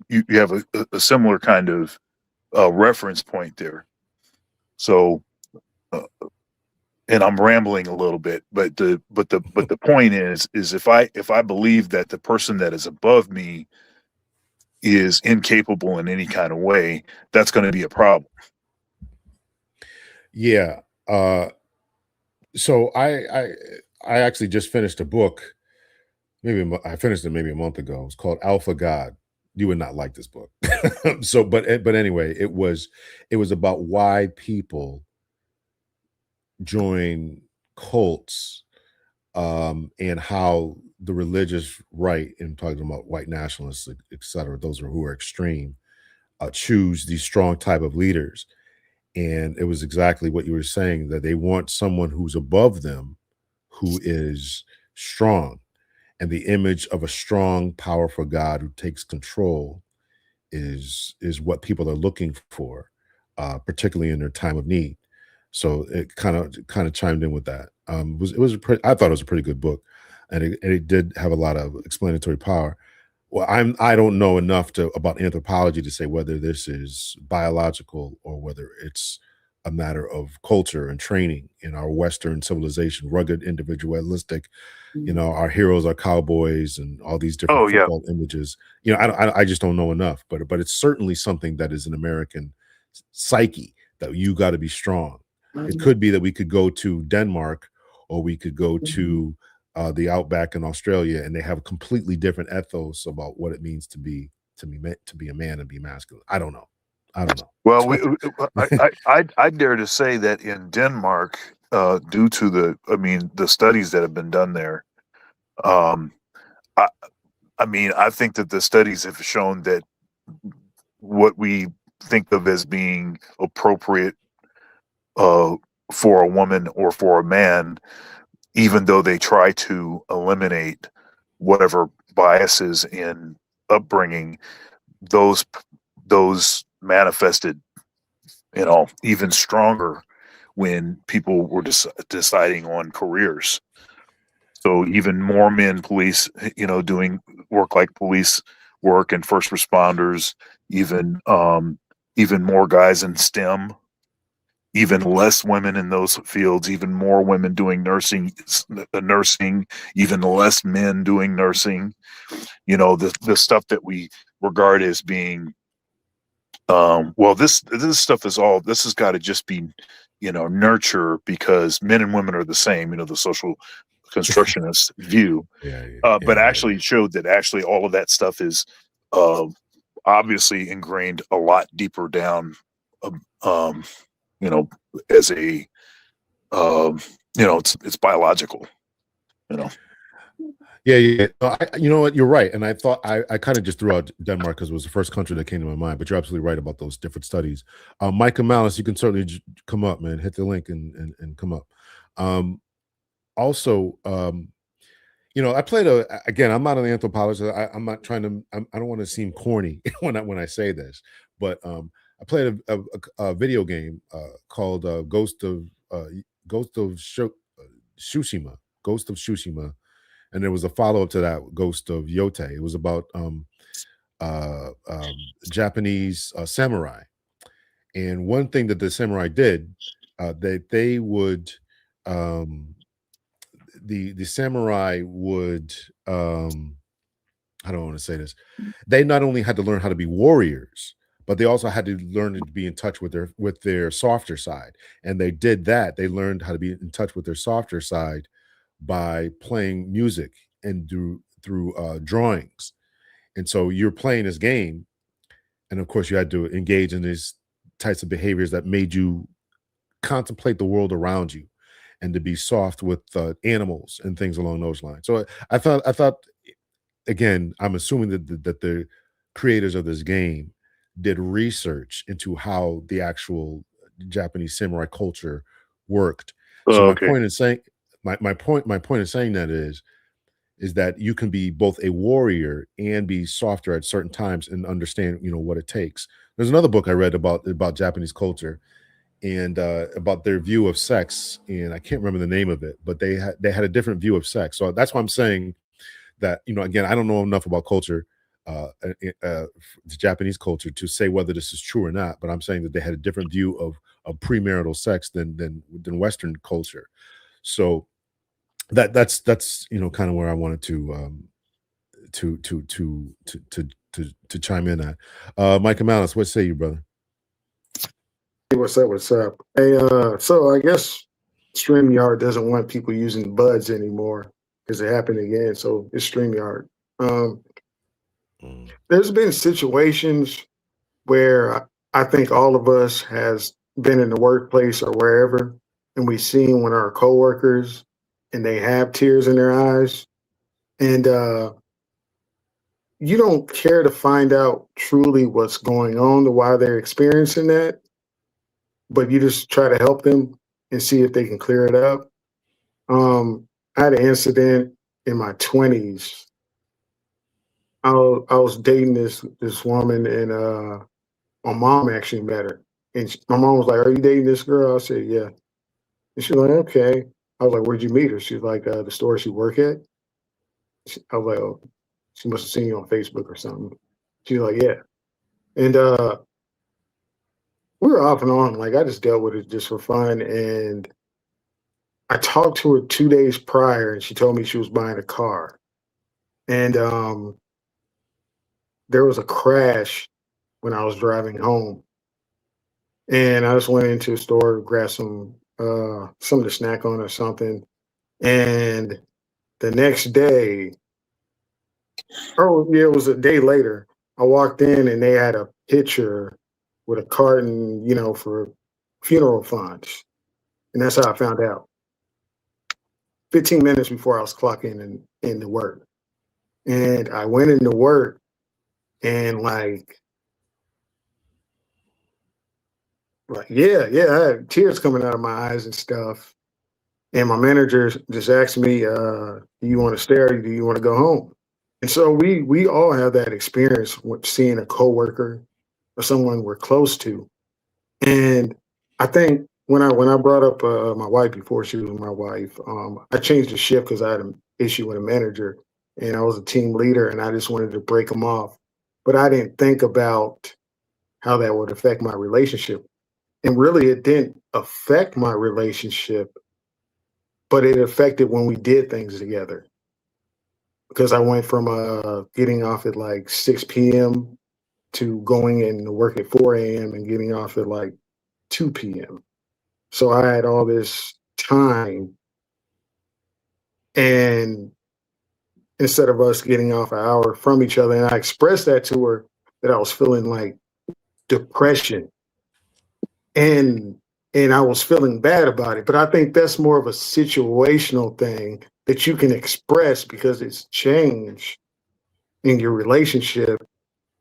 you have a similar kind of reference point there. So uh, and I'm rambling a little bit, but the point is if I believe that the person that is above me is incapable in any kind of way, that's going to be a problem. Yeah. So I actually just finished a book. I finished it maybe a month ago. It's called Alpha God. You would not like this book. So, but anyway, it was about why people join cults, and how the religious right, and talking about white nationalists, et cetera, those who are extreme, choose these strong type of leaders. And it was exactly what you were saying, that they want someone who's above them, who is strong. And the image of a strong, powerful God who takes control is what people are looking for, particularly in their time of need. So it kind of chimed in with that. I thought it was a pretty good book, and it did have a lot of explanatory power. Well, I don't know enough about anthropology to say whether this is biological or whether it's a matter of culture and training in our Western civilization, rugged, individualistic. You know, our heroes are cowboys and all these different Oh yeah. football images. You know, I just don't know enough, but it's certainly something that is an American psyche, that you got to be strong. It could be that we could go to Denmark, or we could go to the outback in Australia, and they have a completely different ethos about what it means to be a man and be masculine. I don't know. Well, I dare to say that in Denmark, due to the studies that have been done there, um, I, I think that the studies have shown that what we think of as being appropriate uh, for a woman or for a man, even though they try to eliminate whatever biases in upbringing, those manifested, you know, even stronger when people were deciding on careers. So even more men police, you know, doing work like police work and first responders, even even more guys in STEM, even less women in those fields, even more women doing nursing, even less men doing nursing. You know, the stuff that we regard as being well, this stuff is all, this has got to just be, you know, nurture, because men and women are the same, you know, the social constructionist view. But actually showed that actually all of that stuff is uh, obviously ingrained a lot deeper down, um, um, you know, as a you know, it's biological, you know. Yeah. You know what? You're right. And I thought I kind of just threw out Denmark because it was the first country that came to my mind. But you're absolutely right about those different studies. Mike and Malice, you can certainly come up, man. Hit the link and come up. Also, you know, I played again. I'm not an anthropologist. I'm not trying to. I don't want to seem corny when I say this, but I played a video game called Tsushima. Ghost of Tsushima, and there was a follow up to that, Ghost of Yote. It was about Japanese samurai, and one thing that the samurai did, they would the samurai would how do I want to say this? They not only had to learn how to be warriors, but they also had to learn to be in touch with their softer side. And they did that. They learned how to be in touch with their softer side by playing music and through drawings. And so you're playing this game, and of course you had to engage in these types of behaviors that made you contemplate the world around you and to be soft with animals and things along those lines. So I thought again, I'm assuming that the creators of this game did research into how the actual Japanese samurai culture worked. So Oh, my okay. point in saying my point in saying that is that you can be both a warrior and be softer at certain times and understand, what it takes. There's another book I read about Japanese culture and about their view of sex, and I can't remember the name of it, but they had a different view of sex. So that's why I'm saying that, again, I don't know enough about culture, the Japanese culture, to say whether this is true or not. But I'm saying that they had a different view of premarital sex than Western culture. So that's kind of where I wanted to chime in at. Mike Malice, what say you, brother? Hey, what's up? What's up? Hey, so I guess StreamYard doesn't want people using buds anymore because it happened again. So it's StreamYard. There's been situations where I think all of us has been in the workplace or wherever, and we seen when our coworkers and they have tears in their eyes, and you don't care to find out truly what's going on to why they're experiencing that, but you just try to help them and see if they can clear it up. I had an incident in my 20s. I was dating this woman, and my mom actually met her. And my mom was like, "Are you dating this girl?" I said, "Yeah." And she's like, "Okay." I was like, "Where'd you meet her?" She's like, "The store she work at." I was like, "Oh, she must have seen you on Facebook or something." She's like, "Yeah." And we were off and on. Like, I just dealt with it just for fun. And I talked to her 2 days prior, and she told me she was buying a car. And there was a crash when I was driving home, and I just went into a store, grabbed something to snack on or something. And the next day, oh yeah, it was a day later, I walked in and they had a picture with a carton, for funeral funds. And that's how I found out. 15 minutes before I was clocking into work. And I went into work, and yeah, I had tears coming out of my eyes and stuff. And my manager just asked me, "Do you want to stay or do you want to go home?" And so we all have that experience with seeing a coworker or someone we're close to. And I think when I brought up my wife before she was my wife, I changed the shift because I had an issue with a manager, and I was a team leader, and I just wanted to break them off. But I didn't think about how that would affect my relationship. And really, it didn't affect my relationship, but it affected when we did things together. Because I went from getting off at like 6 p.m. to going in to work at 4 a.m. and getting off at like 2 p.m. So I had all this time, and instead of us getting off an hour from each other, and I expressed that to her that I was feeling like depression, and I was feeling bad about it. But I think that's more of a situational thing that you can express because it's change in your relationship,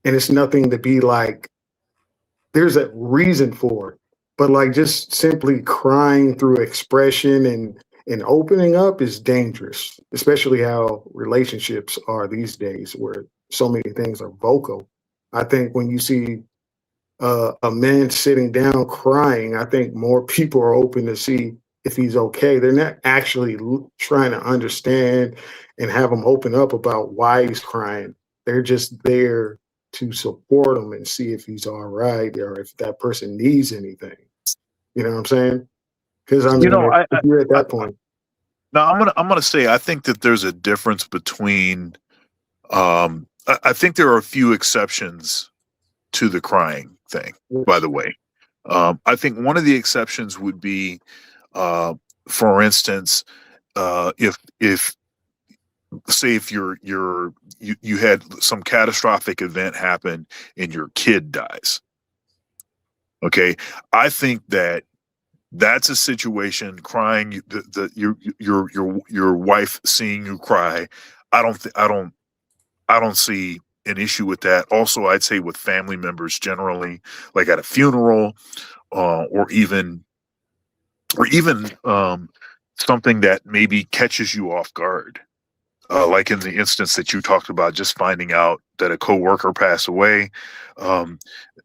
and it's nothing to be like there's a reason for it. But like just simply crying through expression and opening up is dangerous, especially how relationships are these days where so many things are vocal. I think when you see a man sitting down crying, I think more people are open to see if he's okay. They're not actually trying to understand and have him open up about why he's crying. They're just there to support him and see if he's all right or if that person needs anything. You know what I'm saying? Because I You mean, know, if you're at I that point, now I'm gonna say I think that there's a difference between I think there are a few exceptions to the crying. thing, by the way. I think one of the exceptions would be, for instance, if say if you had some catastrophic event happen and your kid dies. Okay, I think that's a situation. Crying, your wife seeing you cry. I don't see an issue with that. Also, I'd say with family members generally, like at a funeral, or even something that maybe catches you off guard. Like in the instance that you talked about, just finding out that a coworker passed away, um,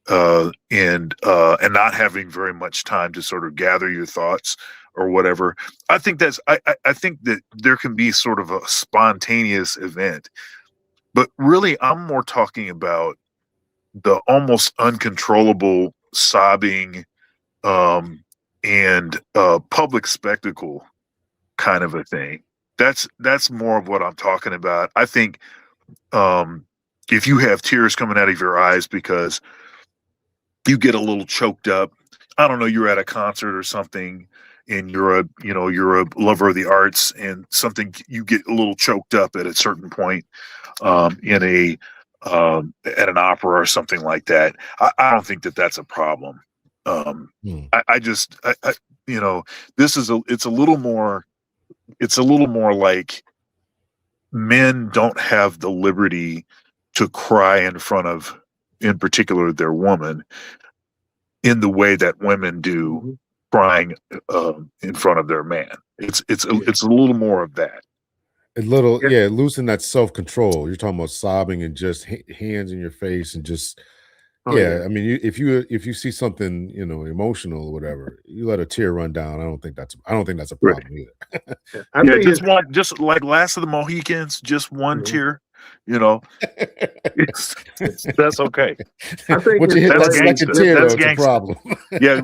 and not having very much time to sort of gather your thoughts or whatever. I think that there can be sort of a spontaneous event, but really, I'm more talking about the almost uncontrollable sobbing, and public spectacle kind of a thing. That's more of what I'm talking about. I think, if you have tears coming out of your eyes because you get a little choked up, I don't know, you're at a concert or something, and you're a lover of the arts, and something, you get a little choked up at a certain point, in a at an opera or something like that. I don't think that that's a problem. I just, this is it's a little more, like, men don't have the liberty to cry in front of, in particular, their woman, in the way that women do crying in front of their man. It's a little more of that. A little, yeah, losing that self-control. You're talking about sobbing and just hands in your face and just, I mean, if you see something, emotional or whatever, you let a tear run down. I don't think that's a problem either. I think just like Last of the Mohicans, just one tear, that's okay. I think Once you hit that's that second gangsta. tear, That's though, it's a gangsta. problem. Yeah,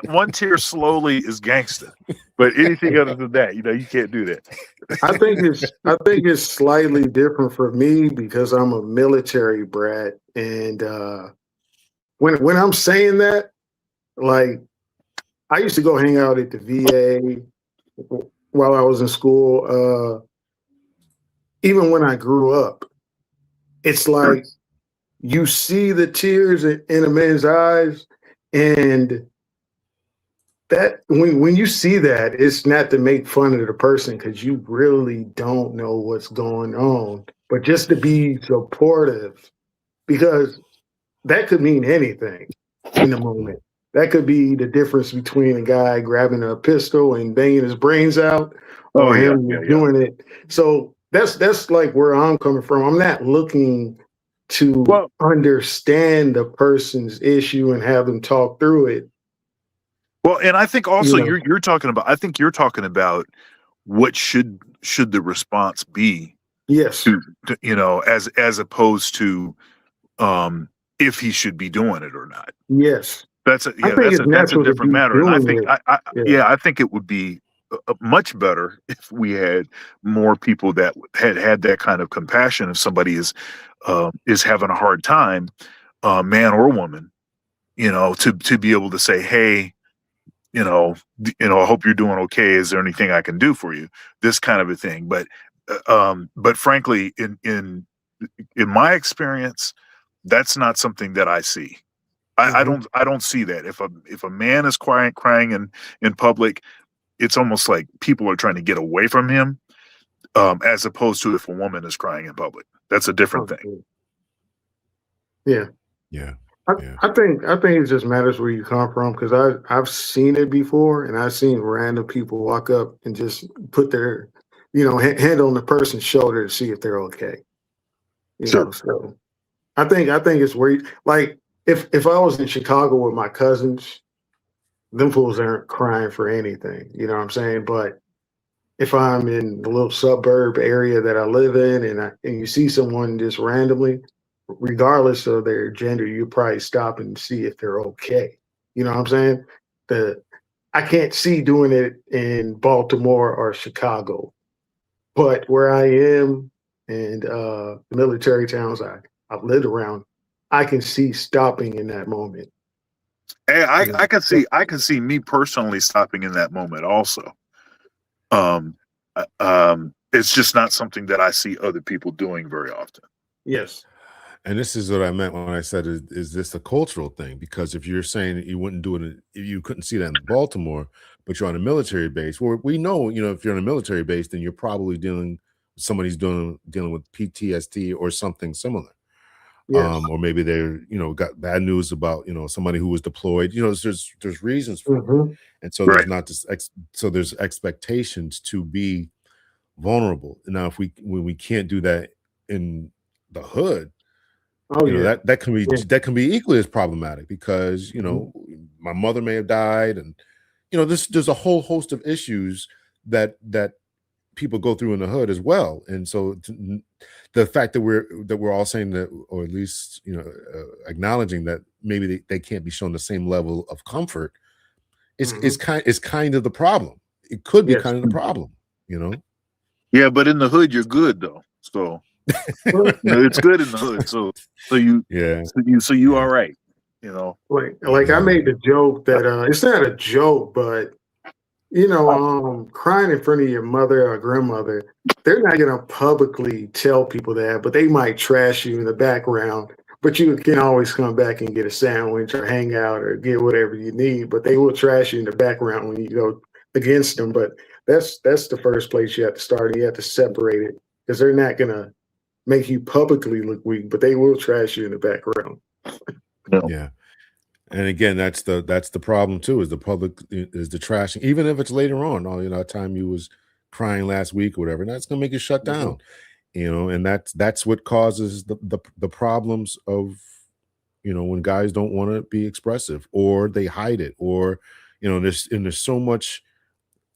one tear slowly is gangster, but anything other than that, you can't do that. I think it's slightly different for me because I'm a military brat, and when I'm saying that, like, I used to go hang out at the VA while I was in school. Even when I grew up, it's like you see the tears in a man's eyes, and that when you see that, it's not to make fun of the person because you really don't know what's going on, but just to be supportive, because that could mean anything in the moment. That could be the difference between a guy grabbing a pistol and banging his brains out, or him doing it. So that's like where I'm coming from. I'm not looking to understand the person's issue and have them talk through it. Well, and I think also you're talking about. I think you're talking about what should the response be? Yes. As opposed to, if he should be doing it or not. Yes. That's a different matter. And I think I think it would be much better if we had more people that had that kind of compassion. If somebody is having a hard time, man or woman, to be able to say, hey, I hope you're doing okay. Is there anything I can do for you? This kind of a thing. But frankly, in my experience, that's not something that I see. I don't see that. If a man is crying in public, it's almost like people are trying to get away from him, as opposed to if a woman is crying in public. That's a different thing. Yeah. Yeah. I think it just matters where you come from, because I've seen it before, and I've seen random people walk up and just put their hand on the person's shoulder to see if they're okay. So I think it's where like if I was in Chicago with my cousins, them fools aren't crying for anything. You know what I'm saying? But if I'm in the little suburb area that I live in, and you see someone just randomly, regardless of their gender, you probably stop and see if they're okay. You know what I'm saying? I can't see doing it in Baltimore or Chicago, but where I am and the military towns I've lived around, I can see stopping in that moment. And You I can know? see me personally stopping in that moment also. It's just not something that I see other people doing very often. Yes. And this is what I meant when I said, is this a cultural thing? Because if you're saying that you wouldn't do it, if you couldn't see that in Baltimore, but you're on a military base, where we know, if you're on a military base, then you're probably somebody's dealing with PTSD or something similar. Yes. Or maybe they're, got bad news about, somebody who was deployed. There's reasons for it. Mhm. And so Right. there's not this so there's expectations to be vulnerable. Now, when we can't do that in the hood, Oh yeah. that can be Yeah. that can be equally as problematic, because Mhm. my mother may have died, and there's a whole host of issues that people go through in the hood as well. And so the fact that we're all saying that, or at least acknowledging that maybe they can't be shown the same level of comfort is Mhm. kind of the problem. It could be Yes. kind of the problem, Yeah, but in the hood you're good though. So it's good in the hood. So you Yeah. you all right. Like I made the joke that it's not a joke, but crying in front of your mother or grandmother, they're not gonna publicly tell people that, but they might trash you in the background. But you can always come back and get a sandwich or hang out or get whatever you need. But they will trash you in the background when you go against them. But that's the first place you have to start. You have to separate it, because they're not gonna make you publicly look weak, but they will trash you in the background. Yeah. And again, that's the problem too, is the public is the trashing, even if it's later on. Oh, that time you was crying last week or whatever, that's gonna make you shut down. And that's what causes the problems of when guys don't want to be expressive, or they hide it, or there's so much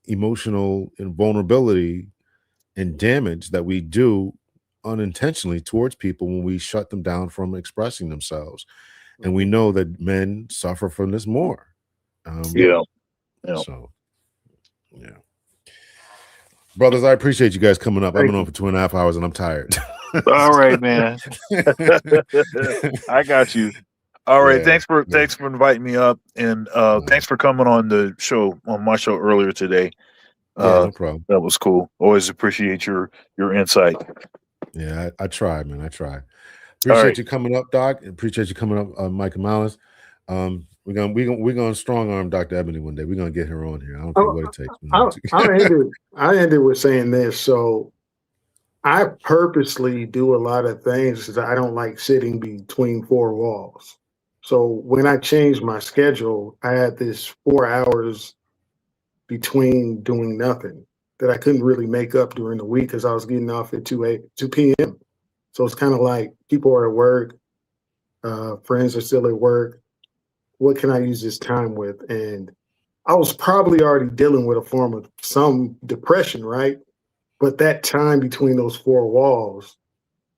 emotional and vulnerability and damage that we do unintentionally towards people when we shut them down from expressing themselves. And we know that men suffer from this more. Yeah. So, yeah. Brothers, I appreciate you guys coming up. I've been on for 2.5 hours and I'm tired. All right, man. I got you. All right. Yeah. Thanks for inviting me up, and thanks for coming on my show earlier today. Yeah, no problem. That was cool. Always appreciate your insight. Yeah, I try, man. I try. All Appreciate right. you coming up, Doc. Appreciate you coming up, Mike and Malice. We're gonna strong arm Dr. Ebony one day. We're gonna get her on here. I don't care what it takes. I ended with saying this. So I purposely do a lot of things because I don't like sitting between four walls. So when I changed my schedule, I had this 4 hours between doing nothing that I couldn't really make up during the week because I was getting off at 2 p.m. So it's kind of like people are at work, friends are still at work. What can I use this time with? And I was probably already dealing with a form of some depression, right? But that time between those four walls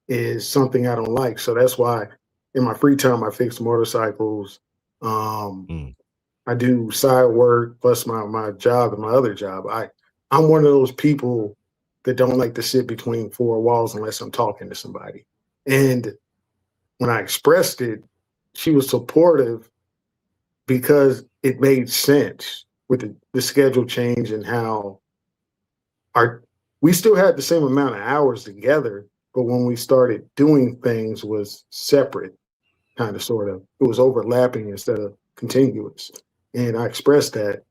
is something I don't like. So that's why in my free time I fix motorcycles. I do side work plus my job and my other job. I'm one of those people that don't like to sit between four walls unless I'm talking to somebody. And when I expressed it, she was supportive because it made sense with the schedule change and how we still had the same amount of hours together, but when we started doing things was separate, kind of sort of. It was overlapping instead of continuous. And I expressed that,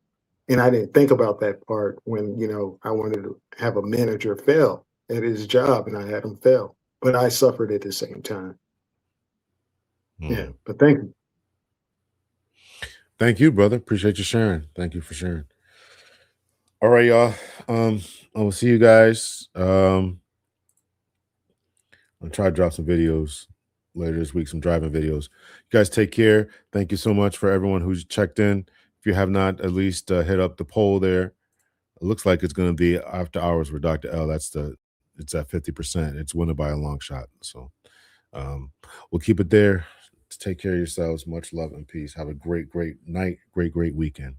and I didn't think about that part when, I wanted to have a manager fail at his job and I had him fail. But I suffered at the same time. Yeah. But thank you. Thank you, brother. Appreciate you sharing. Thank you for sharing. All right, y'all. I will see you guys. I'll try to drop some videos later this week, some driving videos. You guys take care. Thank you so much for everyone who's checked in. If you have not, at least hit up the poll there. It looks like it's going to be after hours with Dr. L. It's at 50%. It's winning by a long shot. So we'll keep it there. Take care of yourselves. Much love and peace. Have a great, great night. Great, great weekend.